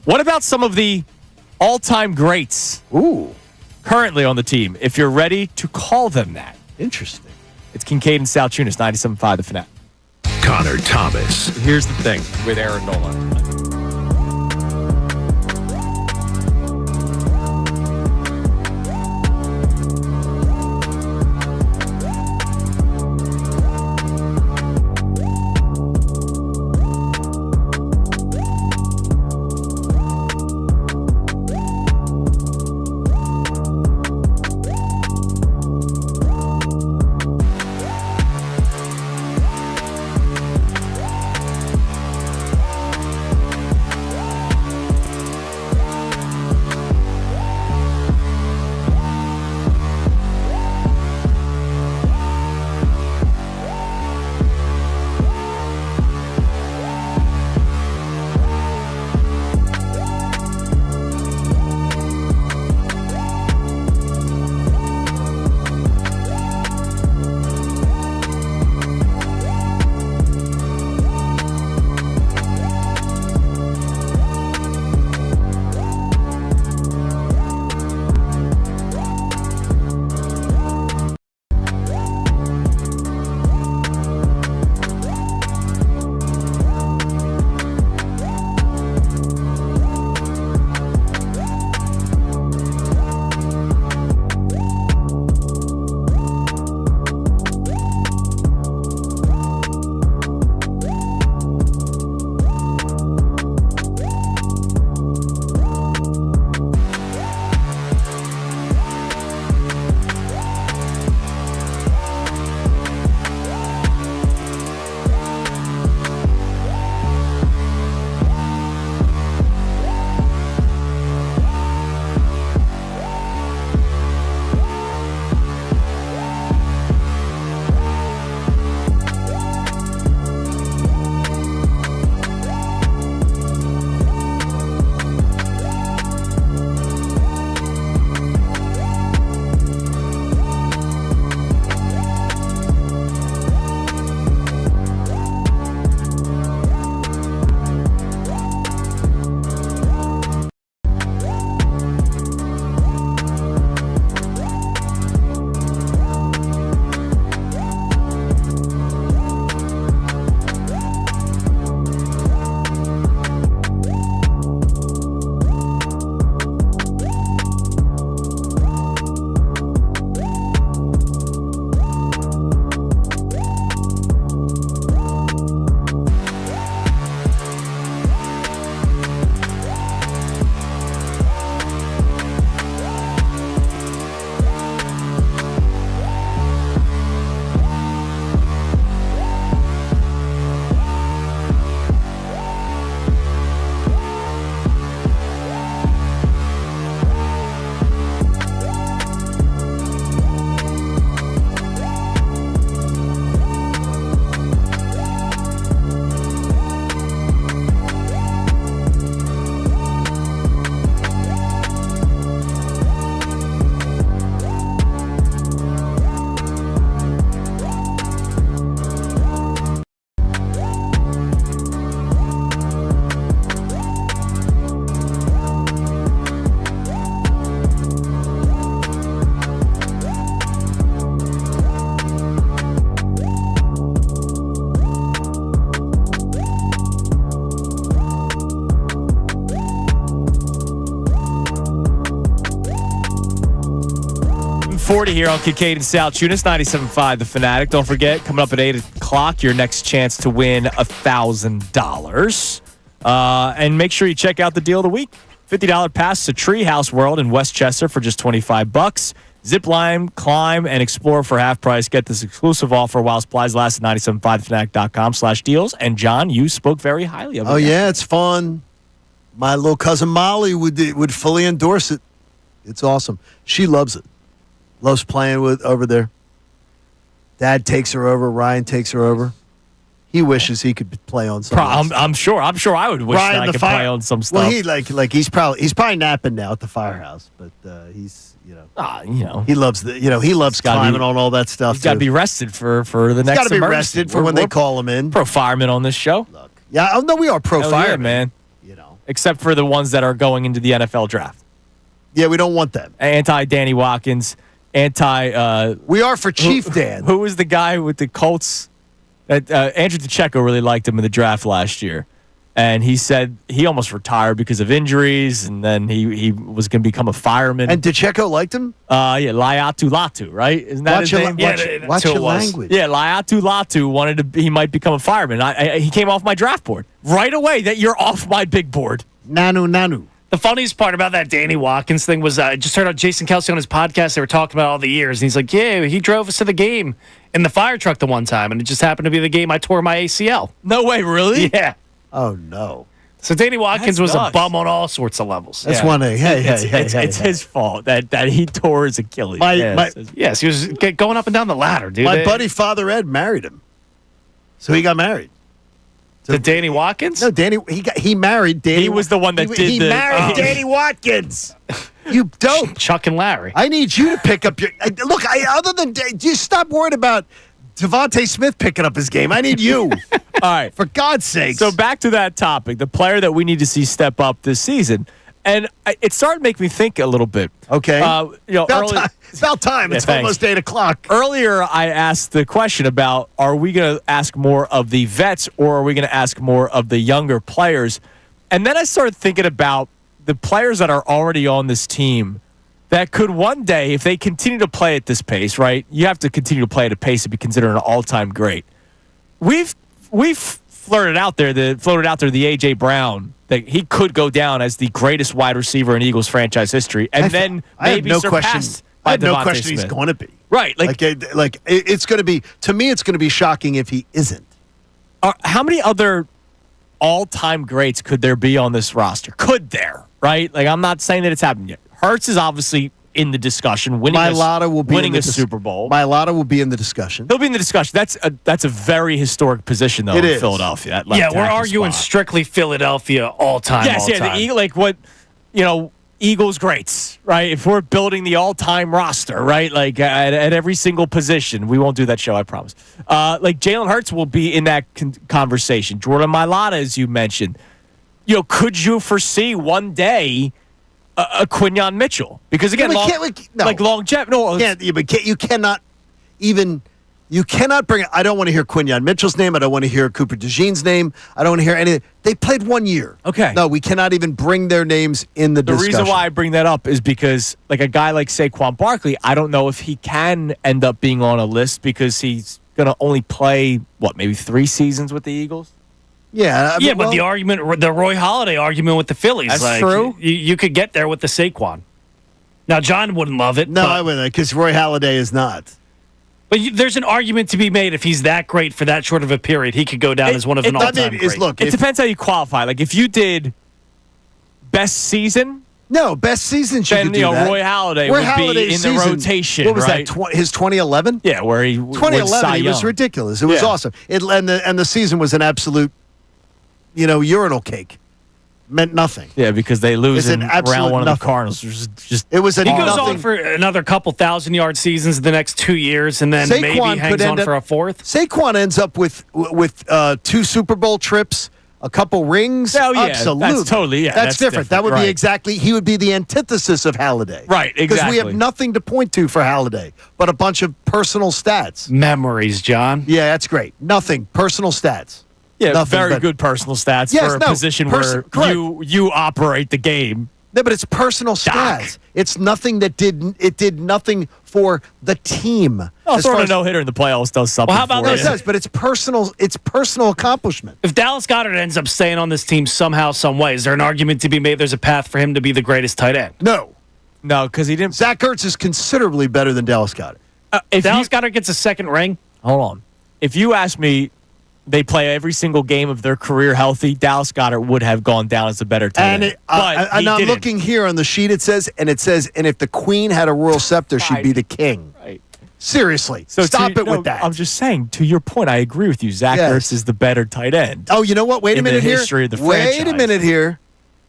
What about some of the all-time greats currently on the team, if you're ready to call them that? Interesting. It's Kincade and Salciunas, 97.5 The Fanatic. Connor Thomas. Here's the thing with Aaron Nola. .40 here on Kincade and Salciunas, 97.5 The Fanatic. Don't forget, coming up at 8 o'clock, your next chance to win $1,000. And make sure you check out the deal of the week. $50 pass to Treehouse World in Westchester for just $25. Zip line, climb, and explore for half price. Get this exclusive offer while supplies last at 975thefanatic.com/deals. And John, you spoke very highly of it. Oh, yeah, it's fun. My little cousin Molly would fully endorse it. It's awesome. She loves it. Loves playing with over there. Dad takes her over. Ryan takes her over. He wishes he could play on some. I'm sure I would wish Ryan that I the could fire- play on some stuff. Well, he's probably napping now at the firehouse, but he's he loves gotta climbing be- on all that stuff. He's got to be rested for the next. Got to be emergency. rested for when they call him in. Pro firemen on this show. Look, yeah, no, we are pro Hell firemen, yeah, man. You know, Except for the ones that are going into the NFL draft. yeah, we don't want them. Anti Danny Watkins. Anti. We are for Chief Dan. Who was the guy with the Colts? Andrew DeCecco really liked him in the draft last year. And he said he almost retired because of injuries, and then he was going to become a fireman. And DeCecco liked him. Laiatu Latu, right? Isn't that his name? Watch your language. Yeah, Laiatu Latu he might become a fireman. He came off my draft board right away. That you're off my big board. Nanu. The funniest part about that Danny Watkins thing was I just heard on Jason Kelsey on his podcast. They were talking about all the years, and he's like, "Yeah, he drove us to the game in the fire truck the one time, and it just happened to be the game I tore my ACL." No way, really? Yeah. Oh no. So Danny Watkins That's was nuts. a bum on all sorts of levels. That's Yeah. one of It's his fault that he tore his Achilles. Yes, he was going up and down the ladder, dude. My buddy Father Ed married him, so he got married. To Danny Watkins? No, Danny. He married Danny. He was the one that did He the- married oh. Danny Watkins. You dope. Chuck and Larry. I need you to pick up your look. Other than you stop worrying about Devontae Smith picking up his game. I need you. All right. For God's sake. So back to that topic, the player that we need to see step up this season. And it started to make me think a little bit. Okay. It's about time. Yeah, It's thanks. almost 8 o'clock. Earlier, I asked the question about, are we going to ask more of the vets or are we going to ask more of the younger players? And then I started thinking about the players that are already on this team that could one day, if they continue to play at this pace, right? You have to continue to play at a pace to be considered an all-time great. We've floated out there the A.J. Brown, that he could go down as the greatest wide receiver in Eagles franchise history, and then maybe surpassed by I have no Devontae question he's Smith. going to be. Right. It's going to be, to me, it's going to be shocking if he isn't. How many other all-time greats could there be on this roster? Could there? Right? Like, I'm not saying that it's happened yet. Hurts is obviously in the discussion, winning a Super Bowl. Mailata will be in the discussion. He'll be in the discussion. That's a very historic position, though, It in is. Philadelphia. That left Yeah, we're tackle arguing spot. strictly Philadelphia all time. Yes, all yeah. time. Eagles greats, right? If we're building the all-time roster, right? Like at every single position, we won't do that show, I promise. Like Jalen Hurts will be in that conversation. Jordan Mailata, as you mentioned. Could you foresee one day a Quinyon Mitchell? Because again, longevity. No, You cannot bring it. I don't want to hear Quinyon Mitchell's name. I don't want to hear Cooper DeJean's name. I don't want to hear anything. They played 1 year. Okay. No, we cannot even bring their names in the discussion. The reason why I bring that up is because, like, a guy like Saquon Barkley, I don't know if he can end up being on a list because he's going to only play, maybe 3 seasons with the Eagles? Yeah. But the Roy Halladay argument with the Phillies. That's true. You could get there with the Saquon. Now, John wouldn't love it. No, I wouldn't, because Roy Halladay is not. But there's an argument to be made if he's that great for that short of a period, he could go down as one of an all-time great. It depends how you qualify. Like, if you did best season, best season should then do that. Roy Halladay would be in the rotation. What was right? that? His 2011? Yeah, where he 2011. He was ridiculous. It was awesome. And the season was an absolute, urinal cake. Meant nothing. Yeah, because they lose It's in an absolute round one of nothing. the Cardinals. It was a He goes nothing. on for another couple 1,000-yard seasons in the next 2 years, and then maybe hangs on for a fourth. Saquon ends up with 2 Super Bowl trips, a couple rings. Oh, yeah, absolutely. that's totally, yeah, That's different. That would right. be exactly. He would be the antithesis of Halladay. Right, Because we exactly. have nothing to point to for Halladay, but a bunch of personal stats. Memories, John. Yeah, that's great. Nothing. Personal stats. Yeah, Nothing very but- good personal stats Yes, for a no, position where correct. you operate the game. No, but it's personal stats. It's nothing that did nothing for the team. As Throwing far a as- no-hitter in the playoffs does something. Well, how about for this? you. It does, but it's personal. It's personal accomplishment. If Dallas Goedert ends up staying on this team somehow, some way, is there an argument to be made there's a path for him to be the greatest tight end? No, No, because he didn't. Zach Ertz is considerably better than Dallas Goedert. If Dallas Goedert gets a second ring? hold on. If you ask me, they play every single game of their career healthy, Dallas Goedert would have gone down as a better tight end. But I'm he didn't. looking here on the sheet. It says, and if the queen had a royal scepter, she'd be the king. Right. Seriously. So Stop it with that. I'm just saying, to your point, I agree with you. Zach Yes. Ertz is the better tight end. Oh, you know what? Wait a in minute the here. history of the Wait franchise. a minute here.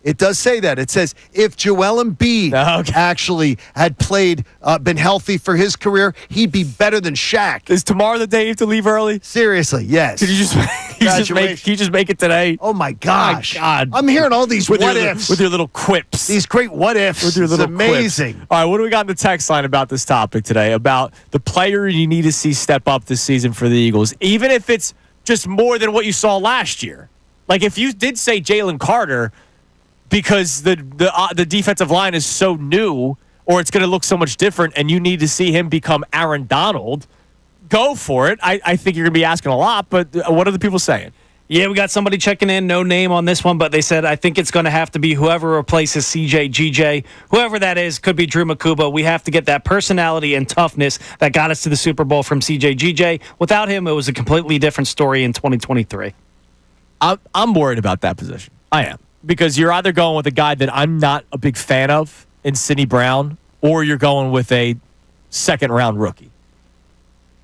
It does say that. It says if Joel Embiid actually had played, been healthy for his career, he'd be better than Shaq. Is tomorrow the day you have to leave early? Seriously, yes. Could you just, can you just make it today? Oh, my gosh. My God. I'm hearing all these With what your, ifs. With your little quips. These great what ifs. With your little it's amazing. quips. All right, what do we got in the text line about this topic today? About the player you need to see step up this season for the Eagles, even if it's just more than what you saw last year. Like if you did say Jalen Carter, because the defensive line is so new, or it's going to look so much different, and you need to see him become Aaron Donald, go for it. I think you're going to be asking a lot, but what are the people saying? Yeah, we got somebody checking in. No name on this one, but they said, I think it's going to have to be whoever replaces CJ, GJ. Whoever that is, could be Drew Makuba. We have to get that personality and toughness that got us to the Super Bowl from CJ, GJ. Without him, it was a completely different story in 2023. I'm worried about that position. I am. Because you're either going with a guy that I'm not a big fan of in Sidney Brown, or you're going with a second-round rookie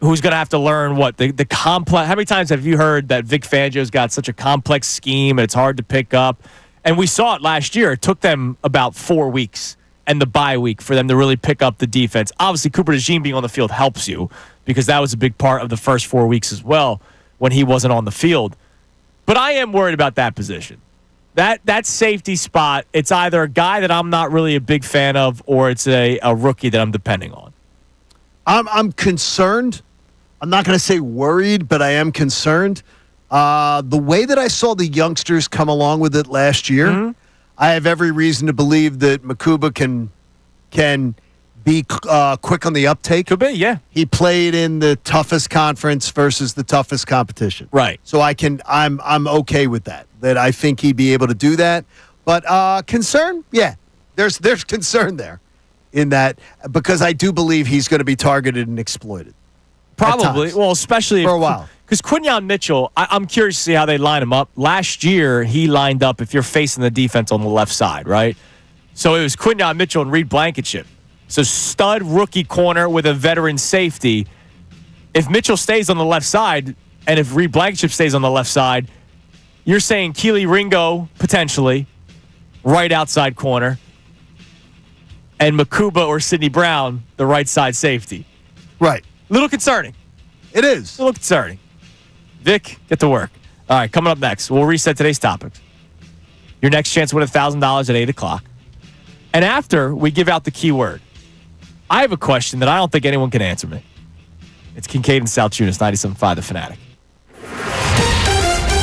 who's going to have to learn the complex. How many times have you heard that Vic Fangio's got such a complex scheme and it's hard to pick up? And we saw it last year. It took them about 4 weeks and the bye week for them to really pick up the defense. Obviously, Cooper DeJean being on the field helps you because that was a big part of the first 4 weeks as well when he wasn't on the field. But I am worried about that position. That safety spot, it's either a guy that I'm not really a big fan of, or it's a rookie that I'm depending on. I'm concerned. I'm not going to say worried, but I am concerned. The way that I saw the youngsters come along with it last year, I have every reason to believe that Makuba can be quick on the uptake. Could be, yeah. He played in the toughest conference versus the toughest competition. Right. So I'm okay with that I think he'd be able to do that. But concern? Yeah. There's concern there in that because I do believe he's going to be targeted and exploited. Probably. Well, especially for a while. Because Quinyon Mitchell, I'm curious to see how they line him up. Last year, he lined up if you're facing the defense on the left side, right? So it was Quinyon Mitchell and Reed Blankenship. So stud rookie corner with a veteran safety. If Mitchell stays on the left side, and if Reed Blankenship stays on the left side, you're saying Keely Ringo, potentially, right outside corner, and Makuba or Sidney Brown, the right side safety. Right. Little concerning. It is. A little concerning. Vic, get to work. All right, coming up next, we'll reset today's topics. Your next chance to win $1,000 at 8 o'clock. And after, we give out the keyword. I have a question that I don't think anyone can answer me. It's Kincade and Salciunas, 97.5 The Fanatic.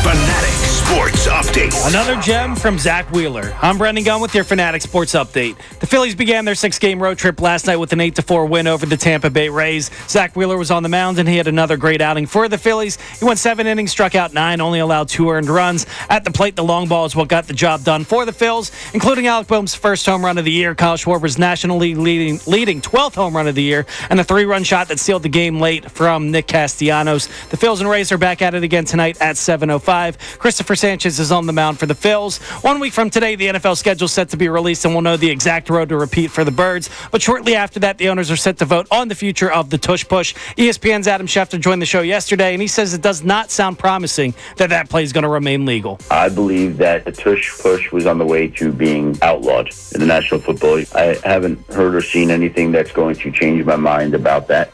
Fanatic Sports Update. Another gem from Zach Wheeler. I'm Brendan Gunn with your Fanatic Sports Update. The Phillies began their 6-game road trip last night with an 8-4 win over the Tampa Bay Rays. Zach Wheeler was on the mound, and he had another great outing for the Phillies. He went 7 innings, struck out 9, only allowed 2 earned runs. At the plate, the long ball is what got the job done for the Phils, including Alec Boehm's first home run of the year, Kyle Schwarber's nationally leading 12th home run of the year, and a 3-run shot that sealed the game late from Nick Castellanos. The Phils and Rays are back at it again tonight at 7:05. Christopher Sanchez is on the mound for the Phils. 1 week from today, the NFL schedule is set to be released, and we'll know the exact road to repeat for the Birds. But shortly after that, the owners are set to vote on the future of the Tush Push. ESPN's Adam Schefter joined the show yesterday, and he says it does not sound promising that play is going to remain legal. I believe that the Tush Push was on the way to being outlawed in the National Football League. I haven't heard or seen anything that's going to change my mind about that.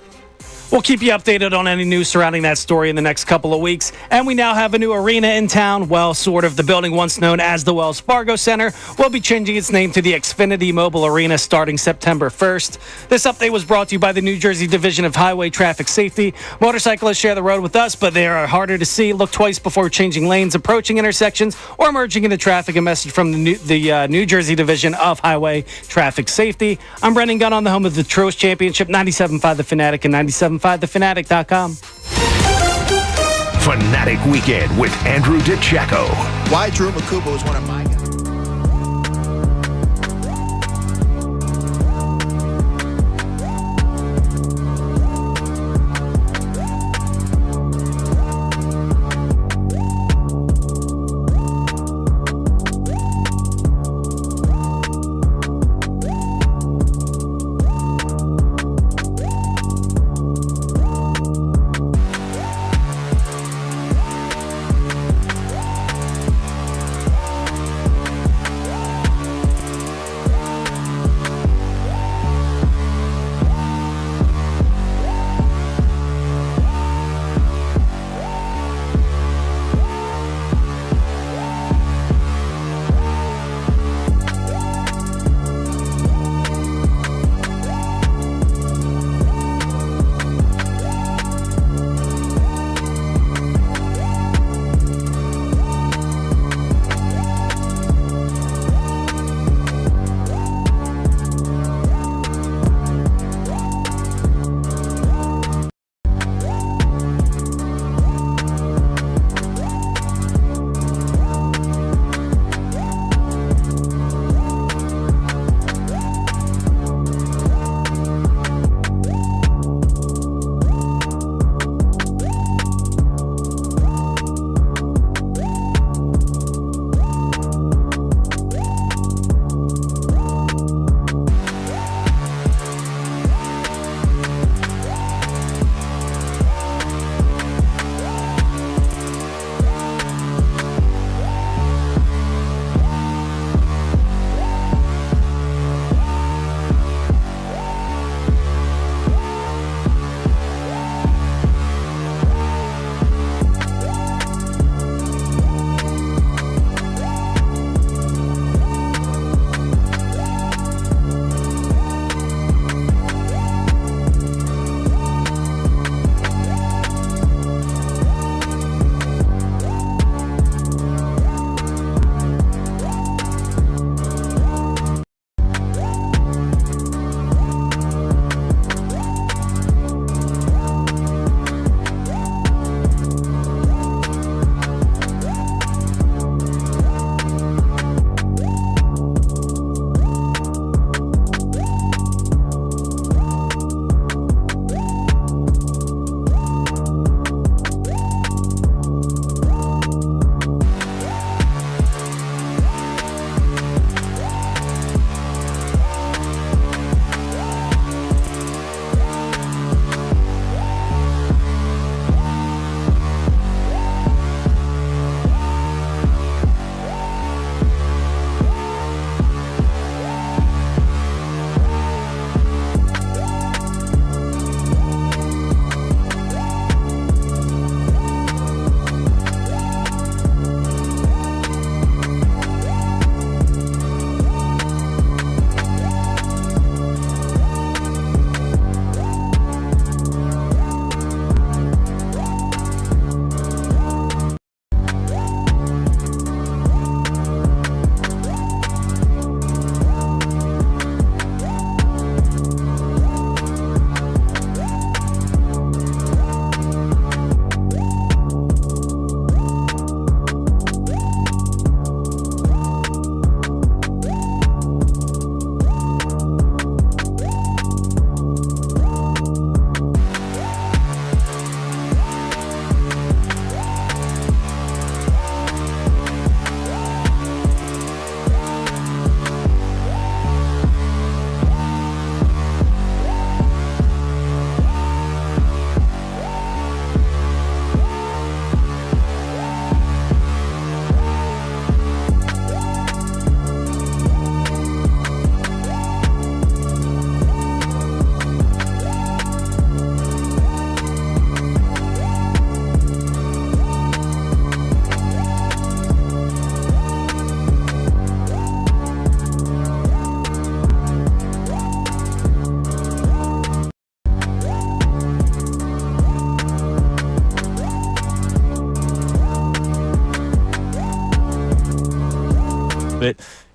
We'll keep you updated on any news surrounding that story in the next couple of weeks. And we now have a new arena in town. Well, sort of. The building once known as the Wells Fargo Center will be changing its name to the Xfinity Mobile Arena starting September 1st. This update was brought to you by the New Jersey Division of Highway Traffic Safety. Motorcyclists share the road with us, but they are harder to see. Look twice before changing lanes, approaching intersections, or merging into traffic. A message from the New Jersey Division of Highway Traffic Safety. I'm Brendan Gunn on the home of the Trost Championship, 97.5 The Fanatic and 97.5thefanatic.com. Fanatic Weekend with Andrew DiCecco. Why Drew Makuba was one of my guys.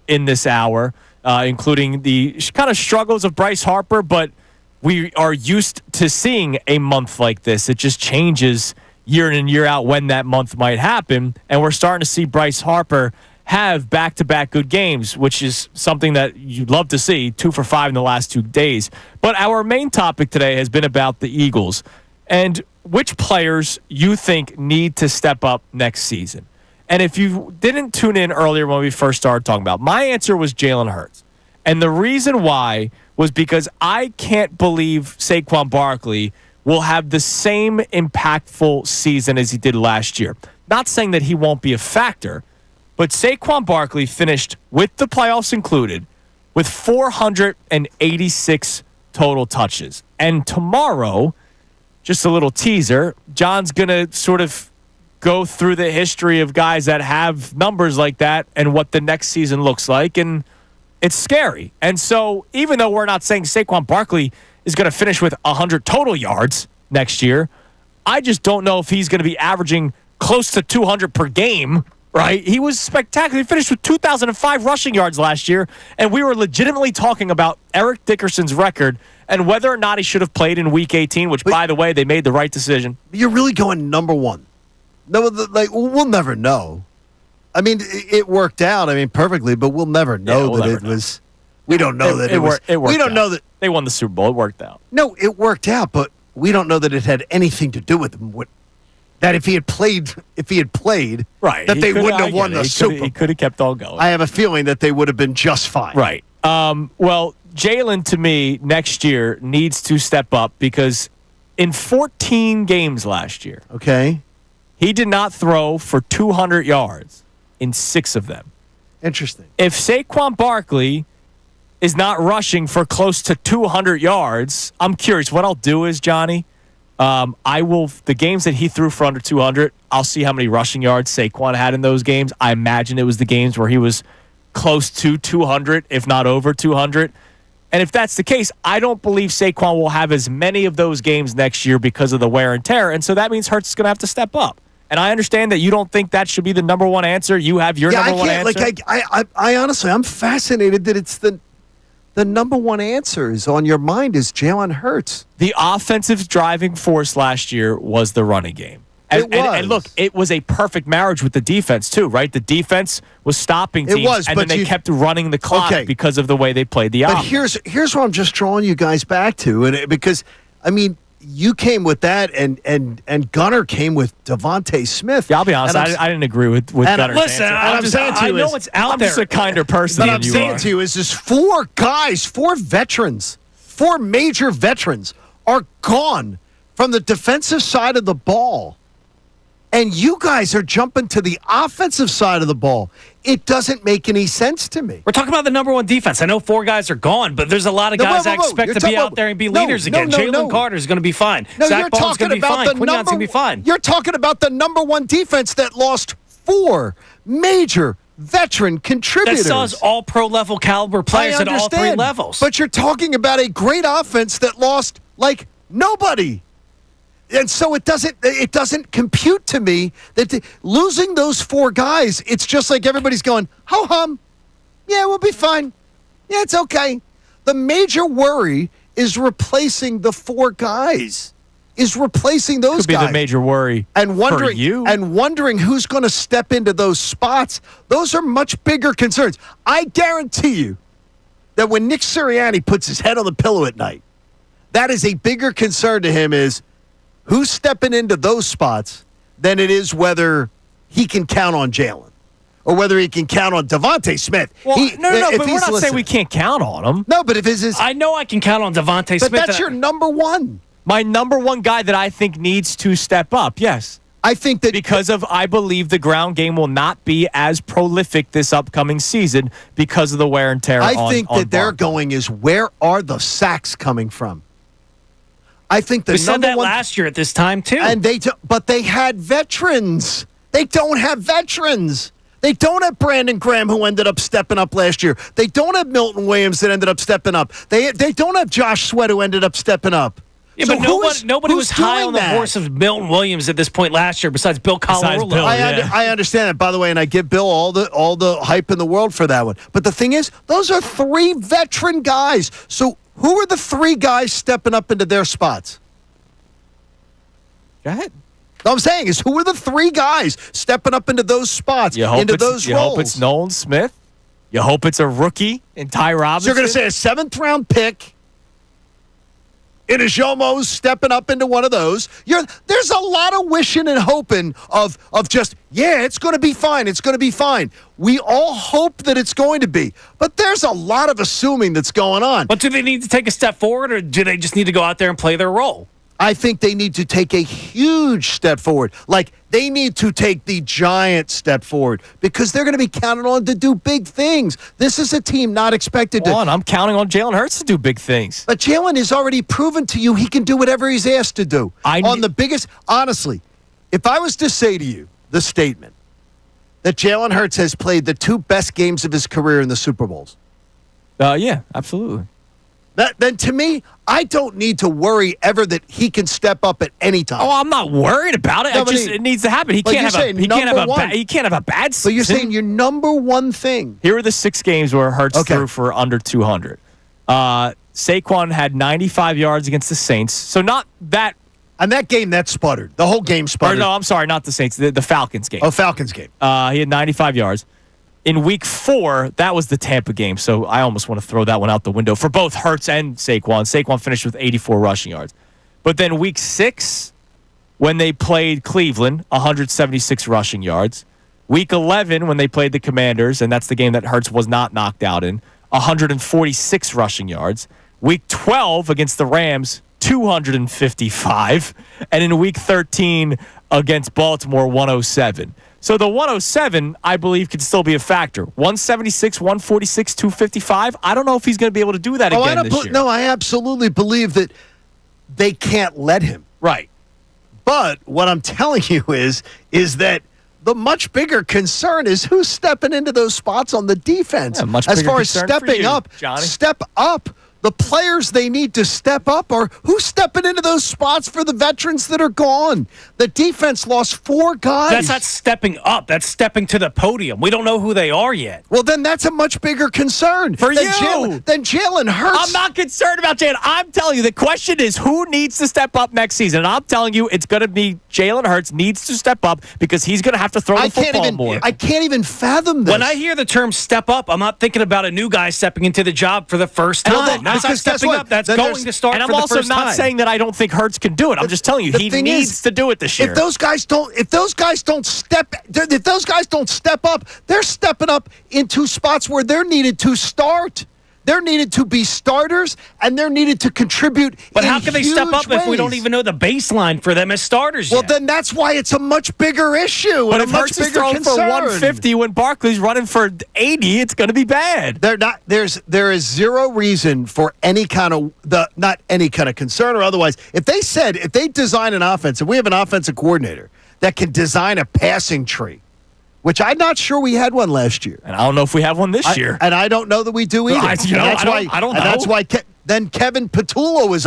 in this hour, including the kind of struggles of Bryce Harper, but we are used to seeing a month like this. It just changes year in and year out when that month might happen, and we're starting to see Bryce Harper have back-to-back good games, which is something that you'd love to see, 2 for 5 in the last 2 days. But our main topic today has been about the Eagles and which players you think need to step up next season. And if you didn't tune in earlier when we first started talking about, my answer was Jalen Hurts. And the reason why was because I can't believe Saquon Barkley will have the same impactful season as he did last year. Not saying that he won't be a factor, but Saquon Barkley finished, with the playoffs included, with 486 total touches. And tomorrow, just a little teaser, John's going to sort of go through the history of guys that have numbers like that and what the next season looks like. And it's scary. And so even though we're not saying Saquon Barkley is going to finish with 100 total yards next year, I just don't know if he's going to be averaging close to 200 per game, right? He was spectacular. He finished with 2,005 rushing yards last year, and we were legitimately talking about Eric Dickerson's record and whether or not he should have played in Week 18, which, by the way, they made the right decision. You're really going number one. No, we'll never know. I mean, it worked out. I mean, perfectly, but we'll never know that it was. We don't know that it was. It worked we don't out. know that they won the Super Bowl. It worked out. No, it worked out, but we don't know that it had anything to do with him. That if he had played, right, that they wouldn't have won the Super Bowl. He could have kept on going. I have a feeling that they would have been just fine. Right. Well, Jalen, to me, next year needs to step up because in 14 games last year, okay, he did not throw for 200 yards in 6 of them. Interesting. If Saquon Barkley is not rushing for close to 200 yards, I'm curious. What I'll do is, Johnny, the games that he threw for under 200, I'll see how many rushing yards Saquon had in those games. I imagine it was the games where he was close to 200, if not over 200. And if that's the case, I don't believe Saquon will have as many of those games next year because of the wear and tear. And so that means Hurts is going to have to step up. And I understand that you don't think that should be the number one answer. You have your number one answer. I honestly, I'm fascinated that it's the number one answer is on your mind is Jalen Hurts. The offensive driving force last year was the running game. And look, it was a perfect marriage with the defense, too, right? The defense was stopping teams, and then they kept running the clock because of the way they played the offense. But here's what I'm just drawing you guys back to, because, I mean, you came with that, and Gunnar came with Devontae Smith. Yeah, I'll be honest, I didn't agree with Gunnar. Listen, I know it's out there. I'm just a kinder person than you are. But I'm saying to you is this 4 veterans, 4 major veterans are gone from the defensive side of the ball. And you guys are jumping to the offensive side of the ball. It doesn't make any sense to me. We're talking about the number one defense. I know 4 guys are gone, but there's a lot of guys I expect to be out there and be leaders again. Jalen Carter's going to be fine. Zach Ball's going to be fine. Quinion's going to be fine. You're talking about the number one defense that lost 4 major veteran contributors. That saws all pro level caliber players at all 3 levels. But you're talking about a great offense that lost like nobody. And so it doesn't compute to me that losing those 4 guys, it's just like everybody's going, ho-hum, yeah, we'll be fine. Yeah, it's okay. The major worry is replacing the 4 guys, Could be the major worry for you. And wondering who's going to step into those spots. Those are much bigger concerns. I guarantee you that when Nick Sirianni puts his head on the pillow at night, that is a bigger concern to him is, who's stepping into those spots than it is whether he can count on Jalen or whether he can count on Devontae Smith. Well, no, but we're not saying we can't count on him. No, but if his I know I can count on Devontae Smith. But that's your number one. My number one guy that I think needs to step up, yes. I think that I believe the ground game will not be as prolific this upcoming season because of the wear and tear. I think that they're going is, where are the sacks coming from? I think we said that last year at this time too. And but they had veterans. They don't have veterans. They don't have Brandon Graham, who ended up stepping up last year. They don't have Milton Williams that ended up stepping up. They don't have Josh Sweat, who ended up stepping up. Yeah, So but nobody who's was high doing on the that? horse of Milton Williams at this point last year, besides Bill Besides Colarulo. Bill, I understand that, by the way, and I give Bill all the hype in the world for that one. But the thing is, those are 3 veteran guys. So who are the 3 guys stepping up into their spots? Go ahead. What I'm saying is, who are the 3 guys stepping up into those spots, into those roles? You hope it's Nolan Smith. You hope it's a rookie in Ty Robinson. So you're going to say a 7th-round pick in Ijomo's stepping up into one of those. There's a lot of wishing and hoping of just, it's going to be fine. It's going to be fine. We all hope that it's going to be. But there's a lot of assuming that's going on. But do they need to take a step forward, or do they just need to go out there and play their role? I think they need to take a huge step forward. Like, they need to take the giant step forward because they're going to be counted on to do big things. This is a team not expected to. I'm counting on Jalen Hurts to do big things. But Jalen has already proven to you he can do whatever he's asked to do. Honestly, if I was to say to you the statement that Jalen Hurts has played the 2 best games of his career in the Super Bowls. Yeah, absolutely. Then to me, I don't need to worry ever that he can step up at any time. Oh, I'm not worried about it. No, It needs to happen. He can't have a bad season. So you're saying your number one thing. Here are the 6 games where Hurts threw for under 200. Saquon had 95 yards against the Saints. So not that. And that game, that sputtered. The whole game sputtered. No, I'm sorry, not the Saints. The Falcons game. Oh, Falcons game. He had 95 yards. In week 4, that was the Tampa game, so I almost want to throw that one out the window for both Hurts and Saquon. Saquon finished with 84 rushing yards. But then week 6, when they played Cleveland, 176 rushing yards. Week 11, when they played the Commanders, and that's the game that Hurts was not knocked out in, 146 rushing yards. Week 12 against the Rams, 255. And in week 13 against Baltimore, 107. So the 107, I believe, could still be a factor. 176, 146, 255. I don't know if he's going to be able to do that again this year. No, I absolutely believe that they can't let him. Right. But what I'm telling you is that the much bigger concern is who's stepping into those spots on the defense. Yeah, as far as stepping up, Johnny. Step up. The players they need to step up are who's stepping into those spots for the veterans that are gone. The defense lost 4 guys. That's not stepping up. That's stepping to the podium. We don't know who they are yet. Well, then that's a much bigger concern for you than Jalen Hurts. I'm not concerned about Jalen. I'm telling you, the question is who needs to step up next season. And I'm telling you, it's going to be Jalen Hurts needs to step up because he's going to have to throw the football more. I can't even fathom this. When I hear the term step up, I'm not thinking about a new guy stepping into the job for the first time. That's not stepping up. That's going to start and for I'm the also first not time. saying that I don't think Hurts can do it. I'm just telling you he needs to do it this year. If those guys don't step up, they're stepping up into spots where they're needed to start. They're needed to be starters, and they're needed to contribute. But how can they step up ways. if we don't even know the baseline for them as starters Well, yet? then that's why it's a much bigger issue. But and if a much Hurts is bigger throwing concern. for 150 when Barkley's running for 80, it's going to be bad. There is zero reason for any kind of not any kind of concern or otherwise. If they design an offense, and we have an offensive coordinator that can design a passing tree, which I'm not sure we had one last year. And I don't know if we have one this year. And I don't know that we do either. I don't know. That's why then Kevin Patullo is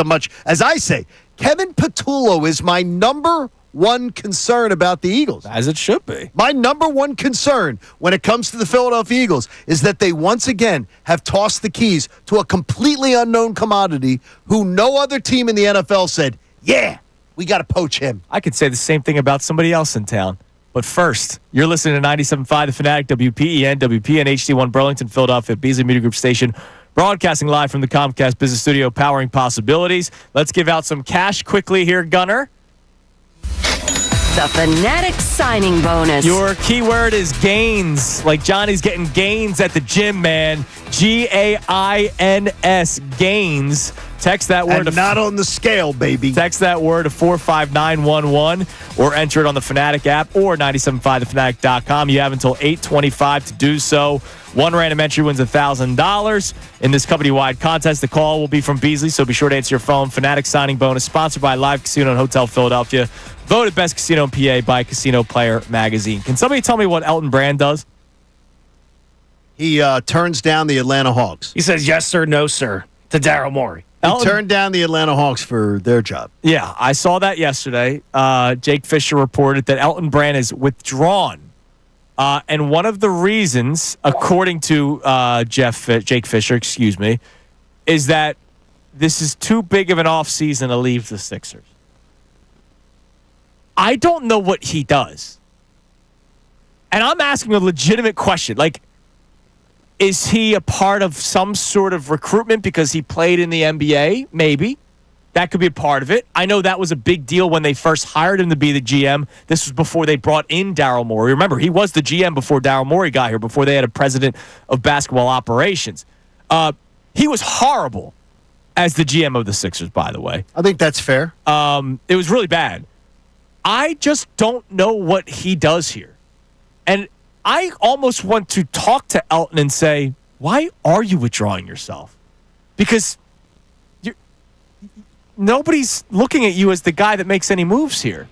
Kevin Patullo is my number one concern about the Eagles. As it should be. My number one concern when it comes to the Philadelphia Eagles is that they once again have tossed the keys to a completely unknown commodity who no other team in the NFL said, yeah, we got to poach him. I could say the same thing about somebody else in town. But first, you're listening to 97.5 The Fanatic, WPEN, WPN, HD1 Burlington, Philadelphia, Beasley Media Group Station, broadcasting live from the Comcast Business Studio, powering possibilities. Let's give out some cash quickly here, Gunner. The Fanatic signing bonus. Your keyword is gains. Like Johnny's getting gains at the gym, man. Gains. Gains. Text that word. And not on the scale, baby. Text that word to 45911 or enter it on the Fanatic app or 975thefanatic.com. You have until 8:25 to do so. One random entry wins $1,000 in this company-wide contest. The call will be from Beasley, so be sure to answer your phone. Fanatic signing bonus sponsored by Live Casino and Hotel Philadelphia. Voted best casino in PA by Casino Player Magazine. Can somebody tell me what Elton Brand does? He turns down the Atlanta Hawks. He says yes, sir, no, sir, to Daryl Morey. He turned down the Atlanta Hawks for their job. Yeah, I saw that yesterday. Jake Fisher reported that Elton Brand is withdrawn. And one of the reasons, according to Jake Fisher, is that this is too big of an offseason to leave the Sixers. I don't know what he does. And I'm asking a legitimate question. Like, is he a part of some sort of recruitment because he played in the NBA? Maybe. That could be a part of it. I know that was a big deal when they first hired him to be the GM. This was before they brought in Daryl Morey. Remember, he was the GM before Daryl Morey got here, before they had a president of basketball operations. He was horrible as the GM of the Sixers, by the way. I think that's fair. It was really bad. I just don't know what he does here. And I almost want to talk to Elton and say, why are you withdrawing yourself? Because nobody's looking at you as the guy that makes any moves here.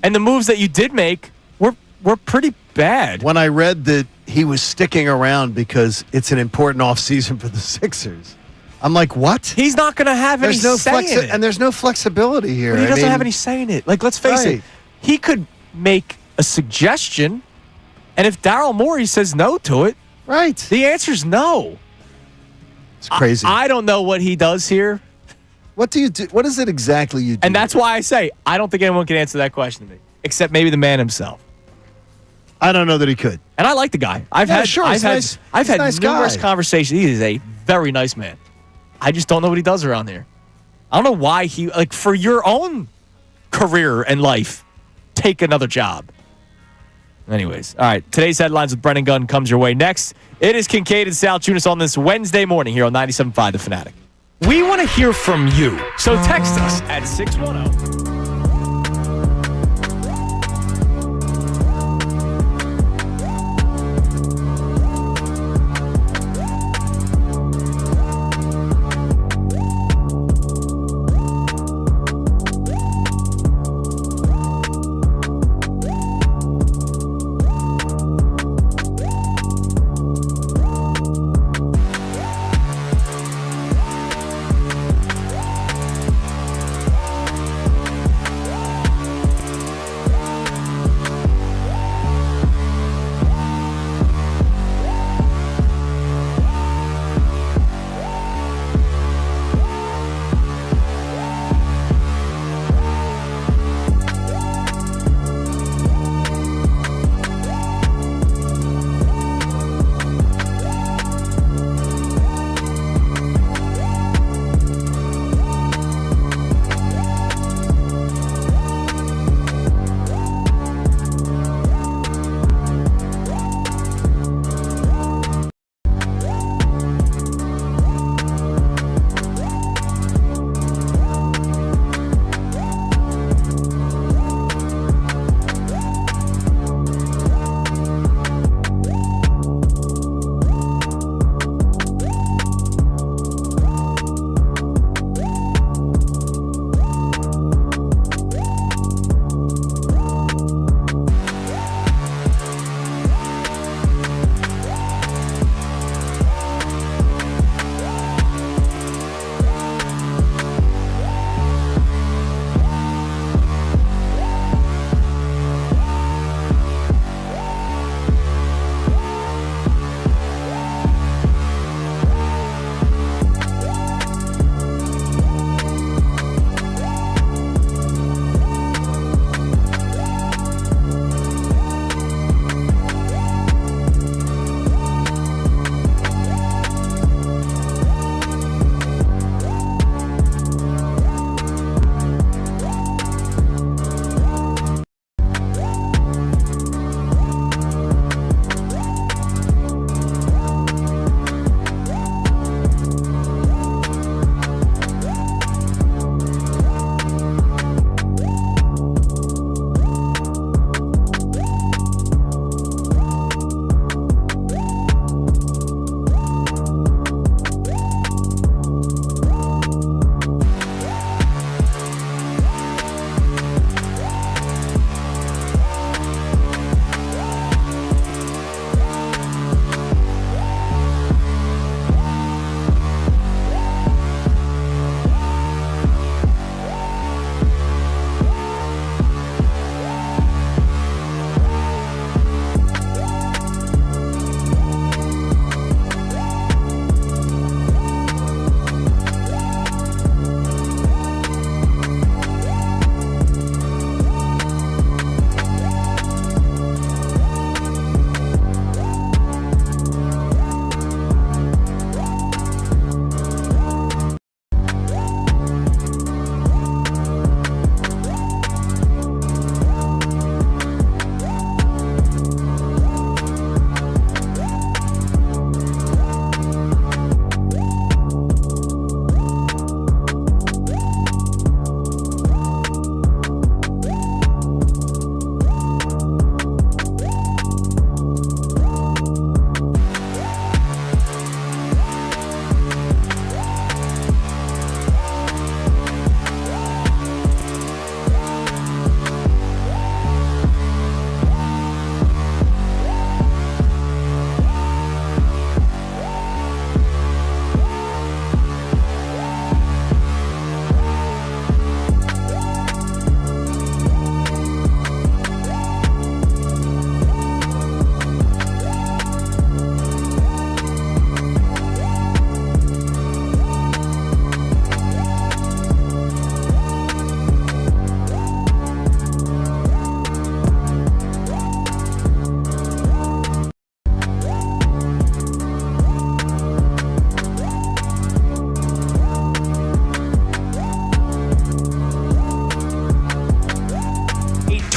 And the moves that you did make were pretty bad. When I read that he was sticking around because it's an important offseason for the Sixers, I'm like, what? He's not going to have any say in it. And there's no flexibility here. But he doesn't have any say in it. Like, let's face it. He could make a suggestion, and if Daryl Morey says no to it, right, the answer's no. It's crazy. I don't know what he does here. What do you do? What is it exactly you do? And that's why I say I don't think anyone can answer that question to me, except maybe the man himself. I don't know that he could. And I like the guy. I've had numerous conversations. He is a very nice man. I just don't know what he does around here. I don't know why he, like, for your own career and life, take another job. Anyways, all right. Today's headlines with Brennan Gunn comes your way next. It is Kincade and Salciunas on this Wednesday morning here on 97.5 The Fanatic. We want to hear from you, so text us at 610.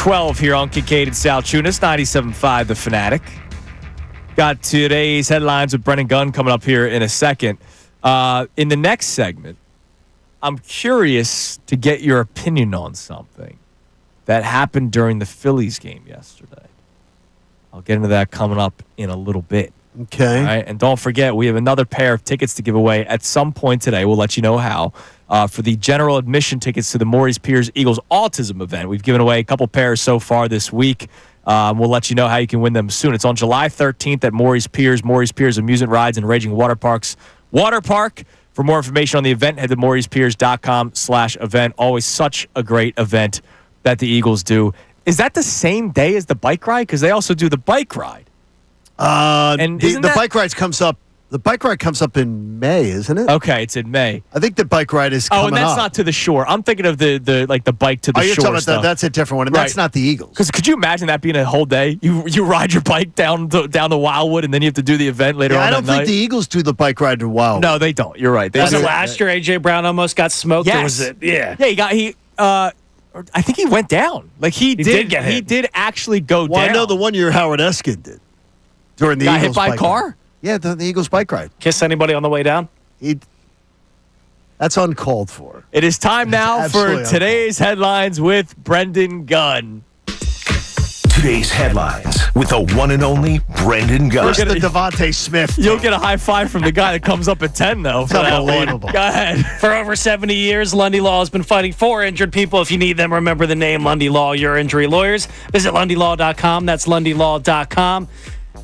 6:12 here on Kincade Salciunas, 97.5 The Fanatic. Got today's headlines with Brendan Gunn coming up here in a second. In the next segment, I'm curious to get your opinion on something that happened during the Phillies game yesterday. I'll get into that coming up in a little bit. Okay. All right, and don't forget, we have another pair of tickets to give away at some point today. We'll let you know how. For the general admission tickets to the Maurice Piers Eagles Autism event. We've given away a couple pairs so far this week. We'll let you know how you can win them soon. It's on July 13th at Maurice Piers Amusement Rides and Raging Water Parks. Water Park. For more information on the event, head to mauricepiers.com/event. Always such a great event that the Eagles do. Is that the same day as the bike ride? Because they also do the bike ride. And the bike ride comes up. The bike ride comes up in May, isn't it? Okay, it's in May. I think the bike ride is coming up. Oh, and that's not to the shore. I'm thinking of the bike to the shore. Oh, you're talking about stuff. that's a different one, and Right. that's not the Eagles. Because could you imagine that being a whole day? You ride your bike down the Wildwood, and then you have to do the event later on I don't that think night? the Eagles do the bike ride to Wild. No, they don't. You're right. They Was do it last year A.J. Brown almost got smoked? Yes. Or was it? Yeah. Yeah, I think he went down. Like he did get hit. He did actually go Well, down. I know the one year Howard Eskin did during the Got Eagles hit by a bike car? ride. Yeah, the Eagles bike ride. Kiss anybody on the way down? That's uncalled for. It is time now for absolutely today's headlines with Brendan Gunn. Today's headlines with the one and only Brendan Gunn. Where's the Devontae Smith? You'll get a high five from the guy that comes up at 10, though. For that one. unbelievable. Go ahead. For over 70 years, Lundy Law has been fighting for injured people. If you need them, remember the name Lundy Law, your injury lawyers. Visit LundyLaw.com. That's LundyLaw.com.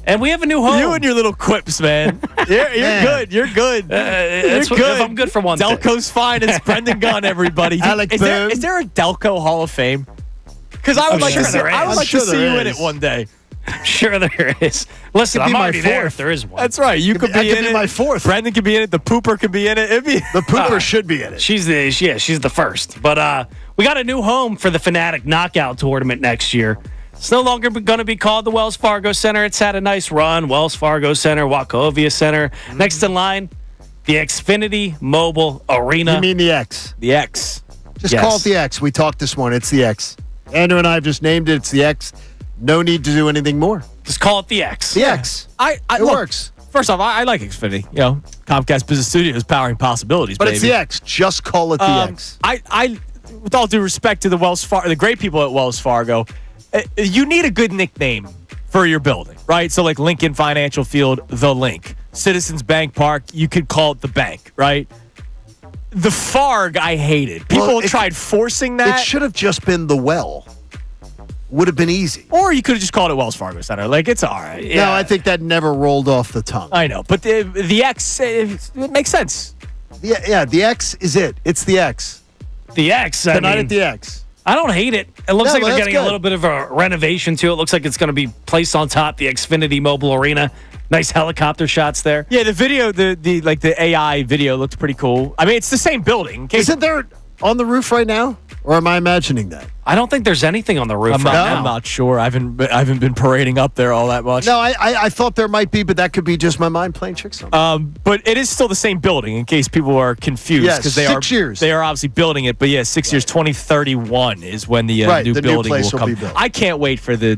And we have a new home. You and your little quips, man. You're good. You're good. That's You're what- good. if I'm good for one thing. Delco's fine. It's Brendan Gunn, everybody. Alec is Boone. there a Delco Hall of Fame? Because I would like sure to see, there is. I would I'm like sure to see there you in is. it one day. Sure there is. Listen, Could be I'm my already there fourth. if there is one. That's right. You could That be could in be it. my fourth. Brendan could be in it. The Pooper could be in it. It'd be The Pooper should be in it. She's the first. But we got a new home for the Fanatic Knockout Tournament next year. It's no longer going to be called the Wells Fargo Center. It's had a nice run. Wells Fargo Center, Wachovia Center. Next in line, the Xfinity Mobile Arena. You mean the X? the X. Just Yes. call it the X. We talked this morning. It's the X. Andrew and I have just named it. It's the X. No need to do anything more. Just call it the X. The X. It It works. First off, I like Xfinity. You know, Comcast Business Studios powering possibilities. But baby. it's the X. Just call it the X. I, with all due respect to the great people at Wells Fargo, you need a good nickname for your building, right? So like Lincoln Financial Field, the Link. Citizens Bank Park, you could call it the Bank, right? The Farg, I hated. People tried forcing It that. should have just been the Well. Would have been easy. Or you could have just called it Wells Fargo Center. Like, it's all right. No, I think that never rolled off the tongue. I know. But the X, it makes sense. Yeah, the X is it. It's the X. The X. I Tonight mean, at the X. I don't hate it. It looks No, like well, they're that's getting a good. little bit of a renovation to it. Looks like it's going to be placed on top the Xfinity Mobile Arena. Nice helicopter shots there. Yeah, the video, the AI video looked pretty cool. I mean, it's the same building. In case Isn't there on the roof right now? Or am I imagining that? I don't think there's anything on the roof I'm right not, now. I'm not sure. I haven't been parading up there all that much. No, I thought there might be, but that could be just my mind playing tricks on me. But it is still the same building. In case people are confused, Yes, because they 6 years. They are obviously building it. But yeah, 6 years, 2031 is when the Right, new the new building place will will come. be built. I can't wait for the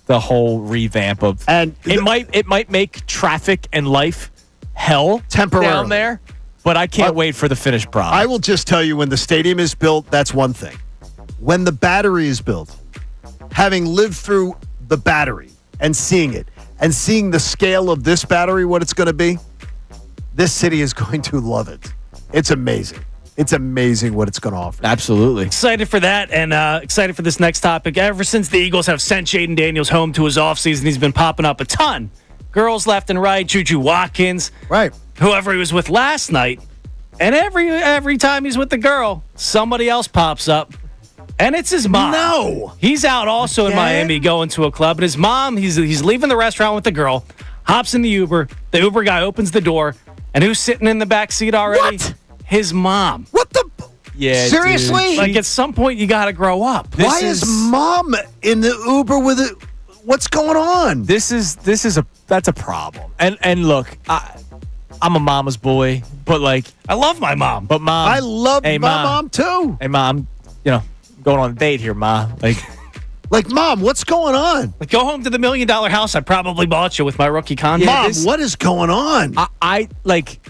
whole revamp of. And it might make traffic and life hell Temporarily. down there, but I can't wait for the finished product. I will just tell you, when the stadium is built, that's one thing. When the battery is built, having lived through the battery and seeing it, and seeing the scale of this battery, what it's going to be, this city is going to love it. It's amazing. It's amazing what it's going to offer. Absolutely. Excited for that and excited for this next topic. Ever since the Eagles have sent Jaden Daniels home to his offseason, he's been popping up a ton. Girls left and right, Juju Watkins, Right. whoever he was with last night. And every time he's with the girl, somebody else pops up. And it's his mom. No. He's out also in Again? Miami going to a club. And his mom, he's leaving the restaurant with the girl, hops in the Uber. The Uber guy opens the door. And who's sitting in the back seat already? What? His mom. What the? Yeah. Seriously? dude. Like, at some point, you got to grow up. Why is mom in the Uber with it? What's going on? That's a problem. And look, I'm a mama's boy, but like, I love my mom. but mom, I love hey, my mom too. Hey mom, going on a date here, ma. Like, Like, Mom, what's going on? Like, go home to the $1 million house I probably bought you with my rookie contract. Mom, what is going on? I like.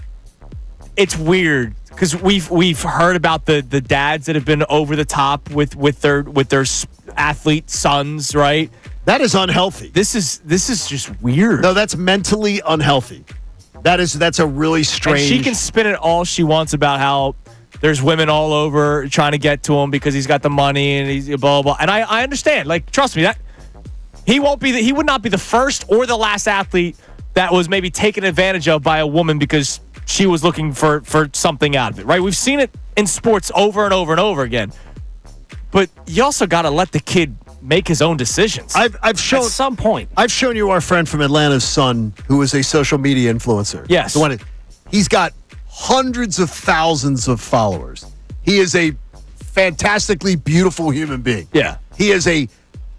It's weird because we've heard about the dads that have been over the top with their athlete sons, right? That is unhealthy. This is just weird. No, that's mentally unhealthy. That's a really strange. And she can spin it all she wants about how there's women all over trying to get to him because he's got the money and he's blah blah blah. And I understand. Like, trust me, that he would not be the first or the last athlete that was maybe taken advantage of by a woman because she was looking for something out of it. Right? We've seen it in sports over and over and over again. But you also got to let the kid make his own decisions. I've shown At some point. I've shown you our friend from Atlanta's son, who is a social media influencer. Yes. He's got hundreds of thousands of followers. He is a fantastically beautiful human being. Yeah. He is a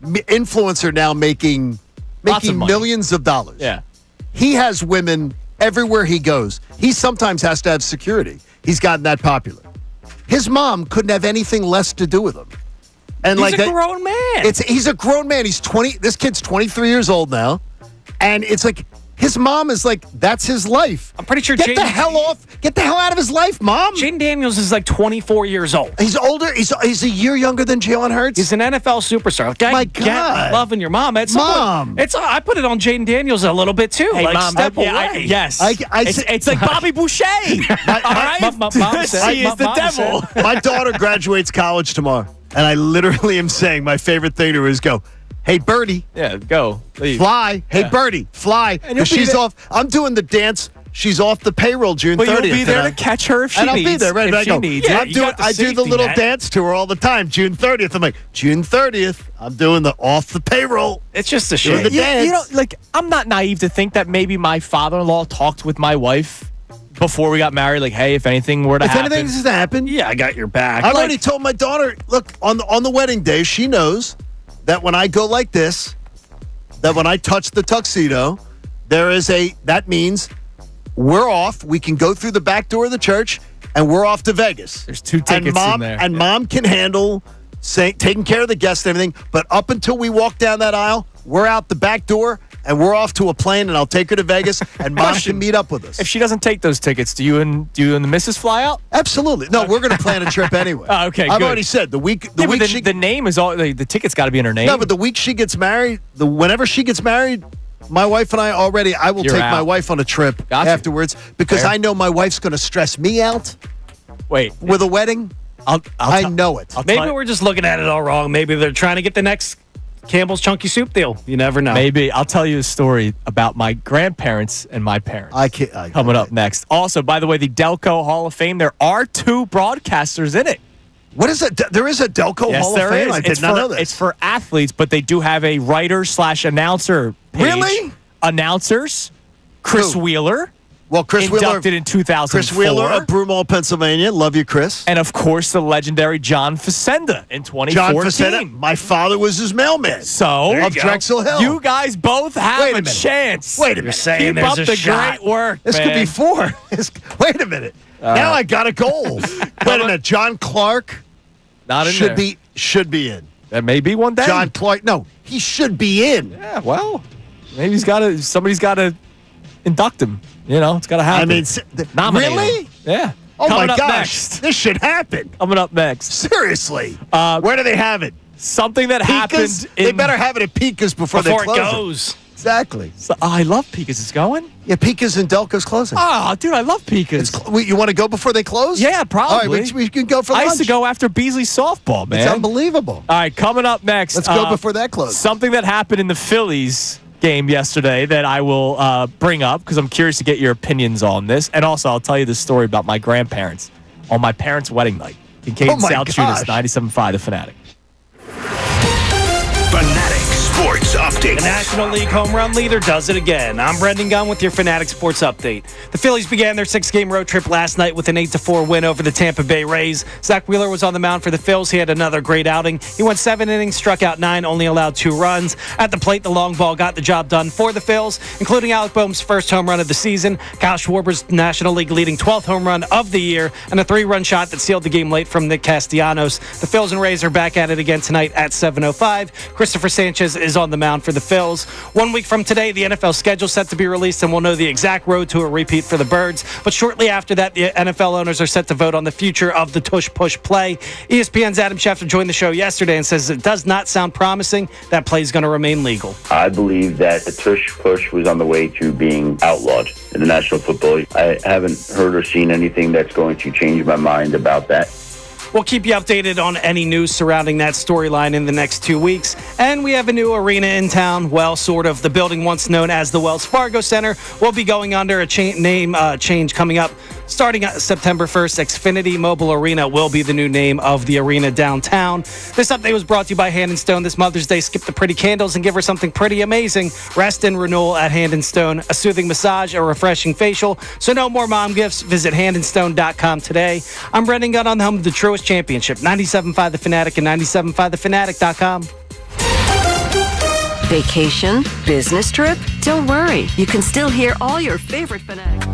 influencer now making Lots of money. millions of dollars. Yeah. He has women everywhere he goes. He sometimes has to have security. He's gotten that popular. His mom couldn't have anything less to do with him. And He's a grown man. He's a grown man. He's 20. This kid's 23 years old now. And it's like his mom is like, that's his life. I'm pretty sure Get the hell out of his life, Mom. Jaden Daniels is like 24 years old. He's older. He's a year younger than Jalen Hurts. He's an NFL superstar. Like, My I get God. loving your mom. Mom. I put it on Jaden Daniels a little bit too. Hey, like, Mom, step away. yes. It's like Bobby Boucher. All right? Mom said- She is the Mom devil. said- My daughter graduates college tomorrow. And I literally am saying my favorite thing to her is go, hey, Birdie, Yeah, go. Leave. fly. Hey, Birdie, fly. And you'll Because be she's there- off. I'm doing the dance. She's off the payroll June 30th. But you'll be there to and catch her if she and I'll needs. be there, right? If And I she go, needs yeah, it. you got the I do the safety little net. dance to her all the time. June 30th. I'm like, June 30th, I'm doing the off the payroll. It's just a Doing shame. the You dance. know, like, I'm not naive to think that maybe my father-in-law talked with my wife before we got married. Like, hey, if anything were to If happen. anything is to happen, Yeah, I got your back. I've already told my daughter, look, on the wedding day, she knows that when I go like this, that when I touch the tuxedo, that means we're off. We can go through the back door of the church, and we're off to Vegas. There's 2 tickets in there. And Mom can handle taking care of the guests and everything. But up until we walk down that aisle, we're out the back door, and we're off to a plane, and I'll take her to Vegas, and Mom can meet up with us. If she doesn't take those tickets, do you and the missus fly out? Absolutely. No, we're going to plan a trip anyway. Oh, okay, I've good. already said the week she the name is all the tickets got to be in her name. No, but the week she gets married, whenever she gets married, my wife and I will You're take out. my wife on a trip Gotcha. afterwards because Fair. I know my wife's going to stress me out Wait, with a wedding. I know it. Maybe we're just looking at it all wrong. Maybe they're trying to get the next Campbell's Chunky Soup deal. You never know. Maybe I'll tell you a story about my grandparents and my parents. Coming up next. Also, by the way, the Delco Hall of Fame. There are 2 broadcasters in it. What is it? There is a Delco Yes, Hall there of Fame. is. I did not know this. It's for athletes, but they do have a writer/announcer page. Really? Announcers. Chris Who? Wheeler. Well, Chris Wheeler, inducted in 2004. Chris Wheeler of Broomall, Pennsylvania. Love you, Chris. And of course, the legendary John Facenda in 2014. John Facetta. My father was his mailman. So, of Drexel Hill. you guys both have Wait a a minute. chance. Wait a You're minute. saying Keep up there's a the shot. great work, This man. could be 4. Wait a minute. Now I got a goal. Wait a minute. John Clark Not in should there. should be in. That may be one day. John Clark. No, he should be in. Yeah, well, maybe somebody's got to induct him. You know, it's got to happen. I mean, Nominate really? him. Yeah. Oh Coming my up gosh, next. this should happen. Coming up next. Seriously, where do they have it? Something that Pika's? happened. They better have it at Pika's before they Before it close goes. Exactly. I love Pika's. It's going. Yeah, Pika's and Delco's closing. Oh, dude, I love Pika's. You want to go before they close? Yeah, probably. All right, we can go for I lunch. used to go after Beasley softball, man. It's unbelievable. All right, coming up next. Let's go before that closes. Something that happened in the Phillies game yesterday that I will bring up because I'm curious to get your opinions on this. And also, I'll tell you the story about my grandparents on my parents' wedding night. Kincade Oh my Salciunas, gosh. 97.5 The Fanatic. Fanatic Sports Update. The National League home run leader does it again. I'm Brendan Gunn with your Fanatic Sports Update. The Phillies began their 6-game road trip last night with an 8-4 win over the Tampa Bay Rays. Zach Wheeler was on the mound for the Phils. He had another great outing. He went 7 innings, struck out 9, only allowed 2 runs. At the plate, the long ball got the job done for the Phils, including Alec Boehm's first home run of the season, Kyle Schwarber's National League leading 12th home run of the year, and a 3-run shot that sealed the game late from Nick Castellanos. The Phils and Rays are back at it again tonight at 7:05. Christopher Sanchez is on the mound for the Phils. 1 week from today, the NFL schedule set to be released, and we'll know the exact road to a repeat for the Birds. But shortly after that, the NFL owners are set to vote on the future of the tush-push play. ESPN's Adam Schefter joined the show yesterday and says it does not sound promising. That play is going to remain legal. I believe that the tush-push was on the way to being outlawed in the National Football League. I haven't heard or seen anything that's going to change my mind about that. We'll keep you updated on any news surrounding that storyline in the next 2 weeks. And we have a new arena in town. Well, sort of. The building once known as the Wells Fargo Center will be going under a name change coming up. Starting September 1st, Xfinity Mobile Arena will be the new name of the arena downtown. This update was brought to you by Hand & Stone. This Mother's Day, skip the pretty candles and give her something pretty amazing. Rest and renewal at Hand & Stone. A soothing massage, a refreshing facial. So no more mom gifts. Visit handandstone.com today. I'm Brendan Gunn on the home of the truest championship. 97.5 The Fanatic and 97.5thefanatic.com. Vacation? Business trip? Don't worry. You can still hear all your favorite Fanatic.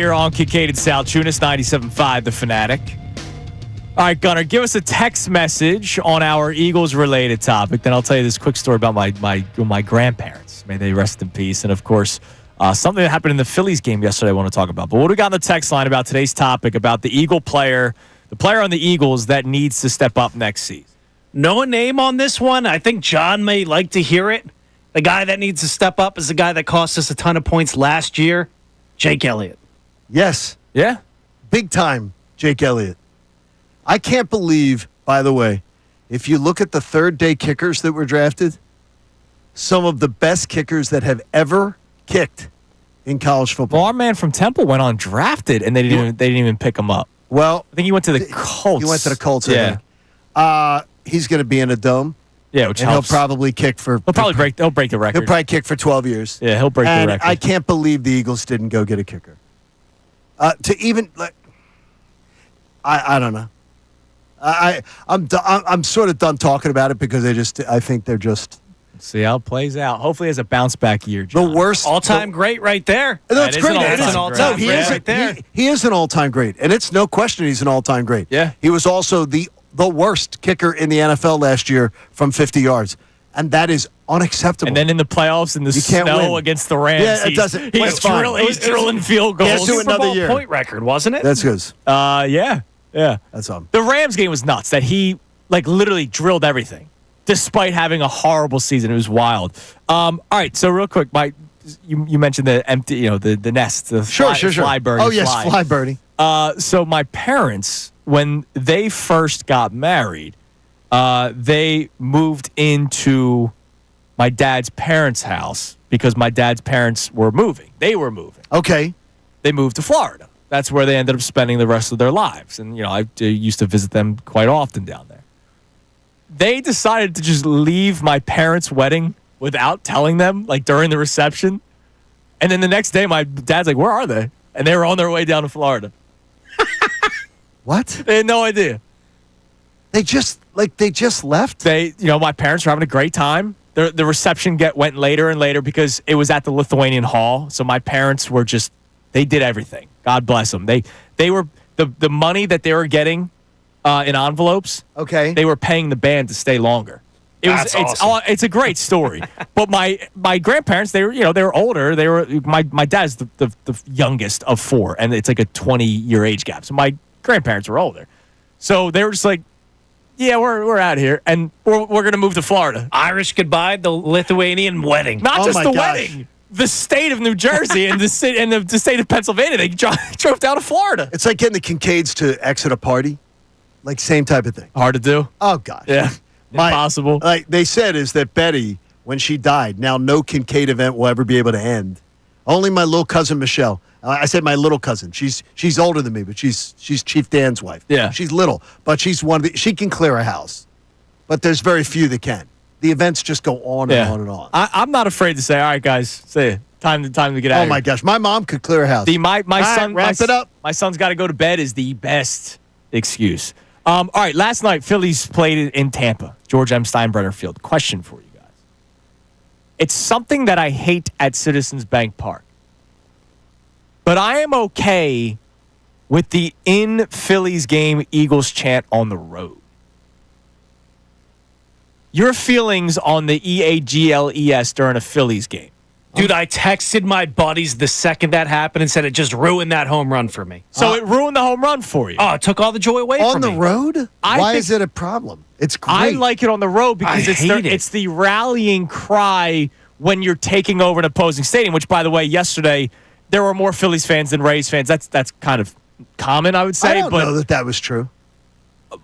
here on Kincade Salciunas, 97.5 The Fanatic. All right, Gunnar, give us a text message on our Eagles-related topic. Then I'll tell you this quick story about my grandparents. May they rest in peace. And, of course, something that happened in the Phillies game yesterday I want to talk about. But what do we got on the text line about today's topic, about the Eagle player, the player on the Eagles that needs to step up next season? No name on this one. I think John may like to hear it. The guy that needs to step up is the guy that cost us a ton of points last year, Jake Elliott. Yes. Yeah. Big time, Jake Elliott. I can't believe, by the way, if you look at the third-day kickers that were drafted, some of the best kickers that have ever kicked in college football. Well, our man from Temple went undrafted, and they didn't even pick him up. Well, I think he went to the Colts. He went to the Colts, yeah. I think. He's going to be in a dome. Yeah, which and helps. He'll probably kick for... He'll break the record. He'll probably kick for 12 years. Yeah, he'll break the record. I can't believe the Eagles didn't go get a kicker. To even... I don't know. I'm sort of done talking about it because I think they're just... See how it plays out. Hopefully, it's a bounce back year, John. The worst All-time great right there. No, it's great. An all-time great right there. He is an all-time great, and it's no question he's an all-time great. Yeah. He was also the worst kicker in the NFL last year from 50 yards, and that is unacceptable. And then in the playoffs, in the snow against the Rams, yeah, it doesn't. He's drilling field goals. Let's do Super another Bowl year. point record, wasn't it? That's good. Yeah. That's The Rams game was nuts. That he literally drilled everything, despite having a horrible season. It was wild. All right, so real quick, you mentioned the empty, the nest, the fly birdie. Oh yes, fly birdie. So my parents, when they first got married, they moved into my dad's parents' house because my dad's parents were moving. They were moving. Okay. They moved to Florida. That's where they ended up spending the rest of their lives. And, I used to visit them quite often down there. They decided to just leave my parents' wedding without telling them, during the reception. And then the next day, my dad's like, where are they? And they were on their way down to Florida. What? They had no idea. They just left? My parents were having a great time. The reception went later and later because it was at the Lithuanian Hall. So my parents were they did everything. God bless them. They were the money that they were getting in envelopes. Okay. They were paying the band to stay longer. That's awesome. It's a great story. But my grandparents, they were older. They were my dad's the youngest of four, and it's like a 20-year age gap. So my grandparents were older. So they were just like, yeah, we're out here, and we're going to move to Florida. Irish goodbye, the Lithuanian wedding. Not just the wedding. The state of New Jersey and the state of Pennsylvania, they drove down to Florida. It's like getting the Kincades to exit a party. Same type of thing. Hard to do. Oh, gosh. Yeah. Impossible. Like they said, is that Betty, when she died, now no Kincade event will ever be able to end. Only my little cousin Michelle. I said my little cousin. She's older than me, but she's Chief Dan's wife. Yeah. She's little, but she's she can clear a house. But there's very few that can. The events just go on and on and on. I'm not afraid to say, all right, guys, say time to get out. Oh my gosh, my mom could clear a house. My son, wrap it up. My son's got to go to bed is the best excuse. All right, last night Phillies played in Tampa, George M. Steinbrenner Field. Question for you guys: it's something that I hate at Citizens Bank Park, but I am okay with the in Phillies game Eagles chant on the road. Your feelings on the EAGLES during a Phillies game? Dude, I texted my buddies the second that happened and said it just ruined that home run for me. So it ruined the home run for you. Oh, it took all the joy away on from me. the road? Why is it a problem? It's great. I like it on the road because it's the rallying cry when you're taking over an opposing stadium, which, by the way, yesterday there were more Phillies fans than Rays fans. That's kind of common, I would say. I don't know that was true.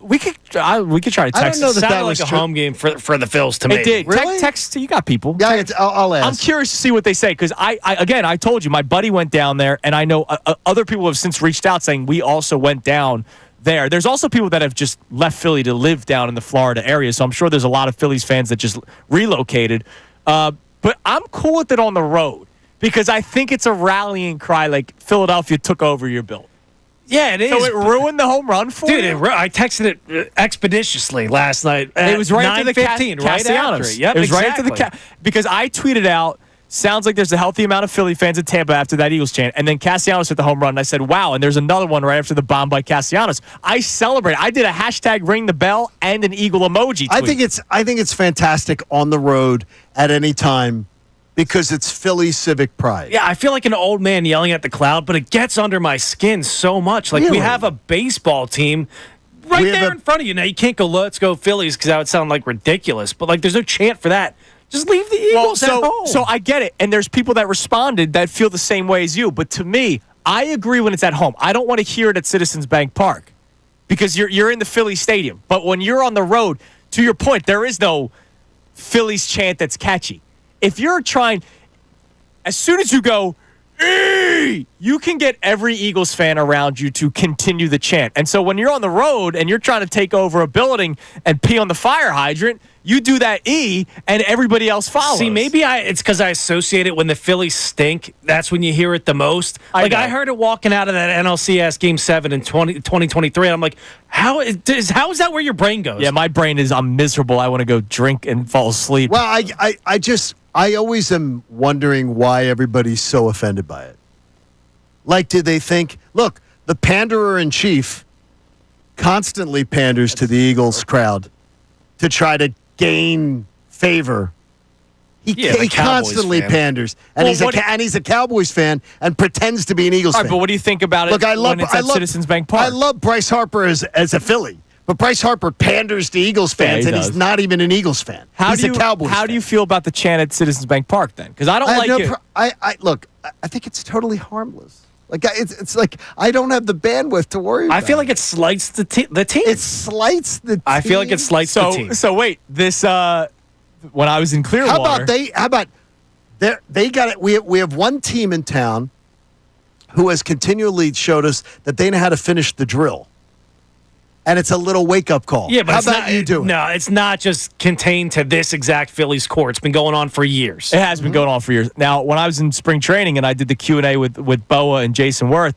We could try to text. I don't know It sounded like a home game for the Phils to me. It did. Really? Text. You got people. Yeah, I'll ask. I'm curious to see what they say because I told you my buddy went down there, and I know other people have since reached out saying we also went down there. There's also people that have just left Philly to live down in the Florida area, so I'm sure there's a lot of Phillies fans that just relocated. But I'm cool with it on the road because I think it's a rallying cry like Philadelphia took over your building. Yeah, it is. So it ruined the home run for you? Dude, I texted it expeditiously last night. It was right after the 9:15, right Castellanos. after it. Yep, it was exactly. right after the because I tweeted out sounds like there's a healthy amount of Philly fans in Tampa after that Eagles chant. And then Castellanos hit the home run, and I said, wow. And there's another one right after the bomb by Castellanos. I celebrate. I did a hashtag ring the bell and an eagle emoji tweet. I think it's fantastic on the road at any time because it's Philly civic pride. Yeah, I feel like an old man yelling at the cloud, but it gets under my skin so much. Like, Really? we have a baseball team right We have there in front of you. Now, you can't go, let's go Phillies, because that would sound like ridiculous. But, like, there's no chant for that. Just leave the Eagles at home. So I get it. And there's people that responded that feel the same way as you. But to me, I agree when it's at home. I don't want to hear it at Citizens Bank Park because you're in the Philly stadium. But when you're on the road, to your point, there is no Phillies chant that's catchy. If you're trying, as soon as you go, "Eee!" you can get every Eagles fan around you to continue the chant. And so when you're on the road and you're trying to take over a building and pee on the fire hydrant, you do that E, and everybody else follows. See, maybe it's because I associate it when the Phillies stink. That's when you hear it the most. I Like, know. I heard it walking out of that NLCS Game 7 in 2023, and I'm like, how is that where your brain goes? Yeah, my brain is, I'm miserable. I want to go drink and fall asleep. Well, I always am wondering why everybody's so offended by it. Like, do they think, look, the panderer in chief constantly panders to the Eagles crowd to try to gain favor. He the Cowboys constantly fan. panders, and Well, he's a Cowboys fan and pretends to be an Eagles All right, fan. but what do you think about it Look, when it's at Citizens Bank Park? I love Bryce Harper as a Philly, but Bryce Harper panders to Eagles Yeah, fans, he and does. he's not even an Eagles fan. He's a Cowboys How fan. do you feel about the chant at Citizens Bank Park then? Because I don't like it. I think it's totally harmless. Like it's like I don't have the bandwidth to worry about. I feel like it slights the team. it slights the team. I feel like it slights the team. So wait, this when I was in Clearwater. How about they got it? We have one team in town who has continually showed us that they know how to finish the drill. And it's a little wake-up call. Yeah, but how it's about not, you do it? No, it's not just contained to this exact Phillies core. It's been going on for years. It has been going on for years. Now, when I was in spring training and I did the Q&A with Boa and Jason Worth,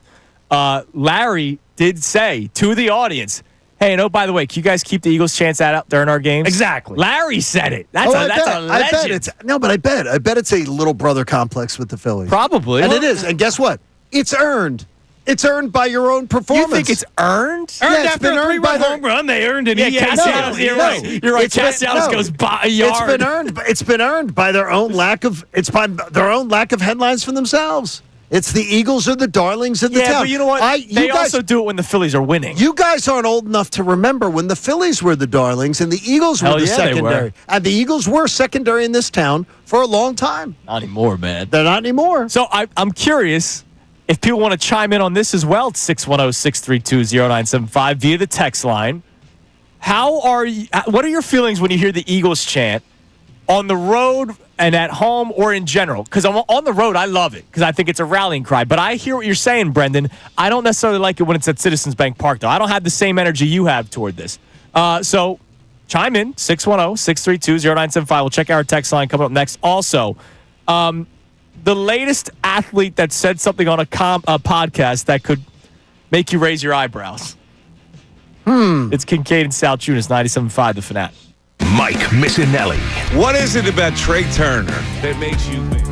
Larry did say to the audience, hey, and oh, by the way, can you guys keep the Eagles chants out during our games? Exactly. Larry said it. That's I a legend. bet it's a little brother complex with the Phillies. Probably. And it is. And guess what? It's earned. It's earned by your own performance. You think it's earned? Yeah, it's after been a earned by three-run home run. They earned it. Yeah, Castellanos, you're no. right. You're right. It's been- Castellanos no. goes by a yard. It's been earned by their own lack of headlines from themselves. It's the Eagles are the darlings of the Yeah, town. but you know what? They also do it when the Phillies are winning. You guys aren't old enough to remember when the Phillies were the darlings and the Eagles were Hell the yeah, they were. secondary. And the Eagles were secondary in this town for a long time. Not anymore, man. They're not anymore. So I'm curious if people want to chime in on this as well. 610-632-0975 via the text line. What are your feelings when you hear the Eagles chant on the road and at home or in general? Because on the road, I love it because I think it's a rallying cry. But I hear what you're saying, Brendan. I don't necessarily like it when it's at Citizens Bank Park, though. I don't have the same energy you have toward this. So chime in, 610-632-0975. We'll check our text line coming up next. Also, the latest athlete that said something on a podcast that could make you raise your eyebrows. It's Kincade Salciunas, 97.5 The Fanatic. Mike Missanelli. What is it about Trey Turner that makes you think?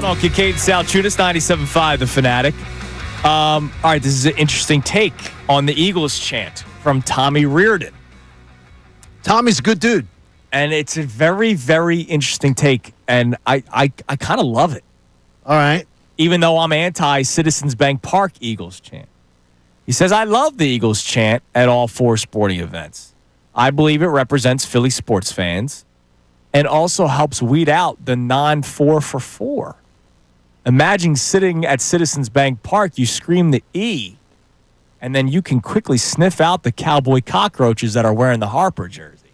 Oh, Kincade Salciunas, 97.5, The Fanatic. All right, this is an interesting take on the Eagles chant from Tommy Reardon. Tommy's a good dude. And it's a very, very interesting take, and I kind of love it. All right. Even though I'm anti-Citizens Bank Park Eagles chant. He says, I love the Eagles chant at all 4 sporting events. I believe it represents Philly sports fans and also helps weed out the non-4 for 4. Imagine sitting at Citizens Bank Park, you scream the E, and then you can quickly sniff out the cowboy cockroaches that are wearing the Harper jersey.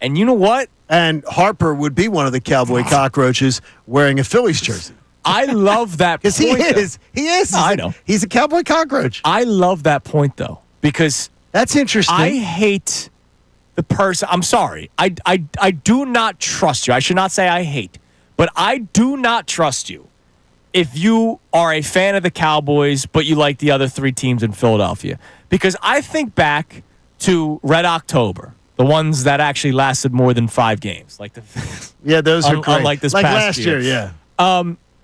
And you know what? And Harper would be one of the cowboy cockroaches wearing a Phillies jersey. I love that point. Because he is. I know. He's a cowboy cockroach. I love that point, though, because that's interesting. I hate the person. I'm sorry. I do not trust you. I should not say I hate, but I do not trust you if you are a fan of the Cowboys, but you like the other 3 teams in Philadelphia. Because I think back to Red October, the ones that actually lasted more than 5 games. Like those are great. Unlike this like past last year, yeah.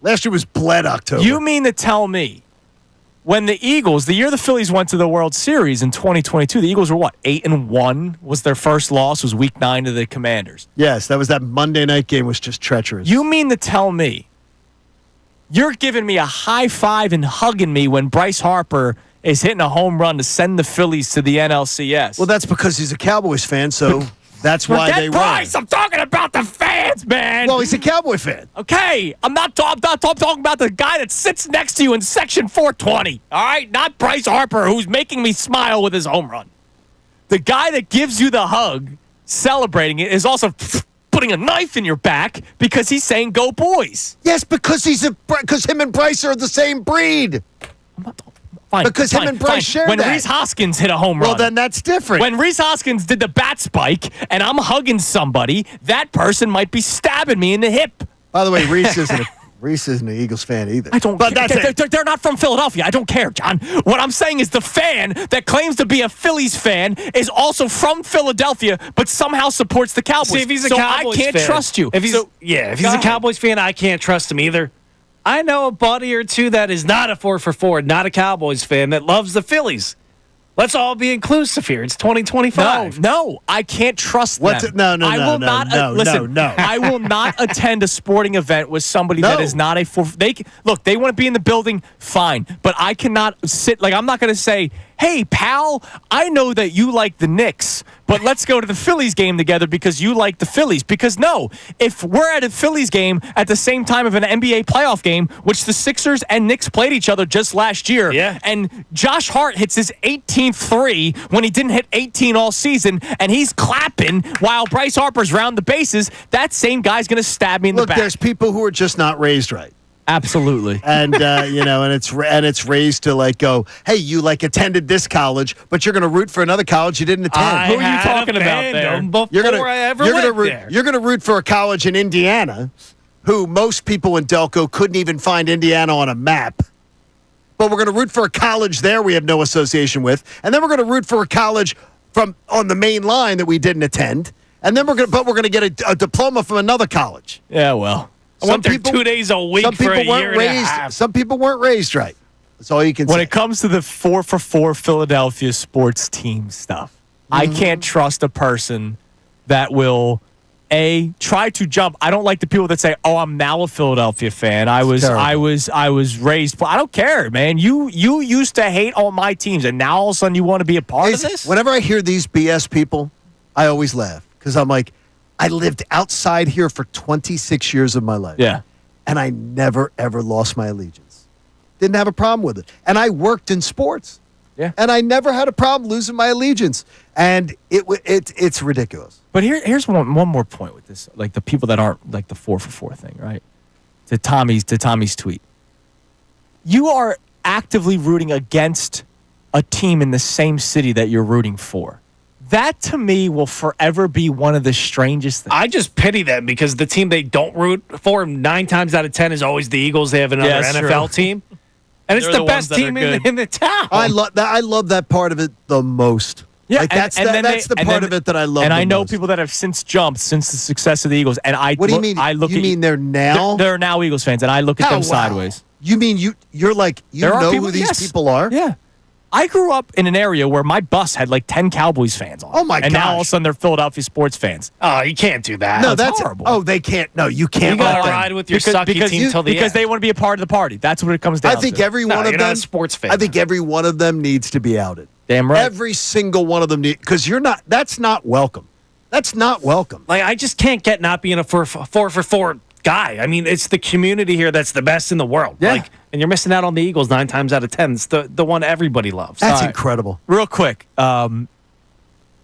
Last year was Bled October. You mean to tell me when the Eagles, the year the Phillies went to the World Series in 2022, the Eagles were what, 8-1? Was their first loss, was Week 9 to the Commanders. Yes, that Monday night game was just treacherous. You mean to tell me you're giving me a high five and hugging me when Bryce Harper is hitting a home run to send the Phillies to the NLCS? Well, that's because he's a Cowboys fan, so that's why they Bryce, won. I'm talking about the fans, man. Well, he's a Cowboy fan. Okay, I'm not talking about the guy that sits next to you in section 420. All right, not Bryce Harper, who's making me smile with his home run. The guy that gives you the hug, celebrating it, is also putting a knife in your back because he's saying "Go Boys." Yes, because him and Bryce are the same breed. Fine, because him and Bryce share when that. Reese Hoskins hit a home run. Well, then that's different. When Reese Hoskins did the bat spike and I'm hugging somebody, that person might be stabbing me in the hip. By the way, Reese isn't an Eagles fan either. I don't. But care. They're not from Philadelphia. I don't care, John. What I'm saying is the fan that claims to be a Phillies fan is also from Philadelphia, but somehow supports the Cowboys. See, if he's a so Cowboys I can't fan, trust you. If he's a Cowboys fan, I can't trust him either. I know a buddy or two that is not a 4 for 4, not a Cowboys fan, that loves the Phillies. Let's all be inclusive here. It's 2025. No, I can't trust them. No. Listen, I will not attend a sporting event with somebody that is not a they want to be in the building, fine, but I cannot sit. Like, I'm not going to say, hey, pal, I know that you like the Knicks, but let's go to the Phillies game together because you like the Phillies. Because no, if we're at a Phillies game at the same time of an NBA playoff game, which the Sixers and Knicks played each other just last year, and Josh Hart hits his 18th three when he didn't hit 18 all season, and he's clapping while Bryce Harper's round the bases, that same guy's going to stab me in the back. Look, there's people who are just not raised right. Absolutely. And and it's raised to like go, hey, you like attended this college, but you're going to root for another college you didn't attend. Who are you talking about there? You're going to root for a college in Indiana, who most people in Delco couldn't even find Indiana on a map. But we're going to root for a college there we have no association with, and then we're going to root for a college on the main line that we didn't attend, and then we're going to get a diploma from another college. Yeah, well. I went there 2 days a week for a year and a half. Some people weren't raised right. That's all you can say. When it comes to the 4 for 4 Philadelphia sports team stuff, I can't trust a person that will, try to jump. I don't like the people that say, "Oh, I'm now a Philadelphia fan. I was raised." I don't care, man. You used to hate all my teams, and now all of a sudden you want to be a part of this. Whenever I hear these BS people, I always laugh because I'm like, I lived outside here for 26 years of my life. Yeah. And I never, ever lost my allegiance. Didn't have a problem with it. And I worked in sports. Yeah. And I never had a problem losing my allegiance. And it's ridiculous. But here's one more point with this. Like the people that aren't like the 4 for 4 thing, right? To Tommy's tweet. You are actively rooting against a team in the same city that you're rooting for. That, to me, will forever be one of the strangest things. I just pity them because the team they don't root for 9 times out of 10 is always the Eagles. They have another NFL team. And it's the best team in the town. I love that part of it the most. Yeah, Like, that's the part of it that I love. And the I know most. people that have since jumped since the success of the Eagles. And What do you mean? I look you at mean they're now? They're now Eagles fans, and I look at How them wow. sideways. You mean you're like you There are know people- who these yes. people are? Yeah. I grew up in an area where my bus had like 10 Cowboys fans on it. Oh, my And now all of a gosh. sudden they're Philadelphia sports fans. Oh, you can't do that. No, That's that's horrible. Oh, they can't. No, you can't. You gotta let them. ride with your sucky team till the because end. they want to be a part of the party. That's what it comes down I to. think every No, one you're of not them. a sports fan. I think every one of them needs to be outed. Damn right. Every single one of them because you're not. That's not welcome. That's not welcome. Like, I just can't get not being a 4-for-4 guy. I mean, it's the community here that's the best in the world. Yeah. Like, and you're missing out on the Eagles 9 times out of 10. It's the one everybody loves. That's All right. incredible. Real quick,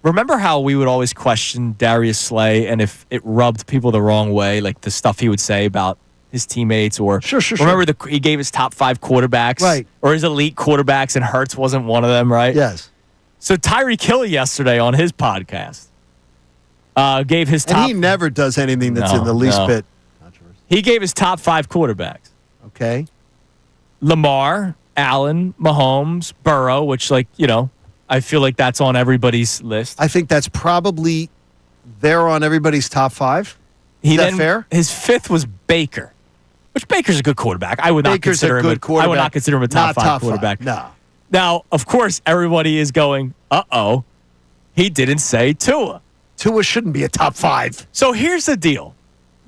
remember how we would always question Darius Slay and if it rubbed people the wrong way, like the stuff he would say about his teammates, or Sure. remember he gave his top 5 quarterbacks, Right. or his elite quarterbacks, and Hurts wasn't one of them, right? Yes. So Tyreek Hill yesterday on his podcast gave his top. And he never does anything that's No, in the least no. bit. He gave his top 5 quarterbacks: Okay. Lamar, Allen, Mahomes, Burrow, which, like, I feel like that's on everybody's list. I think that's probably there on everybody's top 5. He Is that then, fair? His 5th was Baker, which Baker's a good quarterback. I would not Baker's consider a him. good quarterback. I would not consider him a top 5 quarterback. No. Now, of course, everybody is going, "Uh-oh, he didn't say Tua." Tua shouldn't be a top 5. So here's the deal.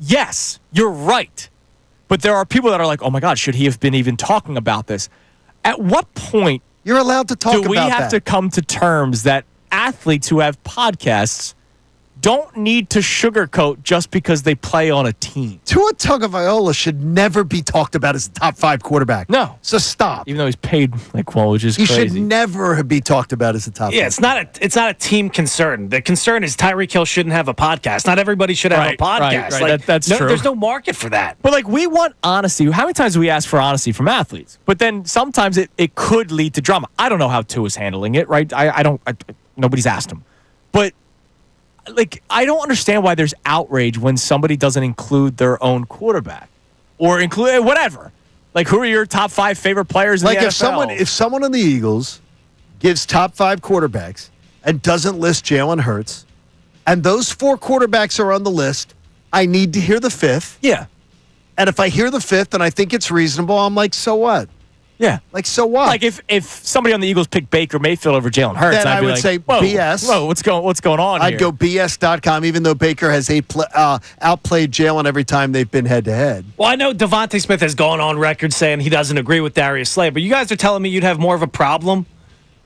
Yes, you're right, but there are people that are like, "Oh my God, should he have been even talking about this?" At what point You're allowed to talk do about we have that. to come to terms that athletes who have podcasts don't need to sugarcoat just because they play on a team? Tua Tagovailoa should never be talked about as a top 5 quarterback. No. So stop. Even though he's paid like well, which is He crazy. should never be talked about as a top 5. Yeah, it's not a team concern. The concern is Tyreek Hill shouldn't have a podcast. Not everybody should have a Right, podcast. right. Like, That's no, true. There's no market for that. But like, we want honesty. How many times do we ask for honesty from athletes? But then sometimes it could lead to drama. I don't know how Tua's handling it, right? Nobody's asked him. But like, I don't understand why there's outrage when somebody doesn't include their own quarterback or include whatever. Like, who are your top 5 favorite players in Like the if NFL? someone on the Eagles gives top 5 quarterbacks and doesn't list Jalen Hurts, and those 4 quarterbacks are on the list, I need to hear the 5th. Yeah. And if I hear the 5th and I think it's reasonable, I'm like, so what? Yeah. Like, so what? Like if somebody on the Eagles picked Baker Mayfield over Jalen Hurts, Then I'd I be would like, say whoa, BS. Whoa, what's going on here? I'd go BS.com, even though Baker has outplayed Jalen every time they've been head-to-head. Well, I know Devontae Smith has gone on record saying he doesn't agree with Darius Slay, but you guys are telling me you'd have more of a problem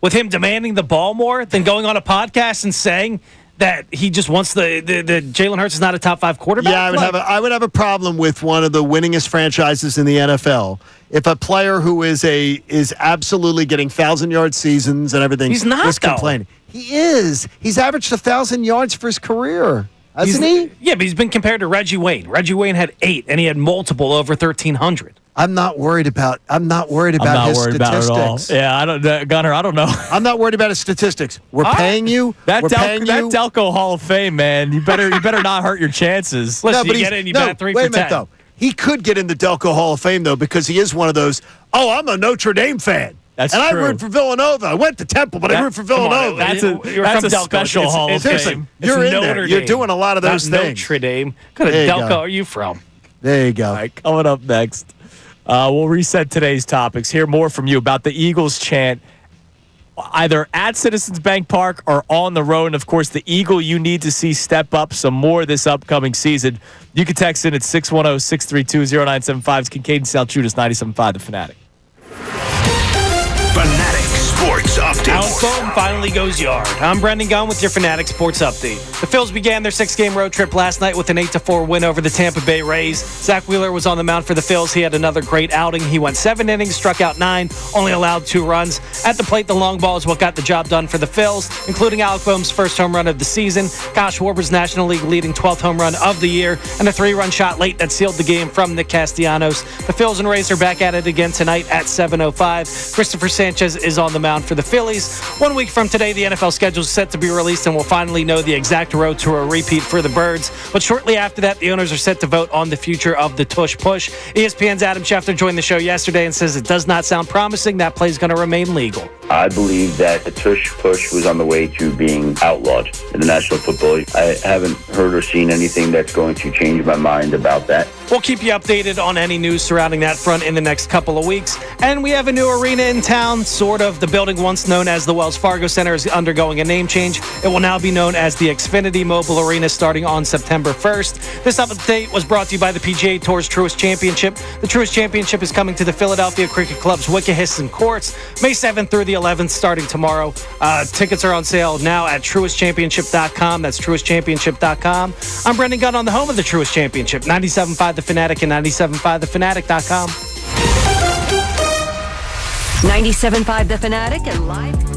with him demanding the ball more than going on a podcast and saying that he just wants the Jalen Hurts is not a top 5 quarterback? Yeah, I would have a problem with one of the winningest franchises in the NFL if a player who is absolutely getting 1,000-yard seasons and everything He's not, was though. complaining. He is. He's averaged 1,000 yards for his career, hasn't he? Yeah, but he's been compared to Reggie Wayne. Reggie Wayne had 8, and he had multiple over 1,300. I'm not worried about his I'm not worried statistics. about it at all. Yeah, Gunner, I don't know. I'm not worried about his statistics. We're paying you. That We're paying you. Delco Hall of Fame, man. You better not hurt your chances. Listen, you he's- get in, you bat 3 wait for a minute, 10. though. He could get in the Delco Hall of Fame, though, because he is one of those, I'm a Notre Dame fan. That's and true. I root for Villanova. I went to Temple, but I root for Come on, Villanova. you're that's from a Delco. special It's- Hall of it's- Seriously, Fame. it's you're in Notre there. You're Dame, doing a lot of those not things. Notre Dame. What kind of There you Delco go. are you from? There you go. All right, coming up next, we'll reset today's topics. Hear more from you about the Eagles chant, either at Citizens Bank Park or on the road. And, of course, the Eagle you need to see step up some more this upcoming season. You can text in at 610-632-0975. It's Kincade Salciunas, 97.5 The Fanatic. Fanatic Sports Update. Alex Bowman finally goes yard. I'm Brendan Gunn with your Fanatic Sports Update. The Phils began their 6-game road trip last night with an 8-4 win over the Tampa Bay Rays. Zach Wheeler was on the mound for the Phils. He had another great outing. He went 7 innings, struck out 9, only allowed 2 runs. At the plate, the long ball is what got the job done for the Phils, including Alec Boehm's first home run of the season, Kyle Schwarber's National League leading 12th home run of the year, and a 3-run shot late that sealed the game from Nick Castellanos. The Phils and Rays are back at it again tonight at 7:05. Christopher Sanchez is on the mound for the Phillies. 1 week from today, the NFL schedule is set to be released, and we'll finally know the exact to road to a repeat for the Birds. But shortly after that, the owners are set to vote on the future of the Tush Push. ESPN's Adam Schefter joined the show yesterday and says it does not sound promising. That play is going to remain legal. I believe that the tush push was on the way to being outlawed in the National Football League. I haven't heard or seen anything that's going to change my mind about that. We'll keep you updated on any news surrounding that front in the next couple of weeks. And we have a new arena in town, sort of. The building once known as the Wells Fargo Center is undergoing a name change. It will now be known as the Xfinity Mobile Arena starting on September 1st. This update was brought to you by the PGA Tour's Truist Championship. The Truist Championship is coming to the Philadelphia Cricket Club's Wickahisson Courts May 7th through the 11th, starting tomorrow. Tickets are on sale now at truistchampionship.com. That's truistchampionship.com. I'm Brendan Gunn on the home of the Truist Championship, 97.5 The Fanatic and 97.5thefanatic.com. 97.5 The Fanatic and live.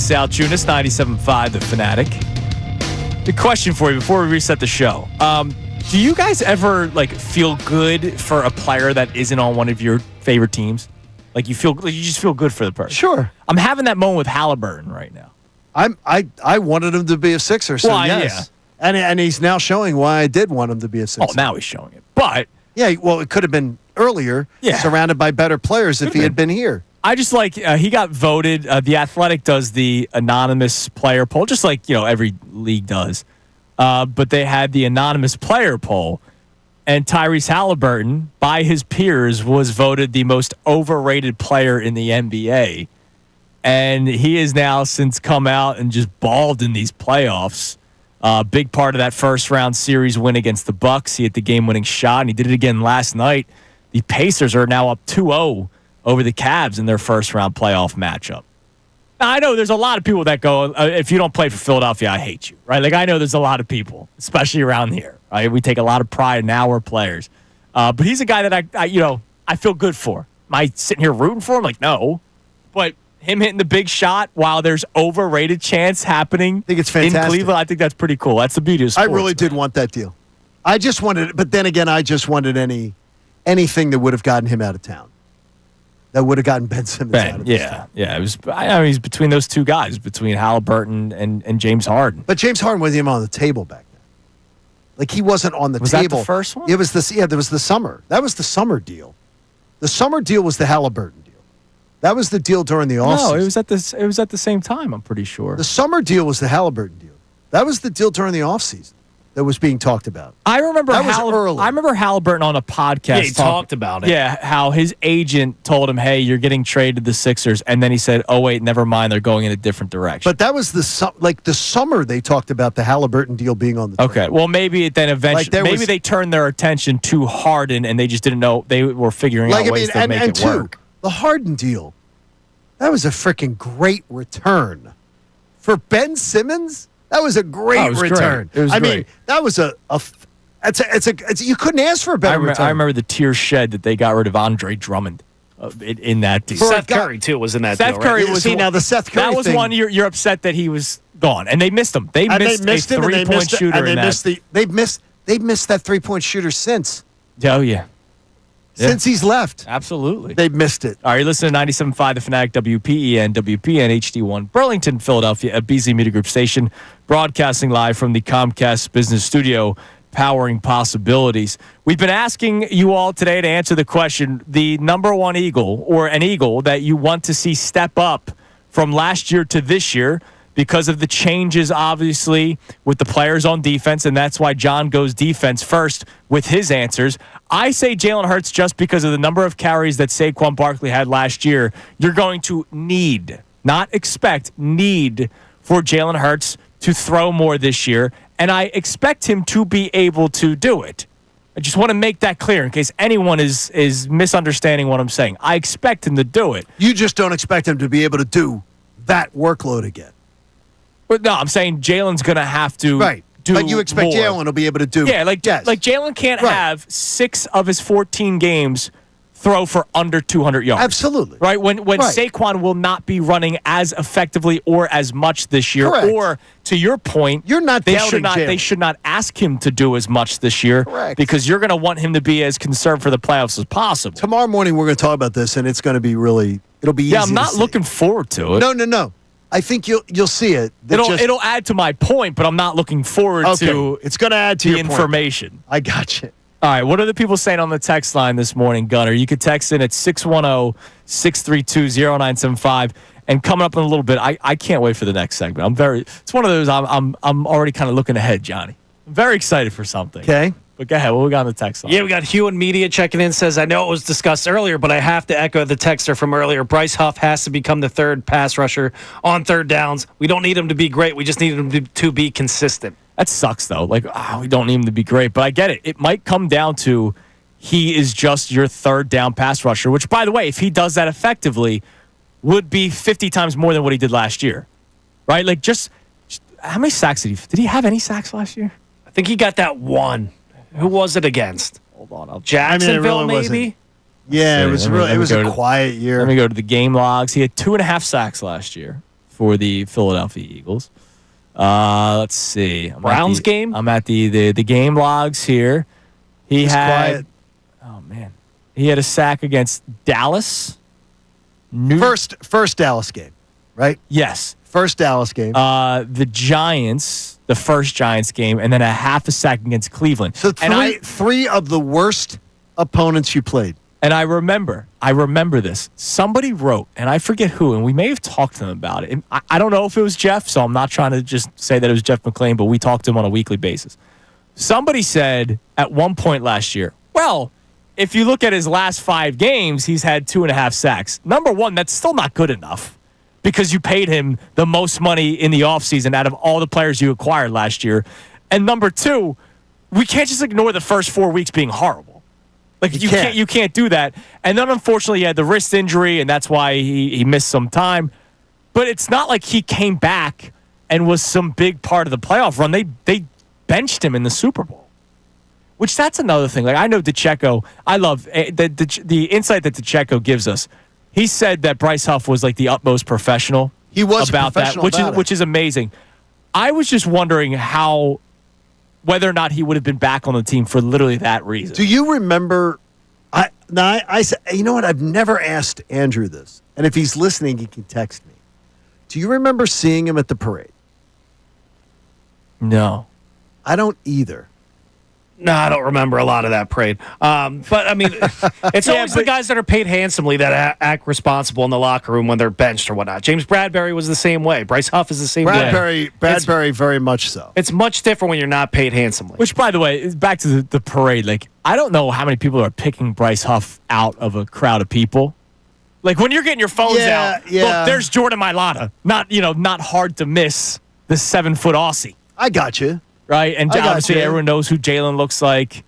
Salciunas, 97.5 The Fanatic. The question for you before we reset the show. Do you guys ever feel good for a player that isn't on one of your favorite teams? Like you just feel good for the person. Sure. I'm having that moment with Halliburton right now. I wanted him to be a Sixer, so Well, yes. Yeah. And he's now showing why I did want him to be a Sixer. Oh, now he's showing it. But yeah, well, it could have been earlier, Yeah. surrounded by better players if he had been here. I just he got voted. The Athletic does the anonymous player poll, just like every league does. But they had the anonymous player poll, and Tyrese Halliburton, by his peers, was voted the most overrated player in the NBA. And he has now since come out and just balled in these playoffs. Big part of that first round series win against the Bucks. He hit the game-winning shot, and he did it again last night. The Pacers are now up 2-0 over the Cavs in their first round playoff matchup. Now, I know there's a lot of people that go, if you don't play for Philadelphia, I hate you, right? Like, I know there's a lot of people, especially around here, right? We take a lot of pride in our players. But he's a guy that I feel good for. Am I sitting here rooting for him? Like, no. But him hitting the big shot while there's overrated chance happening I think it's fantastic. in Cleveland, I think that's pretty cool. That's the beauty of sports. I really did want that deal. I just wanted, but then again, I just wanted anything that would have gotten him out of town. That would have gotten Ben Simmons out of town. Yeah. It was. I mean, he's between those two guys, between Halliburton and James Harden. But James Harden wasn't even on the table back then. Like he wasn't on the Was table. that the first one? It was there was the summer. That was the summer deal. The summer deal was the Halliburton deal. That was the deal during the offseason. No, it was at the same time. I'm pretty sure. The summer deal was the Halliburton deal. That was the deal during the offseason that was being talked about. I remember that was early. I remember Halliburton on a podcast. Yeah, he talked about it. Yeah, how his agent told him, "Hey, you're getting traded to the Sixers," and then he said, "Oh wait, never mind, they're going in a different direction." But that was the summer they talked about the Halliburton deal being on the table. Okay, well maybe then eventually they turned their attention to Harden and they just didn't know they were figuring out ways to make it work. The Harden deal, that was a freaking great return for Ben Simmons. That was a great return. It was I great. mean, that was you couldn't ask for a better return. I remember the tears shed that they got rid of Andre Drummond in that deal. Seth Curry too was in that deal. Seth Curry was now the Seth Curry that was thing, one you're upset that he was gone, and they missed him. They missed a 3-point shooter in that. They've missed that 3-point shooter since. Oh yeah. Since he's left. Absolutely. They've missed it. All right, you're listening to 97.5 The Fanatic, WPEN, WPN HD1, Burlington, Philadelphia, a BZ Media Group station, broadcasting live from the Comcast Business Studio, powering possibilities. We've been asking you all today to answer the question, the number one Eagle or an Eagle that you want to see step up from last year to this year because of the changes, obviously, with the players on defense, and that's why John goes defense first with his answers. I say Jalen Hurts just because of the number of carries that Saquon Barkley had last year. You're going to need, not expect, need for Jalen Hurts to throw more this year, and I expect him to be able to do it. I just want to make that clear in case anyone is misunderstanding what I'm saying. I expect him to do it. You just don't expect him to be able to do that workload again. But no, I'm saying Jalen's going to have to do But you expect more. Jalen will be able to do. Yeah, like Jalen can't have 6 of his 14 games throw for under 200 yards. Absolutely. Right? When Saquon will not be running as effectively or as much this year. Correct. Or, to your point, You're not doubting Jalen. They should not ask him to do as much this year. Correct. Because you're going to want him to be as concerned for the playoffs as possible. Tomorrow morning we're going to talk about this, and it's going to be it'll be easy. Yeah, I'm not looking forward to it. No. I think you'll see it. It'll add to my point, but I'm not looking forward to it's going to add to the your information. Point. I got you. All right, what are the people saying on the text line this morning, Gunner? You could text in at 610-632-0975. And coming up in a little bit, I can't wait for the next segment. It's one of those I'm already kind of looking ahead, Johnny. I'm very excited for something. Okay. But go ahead, what we got on the text line? Yeah, we got Hugh and Media checking in. Says, I know it was discussed earlier, but I have to echo the texter from earlier. Bryce Huff has to become the third pass rusher on third downs. We don't need him to be great. We just need him to be consistent. That sucks, though. We don't need him to be great. But I get it. It might come down to he is just your third down pass rusher, which, by the way, if he does that effectively, would be 50 times more than what he did last year. Right? Just how many sacks did he have any sacks last year? I think he got that one. Who was it against? Hold on. Jacksonville, maybe? Wasn't. Yeah, it was a quiet year. Let me go to the game logs. He had 2.5 sacks last year, for the Philadelphia Eagles. Let's see. Browns game? I'm at the game logs here. He had quiet. Oh man. He had a sack against Dallas. First Dallas game, right? Yes. First Dallas game. The Giants, the first Giants game, and then a half a sack against Cleveland. So And three of the worst opponents you played. And I remember this. Somebody wrote, and I forget who, and we may have talked to them about it. And I don't know if it was Jeff, so I'm not trying to just say that it was Jeff McClain, but we talked to him on a weekly basis. Somebody said at one point last year, well, if you look at his last 5 games, he's had 2.5 sacks. Number one, that's still not good enough because you paid him the most money in the offseason out of all the players you acquired last year. And number two, we can't just ignore the first 4 weeks being horrible. Like you can't do that. And then unfortunately he had the wrist injury, and that's why he missed some time. But it's not like he came back and was some big part of the playoff run. They benched him in the Super Bowl. Which that's another thing. Like I know DeCecco, I love the insight that DeCecco gives us. He said that Bryce Huff was like the utmost professional. He was about that, which is amazing. I was just wondering whether or not he would have been back on the team for literally that reason. Do you remember? I said, you know what? I've never asked Andrew this, and if he's listening, he can text me. Do you remember seeing him at the parade? No, I don't either. No, I don't remember a lot of that parade. But, I mean, it's always the guys that are paid handsomely that act responsible in the locker room when they're benched or whatnot. James Bradbury was the same way. Bryce Huff is the same way. Bradbury, very much so. It's much different when you're not paid handsomely. Which, by the way, is back to the parade. Like, I don't know how many people are picking Bryce Huff out of a crowd of people. Like, when you're getting your phones out, look, there's Jordan Mailata. Not hard to miss the 7-foot Aussie. I got you. Right, and obviously everyone knows who Jalen looks like,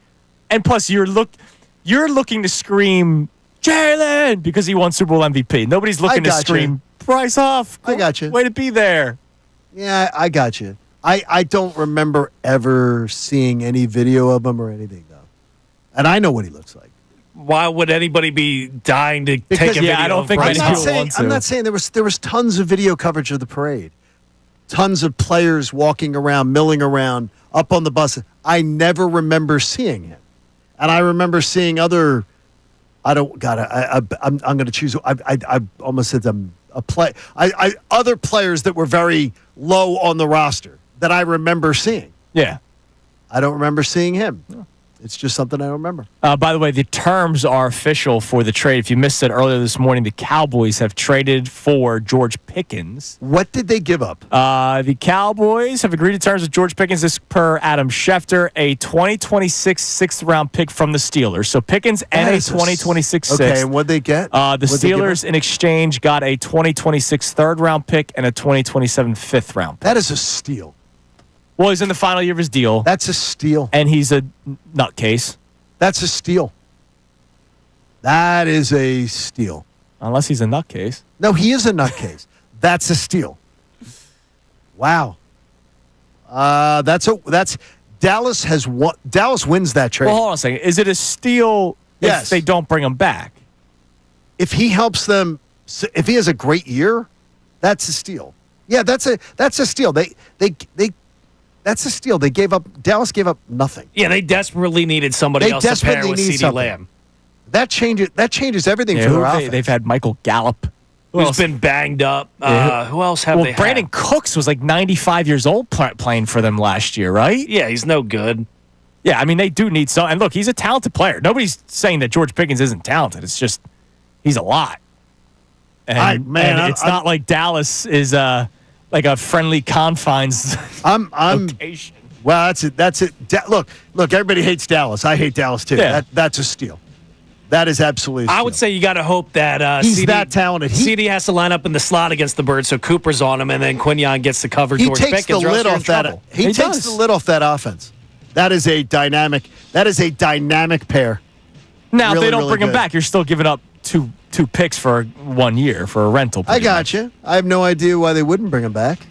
and plus you're looking to scream Jalen because he won Super Bowl MVP. Nobody's looking to scream Bryce Huff. I got you. Way to be there. Yeah, I got you. I don't remember ever seeing any video of him or anything though, and I know what he looks like. Why would anybody be dying to take a video? I don't think Bryce Huff? I'm not saying there was tons of video coverage of the parade. Tons of players walking around, milling around, up on the bus. I never remember seeing him, and I remember seeing other. I'm going to choose. I almost said them a play. Other players that were very low on the roster that I remember seeing. Yeah, I don't remember seeing him. It's just something I don't remember. By the way, the terms are official for the trade. If you missed it earlier this morning, the Cowboys have traded for George Pickens. What did they give up? The Cowboys have agreed to terms with George Pickens, this per Adam Schefter, a 2026 6th-round pick from the Steelers. So Pickens and a 2026 6th. Okay, and what'd they get? The Steelers, in exchange, got a 2026 3rd-round pick and a 2027 5th-round pick. That is a steal. Well, he's in the final year of his deal. That's a steal. And he's a nutcase. That's a steal. That is a steal. Unless he's a nutcase. No, he is a nutcase. That's a steal. Wow. Dallas has won. Dallas wins that trade. Well, hold on a second. Is it a steal if they don't bring him back? If he helps them, if he has a great year, that's a steal. Yeah, that's a steal. That's a steal. Dallas gave up nothing. Yeah, they desperately needed somebody else to pair with CeeDee Lamb. That changes everything for their offense. They've had Michael Gallup. Who's been banged up. Who else have they had? Brandon Cooks was like 95 years old playing for them last year, right? Yeah, he's no good. Yeah, I mean, they do need some. And look, he's a talented player. Nobody's saying that George Pickens isn't talented. It's just he's a lot. And, it's not like Dallas is like a friendly confines location. Well, that's it. Look, everybody hates Dallas. I hate Dallas too. Yeah. That's a steal. That is absolutely a steal. I would say you got to hope that he's that talented. CeeDee has to line up in the slot against the Birds, so Cooper's on him, and then Quinyon gets to cover George Pickens. He takes the lid off that. He takes the lid off that offense. That is a dynamic pair. Now, really, if they don't really bring him good. back, you're still giving up two picks for 1 year for a rental. I got you. I have no idea why they wouldn't bring him back.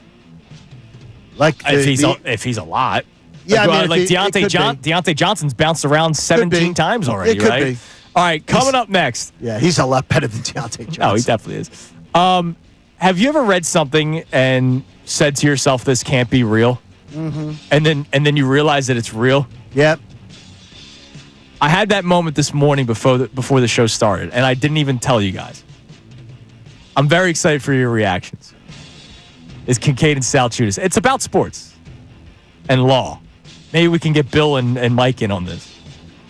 Like if he's a lot. Yeah, Deontay Johnson's bounced around 17 times already. It could right? be. All right, coming up next. Yeah, he's a lot better than Deontay Johnson. No, he definitely is. Have you ever read something and said to yourself, "This can't be real," and then you realize that it's real? Yep. I had that moment this morning before the show started, and I didn't even tell you guys. I'm very excited for your reactions. It's Kincade Salciunas. It's about sports and law. Maybe we can get Bill and Mike in on this.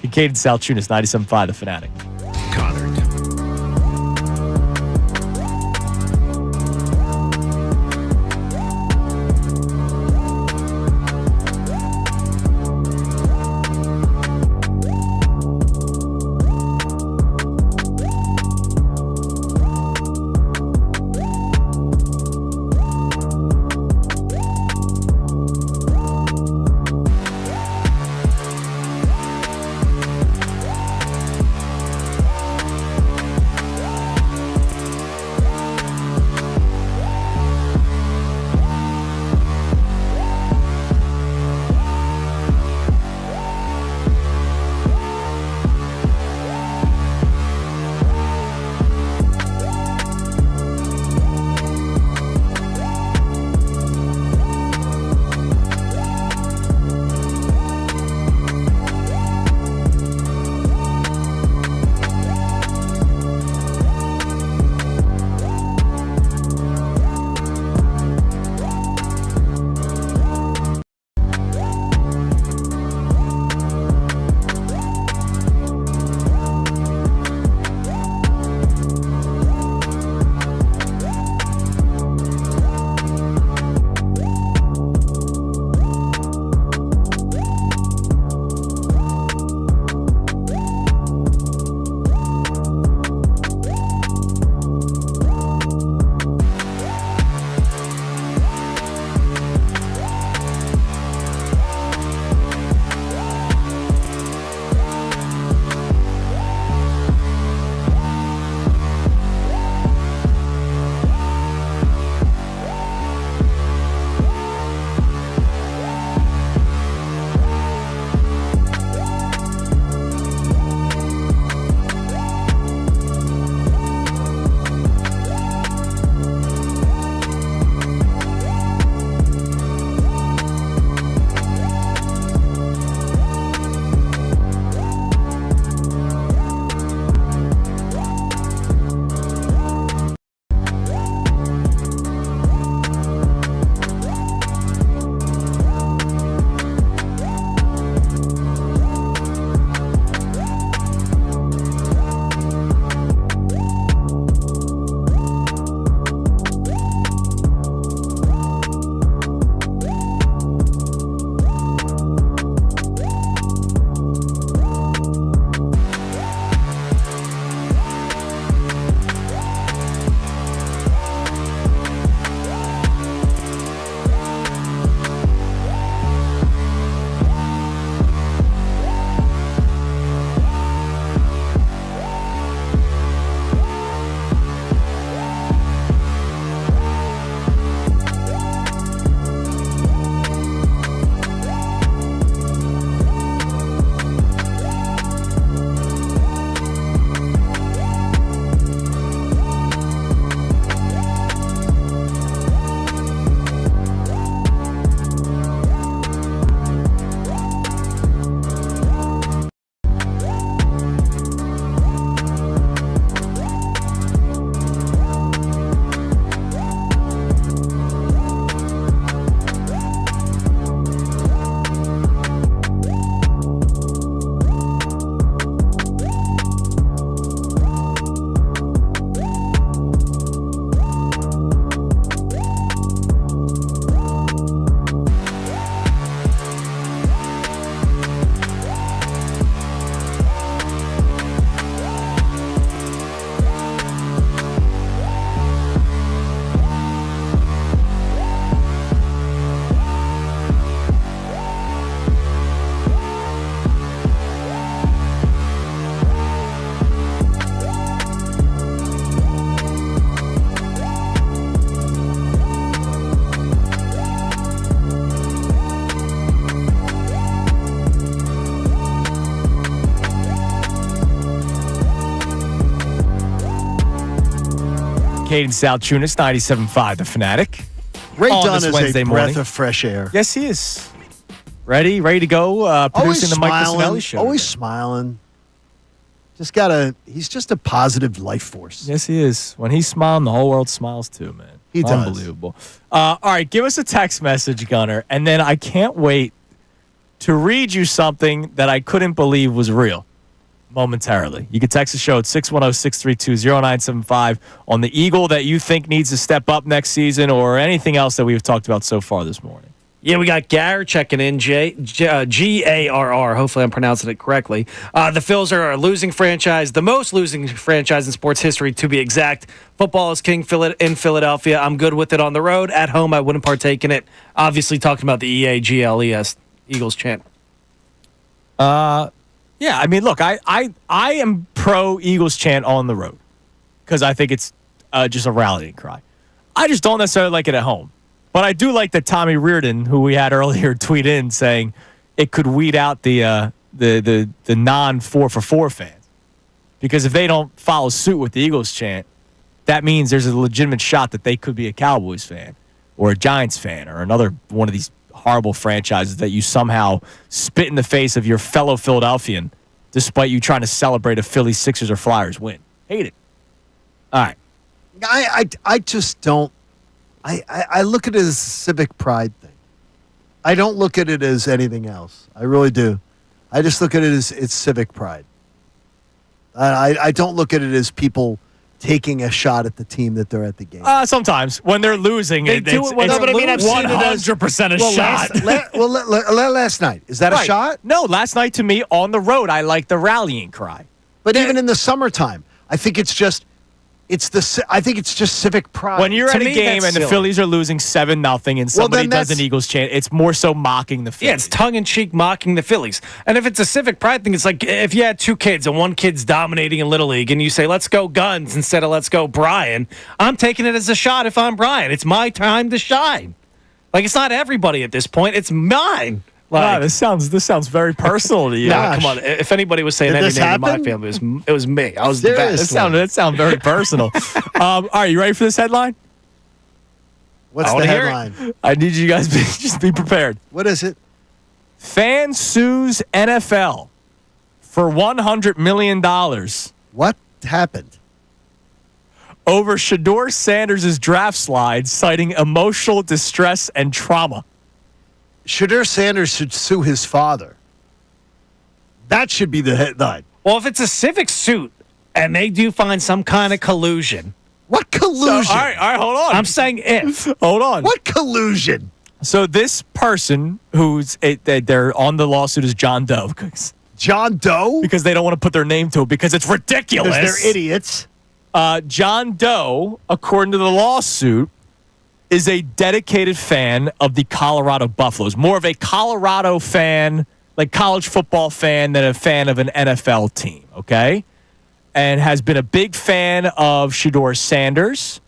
Kincade Salciunas, 97.5 The Fanatic. Connor. Kincade Salciunas, 97.5 The Fanatic. Ray on Dunn this is Wednesday a morning. breath of fresh air. Yes, he is. Ready to go. Always Producing the Mike smiling. Missanelli show. Always today. smiling. He's just a positive life force. Yes, he is. When he's smiling, the whole world smiles too, man. He does. Unbelievable. All right, give us a text message, Gunner, and then I can't wait to read you something that I couldn't believe was real momentarily. You can text the show at 610-632-0975 on the Eagle that you think needs to step up next season or anything else that we've talked about so far this morning. Yeah, we got Garr checking in, Garr. Hopefully I'm pronouncing it correctly. The Phils are a losing franchise, the most losing franchise in sports history, to be exact. Football is king in Philadelphia. I'm good with it on the road. At home, I wouldn't partake in it. Obviously, talking about the EAGLES, Eagles chant. Yeah, I mean, look, I am pro Eagles chant on the road because I think it's just a rallying cry. I just don't necessarily like it at home. But I do like that Tommy Reardon, who we had earlier, tweet in saying it could weed out the non 4-for-4 fans. Because if they don't follow suit with the Eagles chant, that means there's a legitimate shot that they could be a Cowboys fan or a Giants fan or another one of these horrible franchises that you somehow spit in the face of your fellow Philadelphian despite you trying to celebrate a Phillies, Sixers, or Flyers win. Hate it. All right. I just don't. I look at it as a civic pride thing. I don't look at it as anything else. I really do. I just look at it as it's civic pride. I don't look at it as people taking a shot at the team that they're at the game. Sometimes when they're losing, They do it when they're losing. it's 100% a shot. Last night, is that a shot? No, last night to me on the road, I like the rallying cry. But even in the summertime, I think it's just civic pride. When you're To at a me, game that's and the silly. Phillies are losing 7-0 and somebody does an Eagles chant, it's more so mocking the Phillies. Yeah, it's tongue-in-cheek mocking the Phillies. And if it's a civic pride thing, it's like if you had two kids and one kid's dominating in Little League and you say, let's go Guns instead of let's go Brian, I'm taking it as a shot if I'm Brian. It's my time to shine. Like, it's not everybody at this point. It's mine. Like, this sounds very personal to you. nah, come on. If anybody was saying Did any this name in my happen? family, it was me. I was the best. That sounds very personal. All right, you ready for this headline? What's I the wanna hear it. headline? I need you guys to just be prepared. What is it? Fan sues NFL for $100 million What happened? over Shador Sanders' draft slide, citing emotional distress and trauma. Shador Sanders should sue his father. That should be the headline. Well, if it's a civic suit and they do find some kind of collusion, What collusion? All right, hold on. I'm saying if. Hold on. What collusion? So this person they're on the lawsuit is John Doe John Doe? because they don't want to put their name to it because it's ridiculous. Because they're idiots. John Doe, according to the lawsuit, is a dedicated fan of the Colorado Buffaloes. More of a Colorado fan, like college football fan, than a fan of an NFL team, okay? And has been a big fan of Shador Sanders.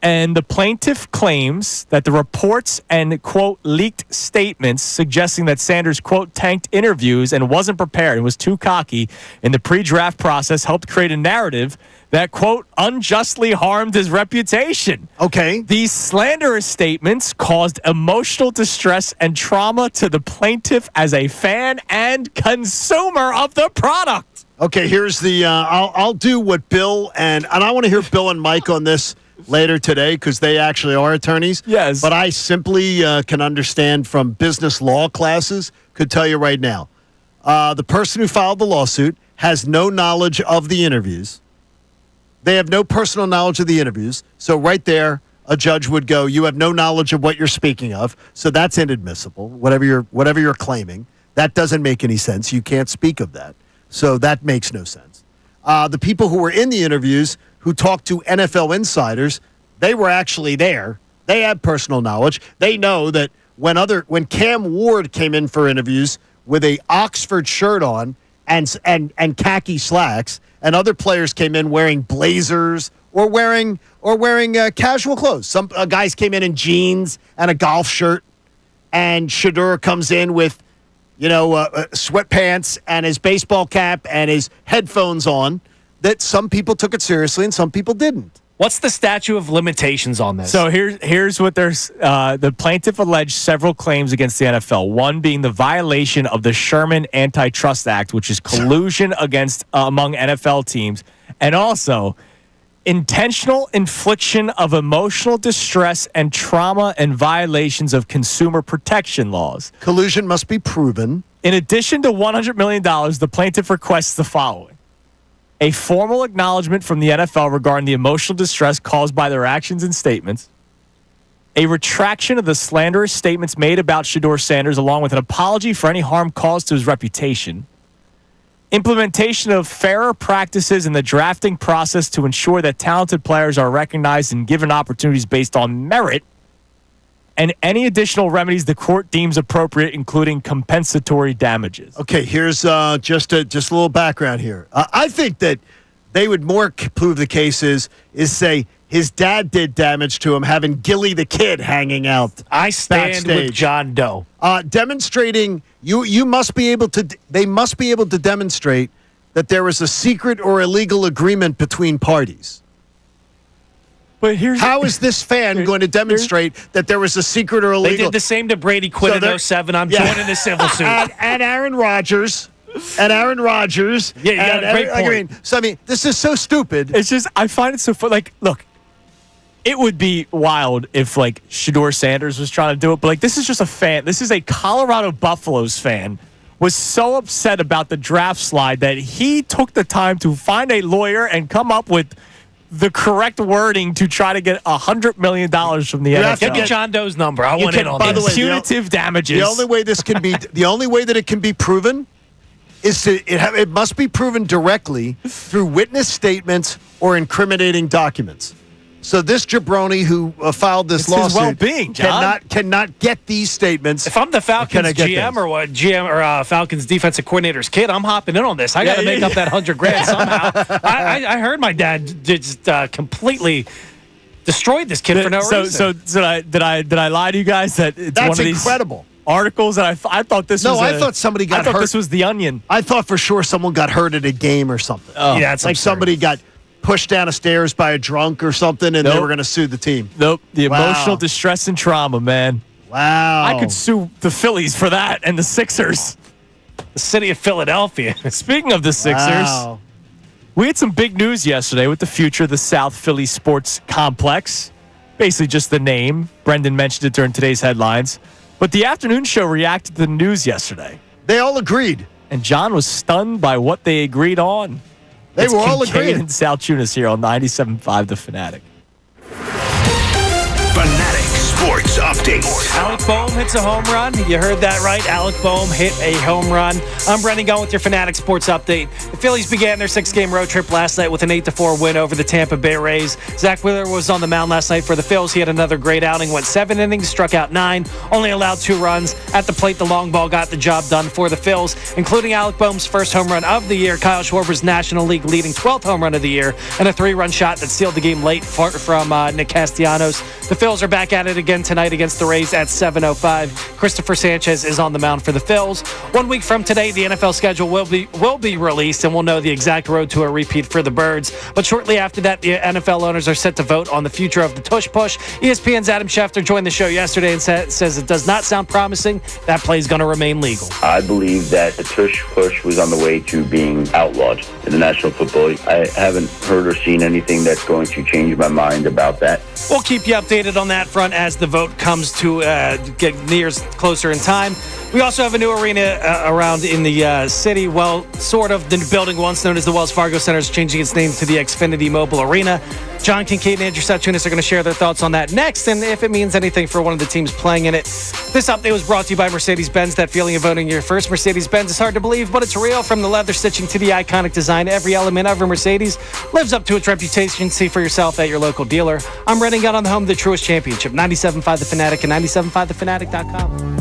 And the plaintiff claims that the reports and, quote, leaked statements suggesting that Sanders, quote, tanked interviews and wasn't prepared and was too cocky in the pre-draft process helped create a narrative that, quote, unjustly harmed his reputation. Okay. These slanderous statements caused emotional distress and trauma to the plaintiff as a fan and consumer of the product. Okay, here's the I'll do what Bill and I want to hear Bill and Mike on this later today because they actually are attorneys. Yes. But I simply can understand from business law classes, could tell you right now. The person who filed the lawsuit has no knowledge of the interviews. They have no personal knowledge of the interviews. So right there, a judge would go, you have no knowledge of what you're speaking of. So that's inadmissible, whatever you're claiming. That doesn't make any sense. You can't speak of that. So that makes no sense. The people who were in the interviews who talked to NFL insiders, they were actually there. They had personal knowledge. They know that when Cam Ward came in for interviews with a Oxford shirt on and khaki slacks, and other players came in wearing blazers or wearing casual clothes. Some guys came in jeans and a golf shirt, and Shador comes in with sweatpants and his baseball cap and his headphones on. That some people took it seriously and some people didn't. What's the statute of limitations on this? So here's what there's. The plaintiff alleged several claims against the NFL. One being the violation of the Sherman Antitrust Act, which is collusion against among NFL teams, and also intentional infliction of emotional distress and trauma and violations of consumer protection laws. Collusion must be proven. In addition to $100 million, the plaintiff requests the following: a formal acknowledgement from the NFL regarding the emotional distress caused by their actions and statements, a retraction of the slanderous statements made about Shedeur Sanders, along with an apology for any harm caused to his reputation, implementation of fairer practices in the drafting process to ensure that talented players are recognized and given opportunities based on merit, and any additional remedies the court deems appropriate, including compensatory damages. Okay, here's just a little background here. I think that they would more prove the case is say his dad did damage to him, having Gilly the Kid hanging out. I stand backstage. with John Doe. Demonstrating you must be able to. They must be able to demonstrate that there was a secret or illegal agreement between parties. But How is this fan going to demonstrate that there was a secret or illegal? They did the same to Brady Quinn in 07. I'm joining the civil suit. and Aaron Rodgers. And Aaron Rodgers. Yeah, you got a great point. I mean, this is so stupid. It's just, I find it so fun. Like, look, it would be wild if, like, Shedeur Sanders was trying to do it, but, like, this is just a fan. This is a Colorado Buffaloes fan. Was so upset about the draft slide that he took the time to find a lawyer and come up with the correct wording to try to get $100 million from the NFL. Give me John Doe's number. I want in on by this. the way, Punitive damages. The only way that it can be proven is it must be proven directly through witness statements or incriminating documents. So this jabroni who filed this It's his lawsuit well-being, John. cannot get these statements. If I'm the Falcons GM or what Falcons defensive coordinator's kid, I'm hopping in on this. I got to make up that $100,000 somehow. I heard my dad just completely destroyed this kid for no reason. So did I lie to you guys that it's That's one of these incredible. Articles that I thought this was. I thought somebody got hurt. I thought this was the Onion. I thought for sure someone got hurt at a game or something. Oh, yeah, it's like absurd. somebody got pushed down the stairs by a drunk or something, and they were going to sue the team. Nope. The Wow. emotional distress and trauma, man. Wow. I could sue the Phillies for that and the Sixers. The city of Philadelphia. Speaking of the Sixers, Wow. we had some big news yesterday with the future of the South Philly Sports Complex. Basically just the name. Brendan mentioned it during today's headlines. But the afternoon show reacted to the news yesterday. They all agreed. And John was stunned by what they agreed on. They It's were all Kincade agreeing. and Salciunas here on 97.5 The Fanatic. Fanatic Sports Update. Alec Boehm hits a home run. You heard that right. Alec Boehm hit a home run. I'm Brendan going with your Fanatic Sports Update. The Phillies began their 6-game road trip last night with an 8-4 win over the Tampa Bay Rays. Zach Wheeler was on the mound last night for the Phils. He had another great outing, went 7 innings, struck out 9, only allowed 2 runs. At the plate, the long ball got the job done for the Phils, including Alec Boehm's first home run of the year, Kyle Schwarber's National League leading 12th home run of the year, and a 3-run shot that sealed the game late from Nick Castellanos. The Phils are back at it again tonight against the Rays at 7:05. Christopher Sanchez is on the mound for the Phils. 1 week from today, the NFL schedule will be released, and we'll know the exact road to a repeat for the Birds. But shortly after that, the NFL owners are set to vote on the future of the tush push. ESPN's Adam Schefter joined the show yesterday and says it does not sound promising. That play is going to remain legal. I believe that the tush push was on the way to being outlawed in the National Football League. I haven't heard or seen anything that's going to change my mind about that. We'll keep you updated on that front as the vote comes to get nears closer in time. We also have a new arena around in the city. Well, sort of. The building once known as the Wells Fargo Center is changing its name to the Xfinity Mobile Arena. John Kincade and Andrew Salciunas are going to share their thoughts on that next, and if it means anything for one of the teams playing in it. This update was brought to you by Mercedes-Benz. That feeling of owning your first Mercedes-Benz is hard to believe, but it's real. From the leather stitching to the iconic design, every element of a Mercedes lives up to its reputation. See for yourself at your local dealer. I'm running out on the home of the truest championship. 97.5 The Fanatic and 97.5thefanatic.com.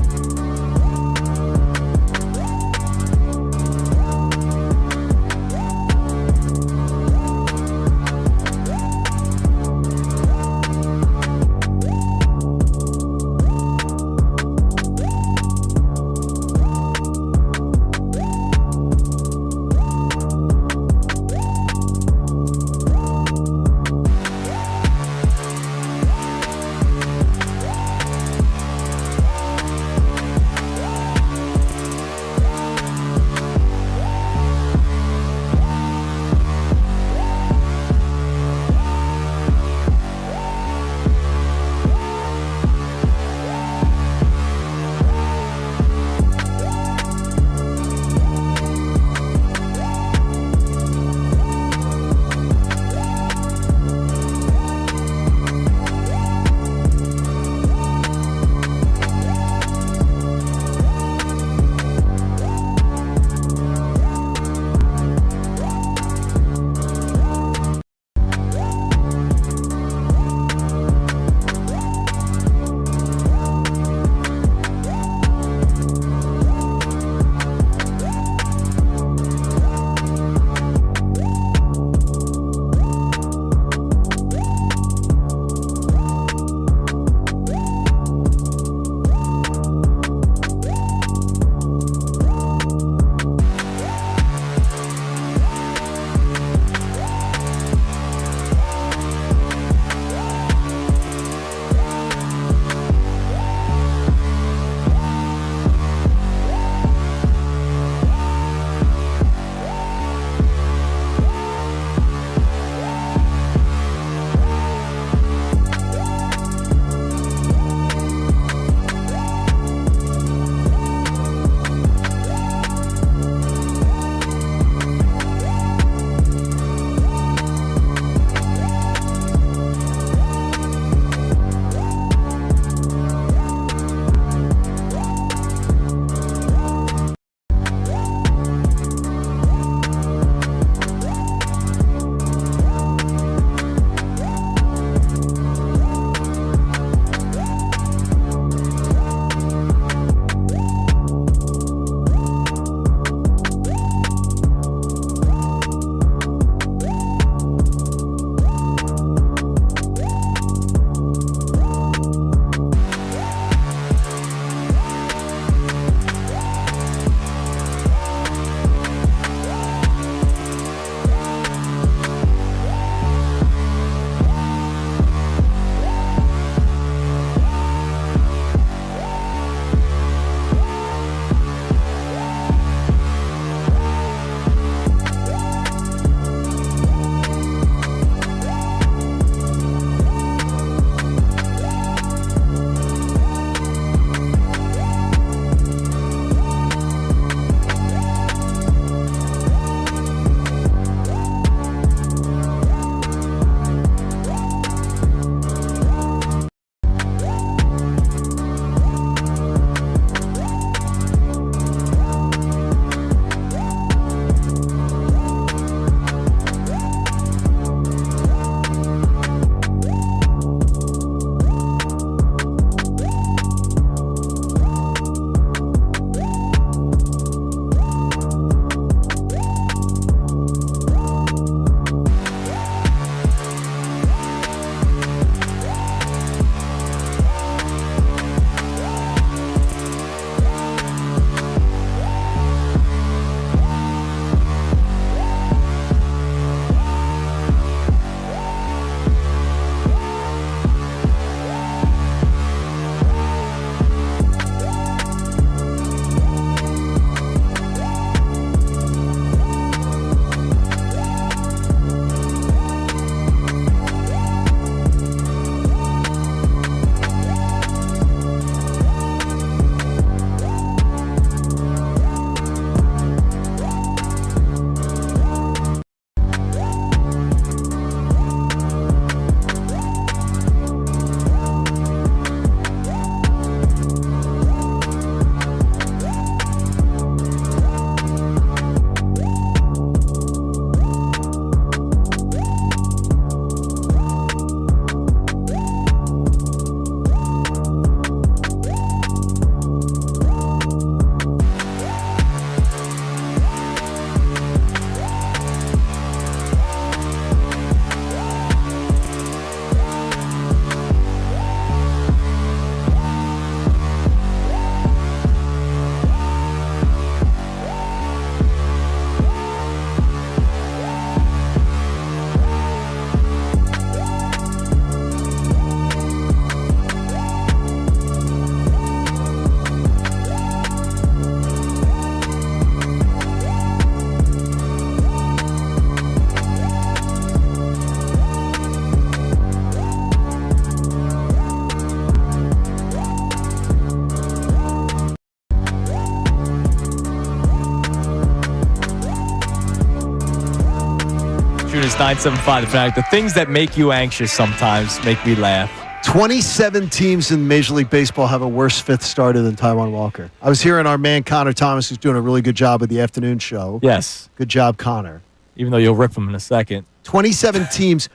Salciunas, 975 The Fanatic. The things that make you anxious sometimes make me laugh. 27 teams in Major League Baseball have a worse fifth starter than Taijuan Walker. I was hearing our man Connor Thomas, who's doing a really good job with the afternoon show. Yes. Good job, Connor. Even though you'll rip him in a second. 27 teams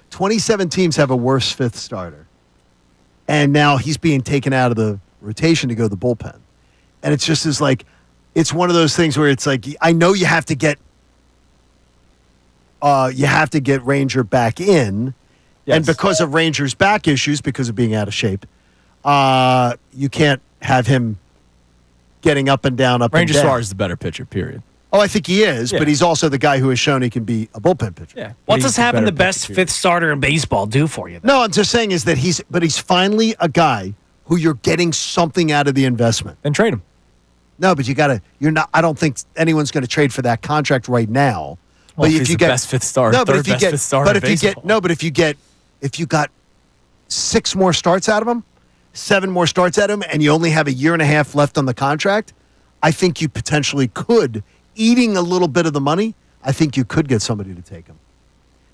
have a worse fifth starter. And now he's being taken out of the rotation to go to the bullpen. And it's just as like, it's one of those things where it's like, I know you have to get Ranger back in. Yes. And because of Ranger's back issues, because of being out of shape, you can't have him getting up and down, Ranger and down. Suarez is the better pitcher, period. Oh, I think he is, Yeah. but he's also the guy who has shown he can be a bullpen pitcher. Yeah. What does having the best fifth starter in baseball do for you? No, I'm just saying is that he's finally a guy who you're getting something out of the investment. Then trade him. No, but I don't think anyone's going to trade for that contract right now. Well, if he's the best fifth starter, fifth starter in baseball. If you got 6 more starts out of him, 7 more starts out of him, and you only have a year and a half left on the contract, I think you potentially could, eating a little bit of the money, I think you could get somebody to take him.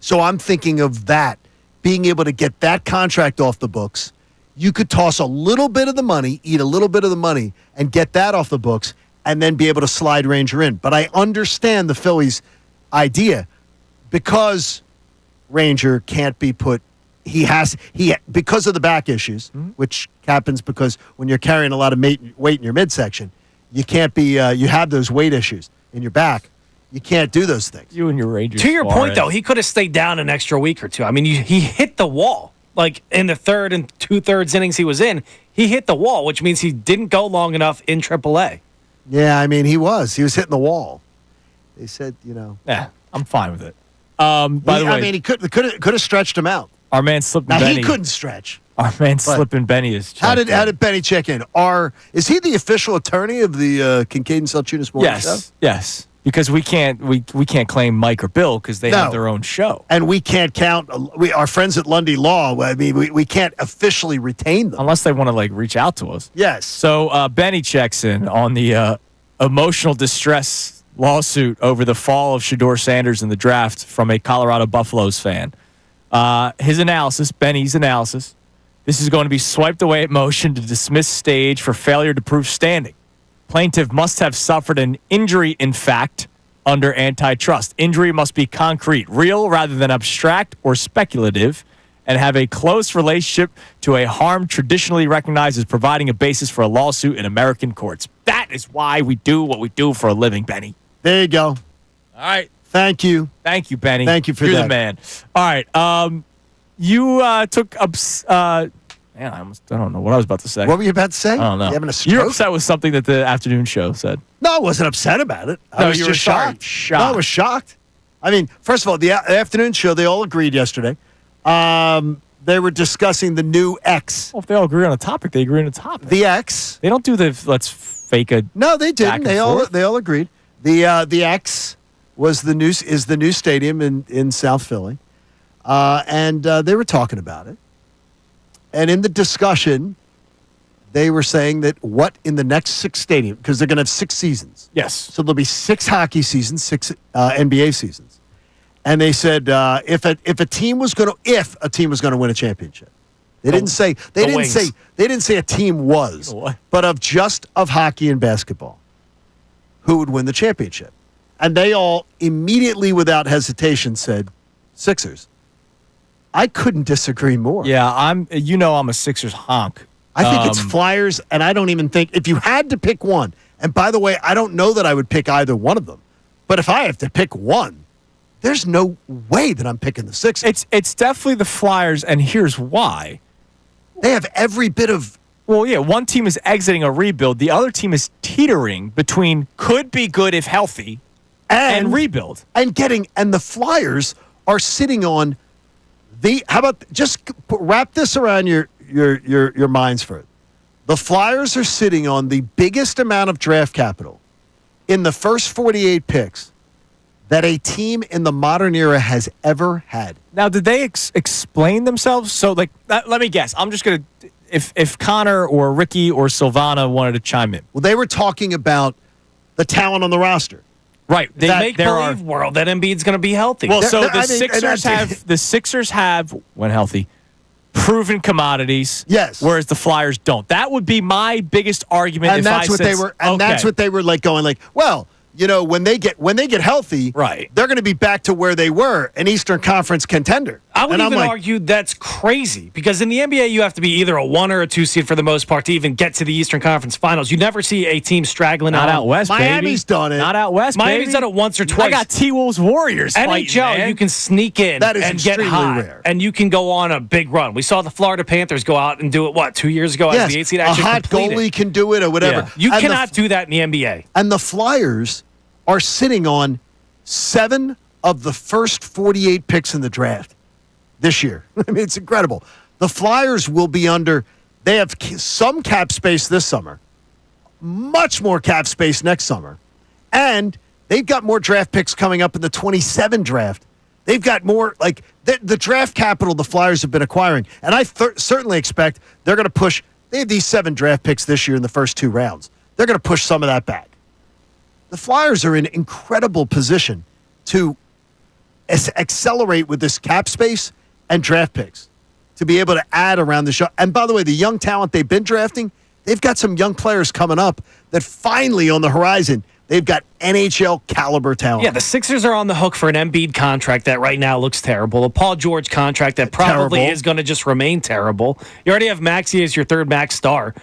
So I'm thinking of that, being able to get that contract off the books. You could toss a little bit of the money, eat a little bit of the money, and get that off the books, and then be able to slide Ranger in. But I understand the Phillies' idea because Ranger can't be put. Because of the back issues, which happens because when you're carrying a lot of weight in your midsection, you can't be. You have those weight issues in your back. You can't do those things. You and your Rangers. To your point, though, he could have stayed down an extra week or two. I mean, he hit the wall. Like in the third and 2/3 innings he was in, he hit the wall, which means he didn't go long enough in AAA. Yeah, I mean, he was hitting the wall. They said, Yeah, I'm fine with it. By the way, I mean, he could have stretched him out. our man Slippin' Now Benny. he couldn't stretch. Our man Slippin' Benny is. How did Benny check in? Is he the official attorney of the Kincade Salciunas morning show? Yes. Because we can't claim Mike or Bill because they have their own show, and we can't count. Our friends at Lundy Law. I mean, we can't officially retain them unless they want to reach out to us. Yes. So Benny checks in on the emotional distress lawsuit over the fall of Shedeur Sanders in the draft from a Colorado Buffaloes fan. His analysis, Benny's analysis. This is going to be swiped away at motion to dismiss stage for failure to prove standing. Plaintiff must have suffered an injury in fact under antitrust. Injury must be concrete, real rather than abstract or speculative, and have a close relationship to a harm traditionally recognized as providing a basis for a lawsuit in American courts. That is why we do what we do for a living, Benny. There you go. All right. Thank you. Thank you, Benny. Thank you for You're that. the man. All right. You took man, I don't know what I was about to say. What were you about to say? I don't know. You having a stroke? You're upset with something that the afternoon show said. No, I wasn't upset about it. I was you just were sorry. shocked. Shocked. No, I was shocked. I mean, first of all, the afternoon show, they all agreed yesterday. They were discussing the new X. Well, if they all agree on a topic, they agree on a topic. The X. They don't do the let's fake a. No, they back didn't. and They forth. all agreed. The X is the new stadium in South Philly, and they were talking about it. And in the discussion, they were saying that what in the next 6 stadiums, because they're going to have 6 seasons. Yes. So there'll be 6 hockey seasons, 6 NBA seasons. And they said if a team was going to win a championship, they didn't say a team was, You know what? but of hockey and basketball, who would win the championship? And they all immediately, without hesitation, said Sixers. I couldn't disagree more. Yeah, I'm a Sixers honk. I think it's Flyers, and I don't even think if you had to pick one. And by the way, I don't know that I would pick either one of them. But if I have to pick one, there's no way that I'm picking the Sixers. It's definitely the Flyers, and here's why. They have every bit of. Well, yeah, one team is exiting a rebuild. The other team is teetering between could be good if healthy and rebuild. And the Flyers are sitting on how about just wrap this around your minds for it. The Flyers are sitting on the biggest amount of draft capital in the first 48 picks that a team in the modern era has ever had. Now, did they explain themselves? So, let me guess. I'm just going to, if Connor or Ricky or Silvana wanted to chime in. Well, they were talking about the talent on the roster. Right. The make-believe world that Embiid's going to be healthy. Well, so I mean, the Sixers have, when healthy, proven commodities. Yes. Whereas the Flyers don't. That would be my biggest argument. And that's what they were. And that's what they were like going like. Well, when they get healthy, right, they're going to be back to where they were, an Eastern Conference contender. I would even argue that's crazy because in the NBA you have to be either a 1 or a 2 seed for the most part to even get to the Eastern Conference Finals. You never see a team straggling Not out west. Miami's baby. done it. Not out west. Miami's baby. done it once or twice. I got T-Wolves Warriors. NHL, man. you can sneak in That is and get extremely hot, rare. and you can go on a big run. We saw the Florida Panthers go out and do it 2 years ago as the 8 seed a actually hot completed. goalie can do it or whatever. Yeah. You And cannot do that in the NBA. And the Flyers are sitting on 7 of the first 48 picks in the draft this year. I mean, it's incredible. The Flyers will be they have some cap space this summer, much more cap space next summer, and they've got more draft picks coming up in the 27 draft. They've got more, the draft capital the Flyers have been acquiring, and I certainly expect they're going to push. They have these 7 draft picks this year in the first 2 rounds. They're going to push some of that back. The Flyers are in incredible position to accelerate with this cap space and draft picks to be able to add around the show. And by the way, the young talent they've been drafting, they've got some young players coming up that finally on the horizon, they've got NHL caliber talent. Yeah, the Sixers are on the hook for an Embiid contract that right now looks terrible. A Paul George contract that probably is going to just remain terrible. You already have Maxey as your third max star.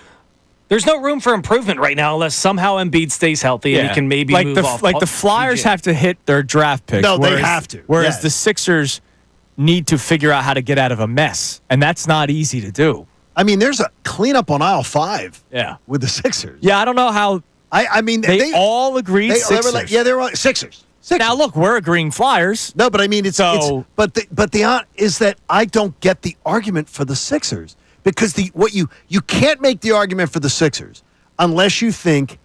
There's no room for improvement right now unless somehow Embiid stays healthy and he can maybe move off. The Flyers have to hit their draft picks. No, they have to. Whereas the Sixers need to figure out how to get out of a mess, and that's not easy to do. I mean, there's a cleanup on aisle 5 with the Sixers. Yeah, I don't know how. I mean, they all agreed Sixers. They were they're all Sixers. Now, look, we're agreeing Flyers. No, but I mean, but the is that I don't get the argument for the Sixers. Because you can't make the argument for the Sixers unless you think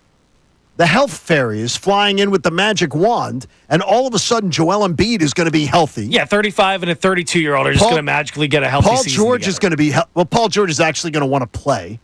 the health fairy is flying in with the magic wand, and all of a sudden Joel Embiid is going to be healthy. Yeah, 35 and a 32-year-old are just going to magically get a healthy season. Paul George is going to be Paul George is actually going to want to play,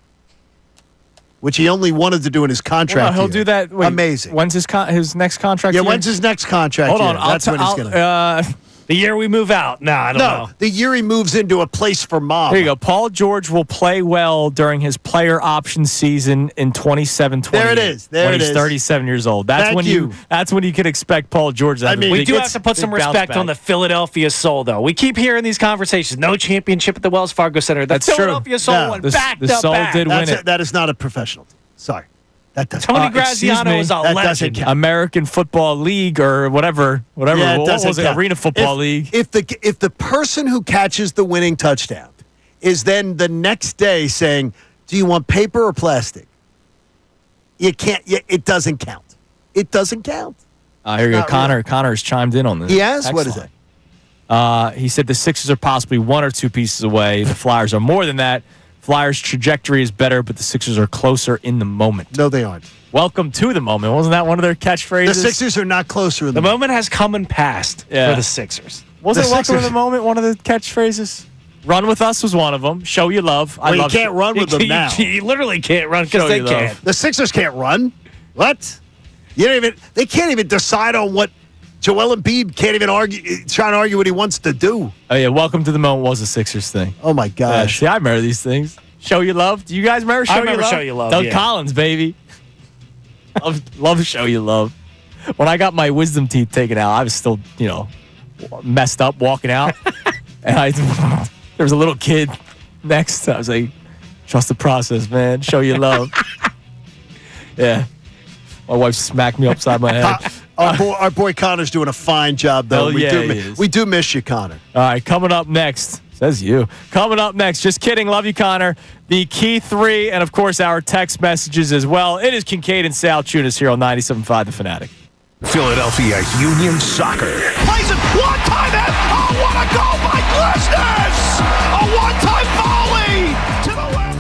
which he only wanted to do in his contract. Well, he'll do that. Wait, amazing. When's his next contract? Yeah, when's his next contract? Hold on, that's when he's going to. The year we move out. No, I don't know. The year he moves into a place for mom. There you go. Paul George will play well during his player option season in 27-28. There it is. When he's 37 years old. That's when you could expect Paul George to have we do have to put some respect on the Philadelphia Soul, though. We keep hearing these conversations. No championship at the Wells Fargo Center. The Philadelphia Soul went back the Soul did win it. That is not a professional team. Sorry. That doesn't Tony Graziano is a legend. American Football League or whatever. Yeah, what was it? Arena Football League. If the person who catches the winning touchdown is then the next day saying, "Do you want paper or plastic?" You can't. It doesn't count. It doesn't count. Here you go. Connor's chimed in on this. He has. What is it? He said the Sixers are possibly 1 or 2 pieces away. The Flyers are more than that. Flyers' trajectory is better, but the Sixers are closer in the moment. No, they aren't. Welcome to the moment. Wasn't that one of their catchphrases? The Sixers are not closer in the moment has come and passed for the Sixers. Wasn't welcome to the moment one of the catchphrases? Run with us was one of them. Show you love. You can't run with them now. You literally can't run because they can't. The Sixers can't run. What? They can't even decide on what. Joel Embiid can't even trying to argue what he wants to do. Oh, yeah. Welcome to the moment was a Sixers thing. Oh, my gosh. See, I remember these things. Show you love. Do you guys remember Show You Love? I remember Show You Love, Doug Collins, baby. love Show You Love. When I got my wisdom teeth taken out, I was still, messed up walking out. And there was a little kid next. I was like, trust the process, man. Show you love. Yeah. My wife smacked me upside my head. Our boy Connor's doing a fine job, though. We do miss you, Connor. All right, coming up next. Says you. Coming up next. Just kidding. Love you, Connor. The Key 3, and, of course, our text messages as well. It is Kincade and Salciunas here on 97.5 The Fanatic. Philadelphia Union Soccer. Plays it one time in. Oh, what a goal by Glesnes! A one-time volley to the left.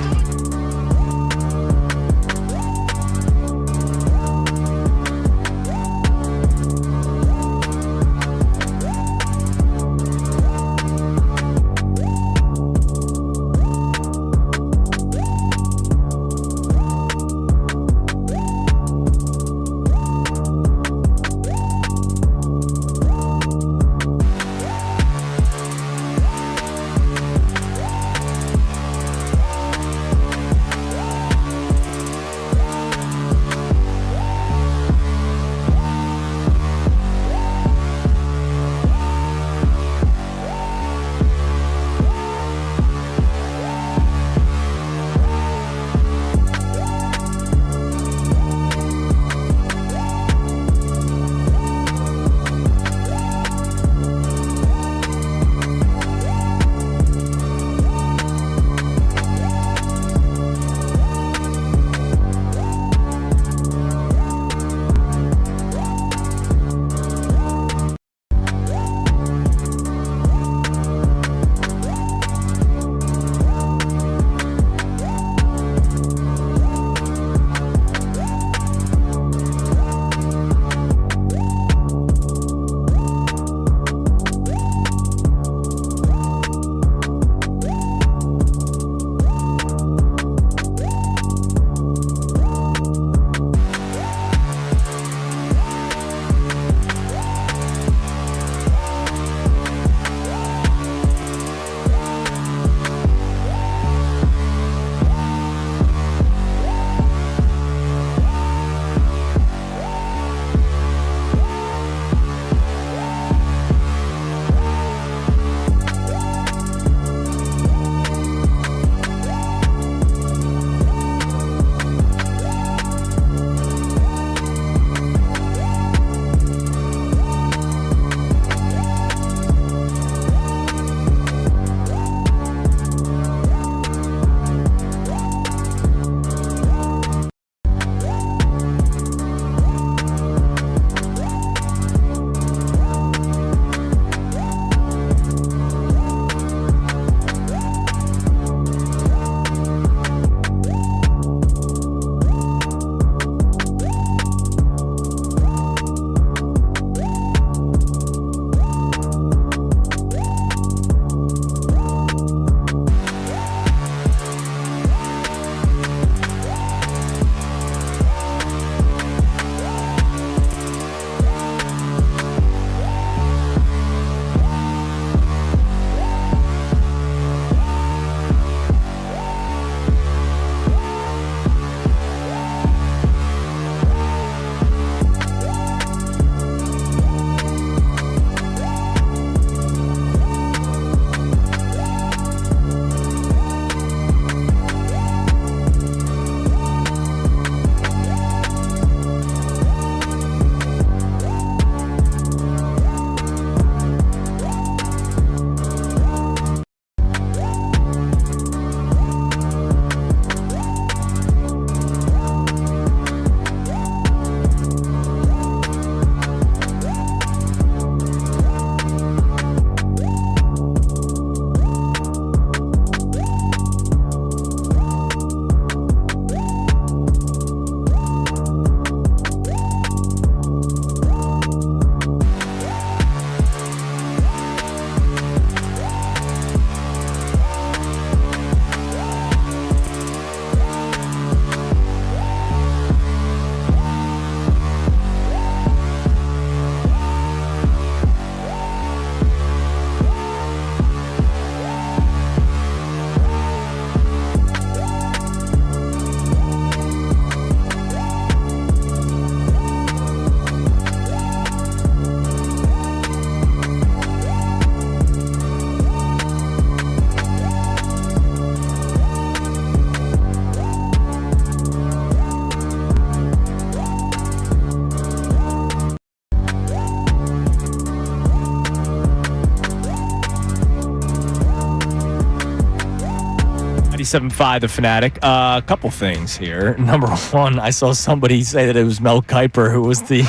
97.5 The Fanatic. A couple things here. Number one, I saw somebody say that it was Mel Kiper who was the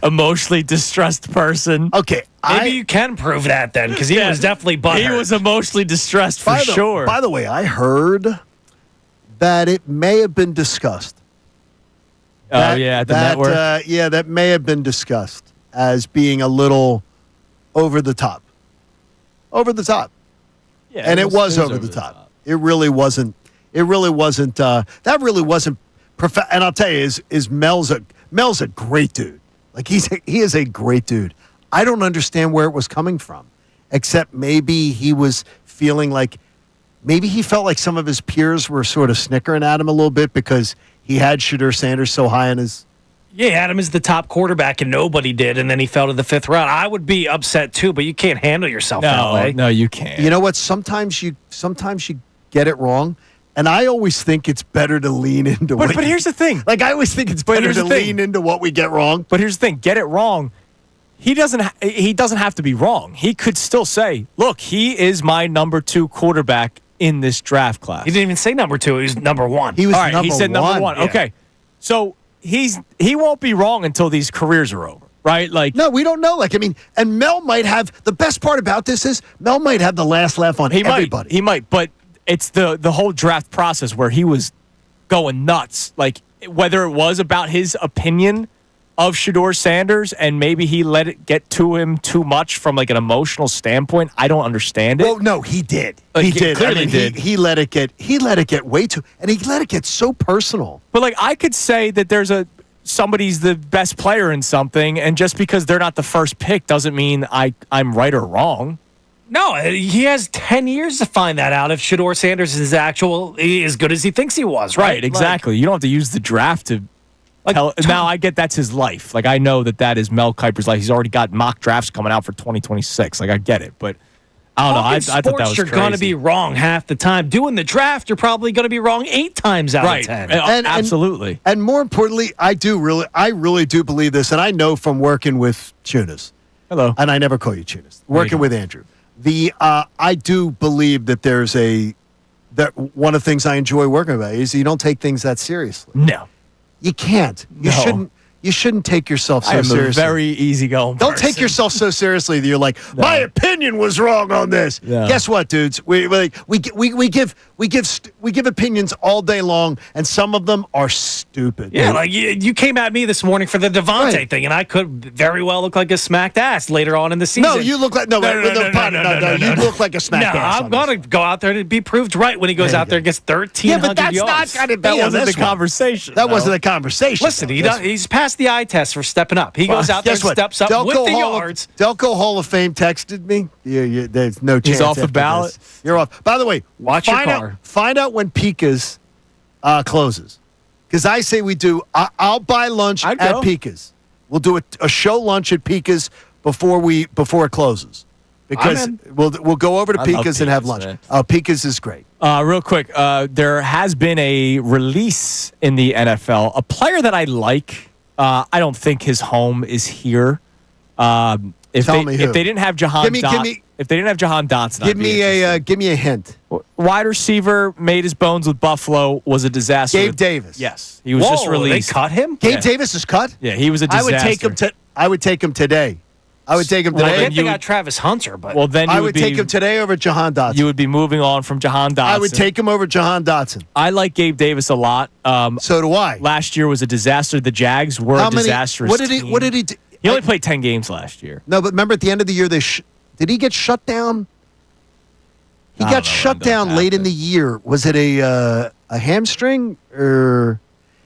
emotionally distressed person. Okay. Maybe you can prove that then, because he was definitely butthurt. He was emotionally distressed for sure. By the way, I heard that it may have been discussed. At the network. That may have been discussed as being a little over the top. Over the top. Yeah, And it was over the top. It really wasn't. It really wasn't. That really wasn't. And I'll tell you, Mel's a great dude. Like he is a great dude. I don't understand where it was coming from, except maybe he was feeling like, maybe he felt like some of his peers were sort of snickering at him a little bit because he had Shedeur Sanders so high on his. Yeah, Adam is the top quarterback, and nobody did, and then he fell to the 5th round. I would be upset too, but you can't handle yourself that way. No, you can't. You know what? Sometimes you get it wrong, and I always think it's better to lean into. But here's the thing. Like I always think it's better to lean into what we get wrong. But here's the thing. Get it wrong. He doesn't have to be wrong. He could still say, "Look, he is my number 2 quarterback in this draft class." He didn't even say number 2. He was number 1. He was all right. number He said number 1. Yeah. Okay, so he won't be wrong until these careers are over, right? Like, no, we don't know. Like, I mean, and Mel might have the best part about this is Mel might have the last laugh on everybody. He might, but it's the whole draft process where he was going nuts. Like, whether it was about his opinion of Shedeur Sanders and maybe he let it get to him too much from like an emotional standpoint, I don't understand it. Well, no, he did. Like, he did. Clearly did. He let it get way too, and he let it get so personal. But like, I could say that somebody's the best player in something, and just because they're not the first pick doesn't mean I'm right or wrong. No, he has 10 years to find that out if Shedeur Sanders is as good as he thinks he was, right? Right, exactly. You don't have to use the draft to tell. Now, I get that's his life. Like, I know that is Mel Kiper's life. He's already got mock drafts coming out for 2026. Like, I get it. But I don't know. I thought that was crazy. You're going to be wrong half the time. Doing the draft, you're probably going to be wrong 8 times out of 10. Absolutely. And more importantly, I really do believe this, and I know from working with Chunas. Hello. And I never call you Chunas. Working with Andrew. I do believe that that one of the things I enjoy working about is you don't take things that seriously. No. You can't. You shouldn't take yourself so seriously. I'm a very easygoing Don't person. take yourself so seriously that you're like, my opinion was wrong on this. No. Guess what, dudes? We give opinions all day long, and some of them are stupid. Yeah, like you came at me this morning for the Devontae thing, and I could very well look like a smacked ass later on in the season. No, you look like no. You look like a smacked ass. I'm going to go out there to be proved right when he goes out there and gets 1,300 yards. Yeah, but that's not going to be That wasn't the conversation. That wasn't the conversation. Listen, he's passed the eye test for stepping up. He goes out there and steps up with the yards. Delco Hall of Fame texted me. There's no chance. He's off the ballot. You're off. By the way, watch your car. Find out when Pika's closes. Because I say we do. I'll buy lunch at Pika's. We'll do a show lunch at Pika's before it closes. Because we'll go over to Pika's and have lunch. Pika's is great. Real quick, there has been a release in the NFL. A player that I like. I don't think his home is here. If they didn't have Jahan Dotson, give me a hint. Wide receiver made his bones with Buffalo, was a disaster. Gabe Davis. Yes, he was just released. They cut him. Gabe Davis is cut. Yeah, he was a disaster. I would take him today. I get they got Travis Hunter, but I would take him today over Jahan Dotson. You would be moving on from Jahan Dotson. I would take him over Jahan Dotson. I like Gabe Davis a lot. So do I. Last year was a disaster. The Jags were a disastrous team. What did he do? He only played 10 games last year. No, but remember at the end of the year, did he get shut down? He got shut down late in the year. Was it a hamstring or?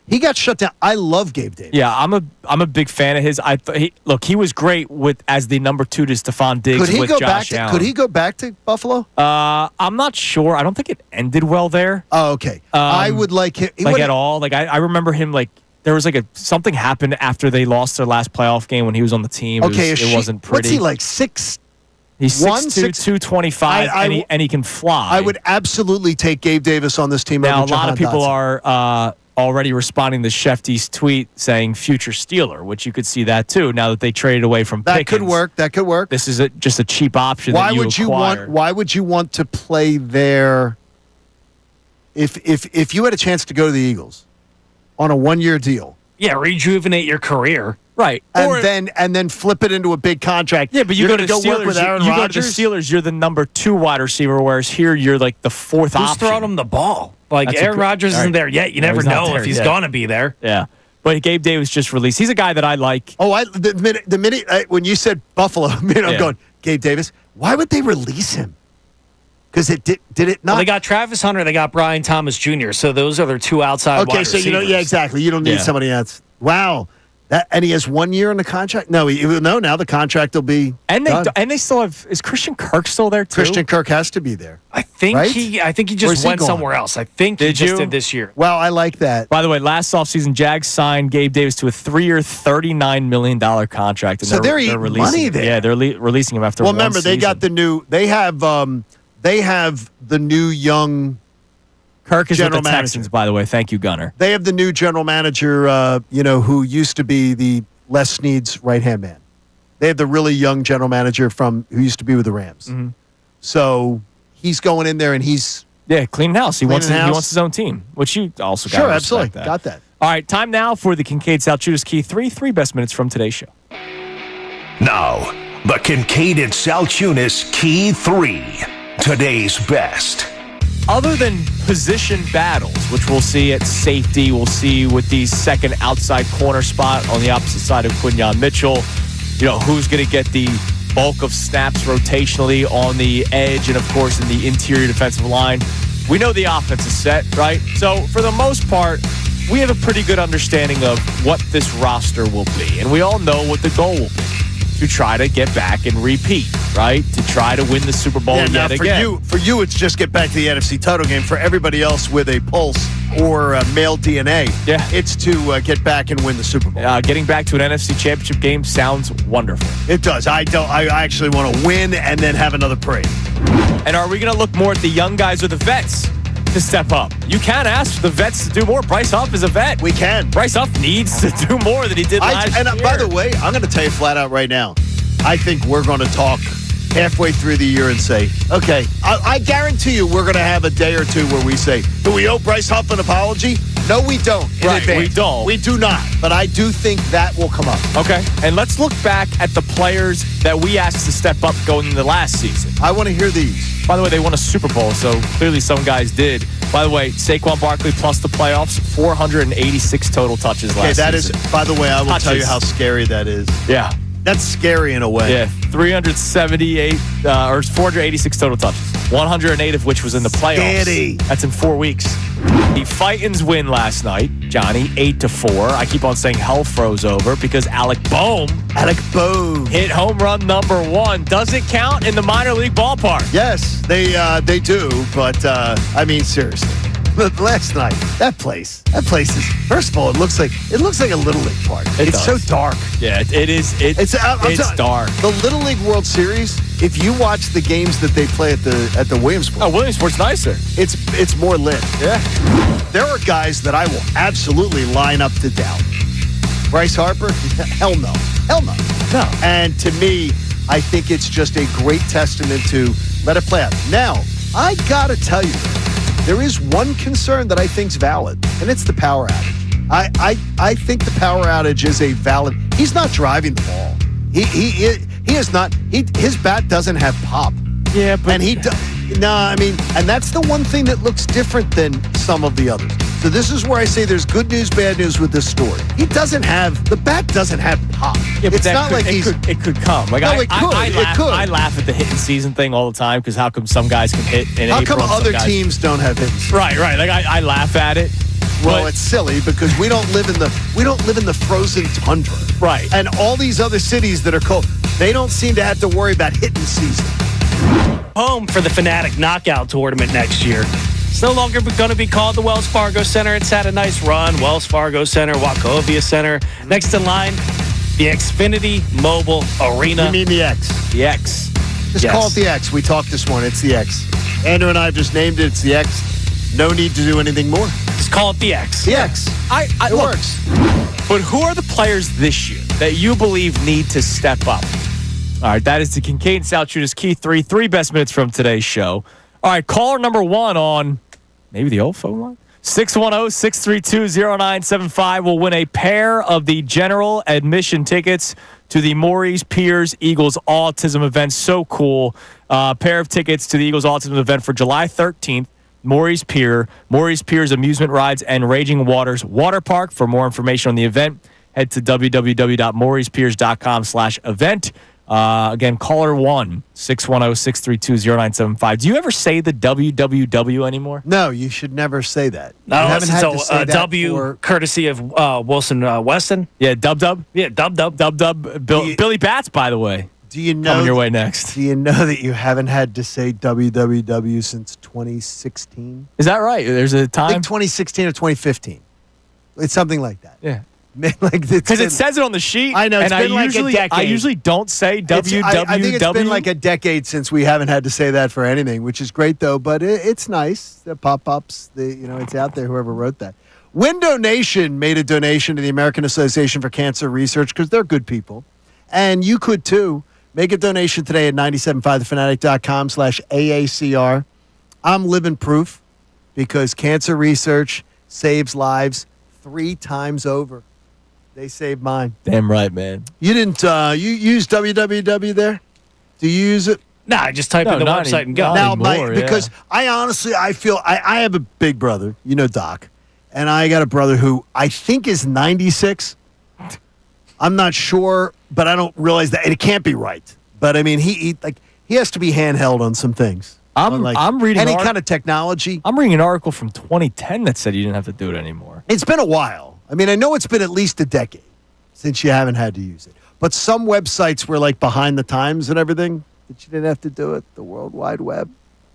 He got shut down. I love Gabe Davis. Yeah, I'm a big fan of his. He was great as the number 2 to Stephon Diggs with Josh Allen. Could he go back to Buffalo? I'm not sure. I don't think it ended well there. Oh, okay. I would like him at all. Like I remember him there was something happened after they lost their last playoff game when he was on the team. Okay, it wasn't pretty. What's he like 6'? He's 6'2", 225, and he can fly. I would absolutely take Gabe Davis on this team. Now, over a lot of people Dotson. are already responding to Shefty's tweet saying future Steeler, which you could see that too. Now that they traded away from Pickens, that could work. This is just a cheap option. Why would you want to play there if you had a chance to go to the Eagles on a 1-year deal, rejuvenate your career. Right. And then flip it into a big contract. Yeah, but you You're go to gonna the Steelers. work with Aaron you go to the Rodgers? Steelers. You're the number 2 wide receiver, whereas here you're like the 4th option. Who's throwing him the ball? Like That's Aaron Rodgers all isn't right. there yet. You No, never he's not know there if he's yet. going to be there. Yeah. But Gabe Davis just released. He's a guy that I like. Oh, the minute when you said Buffalo, I'm going, Gabe Davis, why would they release him? Because did it not? Well, they got Travis Hunter. They got Brian Thomas Jr. So those are their 2 outside wide Okay, so receivers. exactly. You don't need somebody else. Wow. And he has 1 year in the contract? No, now the contract will be done. And they still have. Is Christian Kirk still there too? Christian Kirk has to be there. I think Right? he Or just is he went gone? somewhere else. I think he Did just you? did this year. Well, I like that. By the way, last offseason, Jags signed Gabe Davis to a 3-year, $39 million contract. And So they're eating releasing money him. there. Yeah, they're releasing him after Well, one remember, they got season. the new. They have the new young. Kirk is general with the Texans, manager. by the way. Thank you, Gunner. They have the new general manager, who used to be the Les Snead's right-hand man. They have the really young general manager who used to be with the Rams. Mm-hmm. So he's going in there and he's Cleaning house. He wants Cleaning he house. wants his own team, which you also got sure, to absolutely respect got that. All right, time now for the Kincade Salciunas Key 3 best minutes from today's show. Now, the Kincade Salciunas Key 3. Today's best. Other than position battles, which we'll see at safety, we'll see with the second outside corner spot on the opposite side of Quinyon Mitchell, who's going to get the bulk of snaps rotationally on the edge and, of course, in the interior defensive line. We know the offense is set, right? So, for the most part, we have a pretty good understanding of what this roster will be. And we all know what the goal will be. To try to get back and repeat, right? To try to win the Super Bowl Yeah, now yet for again. for you, it's just get back to the NFC title game. For everybody else with a pulse or male DNA, it's to get back and win the Super Bowl. Getting back to an NFC Championship game sounds wonderful. It does. I actually want to win and then have another parade. And are we going to look more at the young guys or the vets to step up? You can't ask the vets to do more. Bryce Huff is a vet. We can. Bryce Huff needs to do more than he did last year. By the way, I'm going to tell you flat out right now, I think we're going to talk halfway through the year and say, okay, I guarantee you we're going to have a day or two where we say, do we owe Bryce Huff an apology? No, we don't. Right, we don't. We do not. But I do think that will come up. Okay. And let's look back at the players that we asked to step up going into last season. I want to hear these. By the way, they won a Super Bowl, so clearly some guys did. By the way, Saquon Barkley plus the playoffs, 486 total touches last season. Okay, that is, by the way, I will tell you how scary that is. Yeah. That's scary in a way. Yeah, 486 total touches, 108 of which was in the playoffs. Scary. That's in 4 weeks. The Fightins win last night, Johnny, 8-4. I keep on saying hell froze over because Alec Boehm hit home run number 1. Does it count in the minor league ballpark? Yes, they do, but I mean seriously. But last night, that place is. First of all, it looks like a Little League park. It's so dark. Yeah, it is. It's dark. The Little League World Series. If you watch the games that they play at the Williamsport, Williamsport's nicer. It's more lit. Yeah. There are guys that I will absolutely line up to doubt. Bryce Harper, hell no. No. And to me, I think it's just a great testament to let it play out. Now, I gotta tell you. There is one concern that I think's valid, and it's the power outage. I think the power outage is a valid. He's not driving the ball. He is not. His bat doesn't have pop. Yeah, but and that's the one thing that looks different than some of the others. So this is where I say there's good news, bad news with this story. The bat doesn't have pop. Yeah, but it's not like it could come. Like No, I it could. I laugh at the hitting season thing all the time because how come some guys can hit in How April? come and some other guys- teams don't have hits? Right. Like I laugh at it. Well, but- it's silly because we don't live in the frozen tundra. Right. And all these other cities that are cold, they don't seem to have to worry about hitting season. Home for the Fanatic Knockout Tournament next year. It's no longer going to be called the Wells Fargo Center. It's had a nice run. Wells Fargo Center, Wachovia Center. Next in line, the Xfinity Mobile Arena. You mean the X? The X. Just call it the X. We talked this morning. It's the X. Andrew and I have just named it. It's the X. No need to do anything more. Just call it the X. The X. It It look, works. But who are the players this year that you believe need to step up? All right, that is the Kincade Salciunas Key 3 best minutes from today's show. All right, caller number 1 on Maybe the old phone line? 610-632-0975 will win a pair of the general admission tickets to the Maurice Piers Eagles Autism event. So cool. Pair of tickets to the Eagles Autism event for July 13th. Maurice Piers Amusement Rides and Raging Waters Water Park. For more information on the event, head to www.mauricepiers.com/event. Again, caller 1-610-632-0975. Do you ever say the WWW anymore? No, you should never say that. No, you haven't had so to say that W, for- courtesy of Wilson Weston. Yeah, Dub. Yeah, Dub. Dub. Billy Bats, by the way. Do you know Coming your way next. Do you know that you haven't had to say WWW since 2016? Is that right? There's a I time? think 2016 or 2015. It's something like that. Yeah. Because it says it on the sheet. I know, it's and been like a decade. I usually don't say WWW. I think it's been like a decade since we haven't had to say that for anything, which is great though. But it's nice. The pop-ups, it's out there. Whoever wrote that. Window Nation made a donation to the American Association for Cancer Research because they're good people, and you could too. Make a donation today at 975thefanatic.com/AACR. I'm living proof because cancer research saves lives 3 times over. They saved mine. Damn right, man. You didn't, you use www there? Do you use it? Nah, I just type in the website and go. Now, anymore, because I feel I have a big brother, Doc, and I got a brother who I think is 96. I'm not sure, but I don't realize that it can't be right. But I mean, he has to be handheld on some things. I'm reading any kind of technology. I'm reading an article from 2010 that said you didn't have to do it anymore. It's been a while. I mean, I know it's been at least a decade since you haven't had to use it. But some websites were like behind the times and everything that you didn't have to do it. The World Wide Web.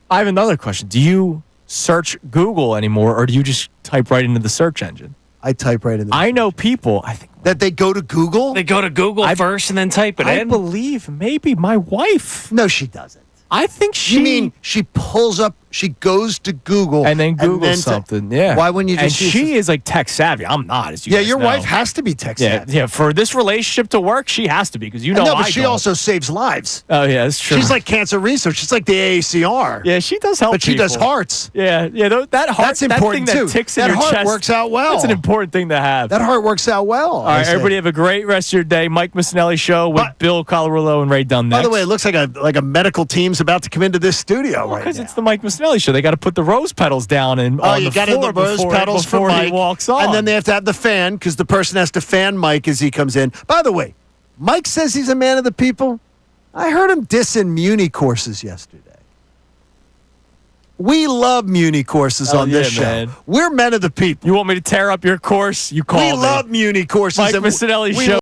I have another question. Do you search Google anymore, or do you just type right into the search engine? I type right in the I know people, I think, that they go to Google. They go to Google first and then type it I in. believe maybe my wife. No, she doesn't. I think she. You mean she pulls up, she goes to Google and then Google something? Yeah. Why wouldn't you just And she is like tech savvy. I'm not. As you guys your know. wife has to be tech savvy. Yeah. For this relationship to work, she has to be because No, but I she don't. also saves lives. Oh yeah, that's true. She's like cancer research. She's like the AACR. Yeah, she does help. But she does people. hearts. Yeah. That heart. That's important that thing too. That ticks in that your heart chest works out well. That's an important thing to have. That heart works out well. All right, everybody have a great rest of your day. Mike Missanelli Show with Bill Colarulo and Ray Dunn next. By the way, it looks like a medical team's about to come into this studio right now. Because it's the Mike Missanelli Show. They got to put the rose petals down and on you the got floor the rose petals before for Mike, he walks on. and then they have to have the fan because the person has to fan Mike as he comes in. By the way, Mike says he's a man of the people. I heard him dissing Muni courses yesterday. We love Muni courses on this show. Man. We're men of the people. You want me to tear up your course? You call me. We love Muni courses. Mike Missanelli Show.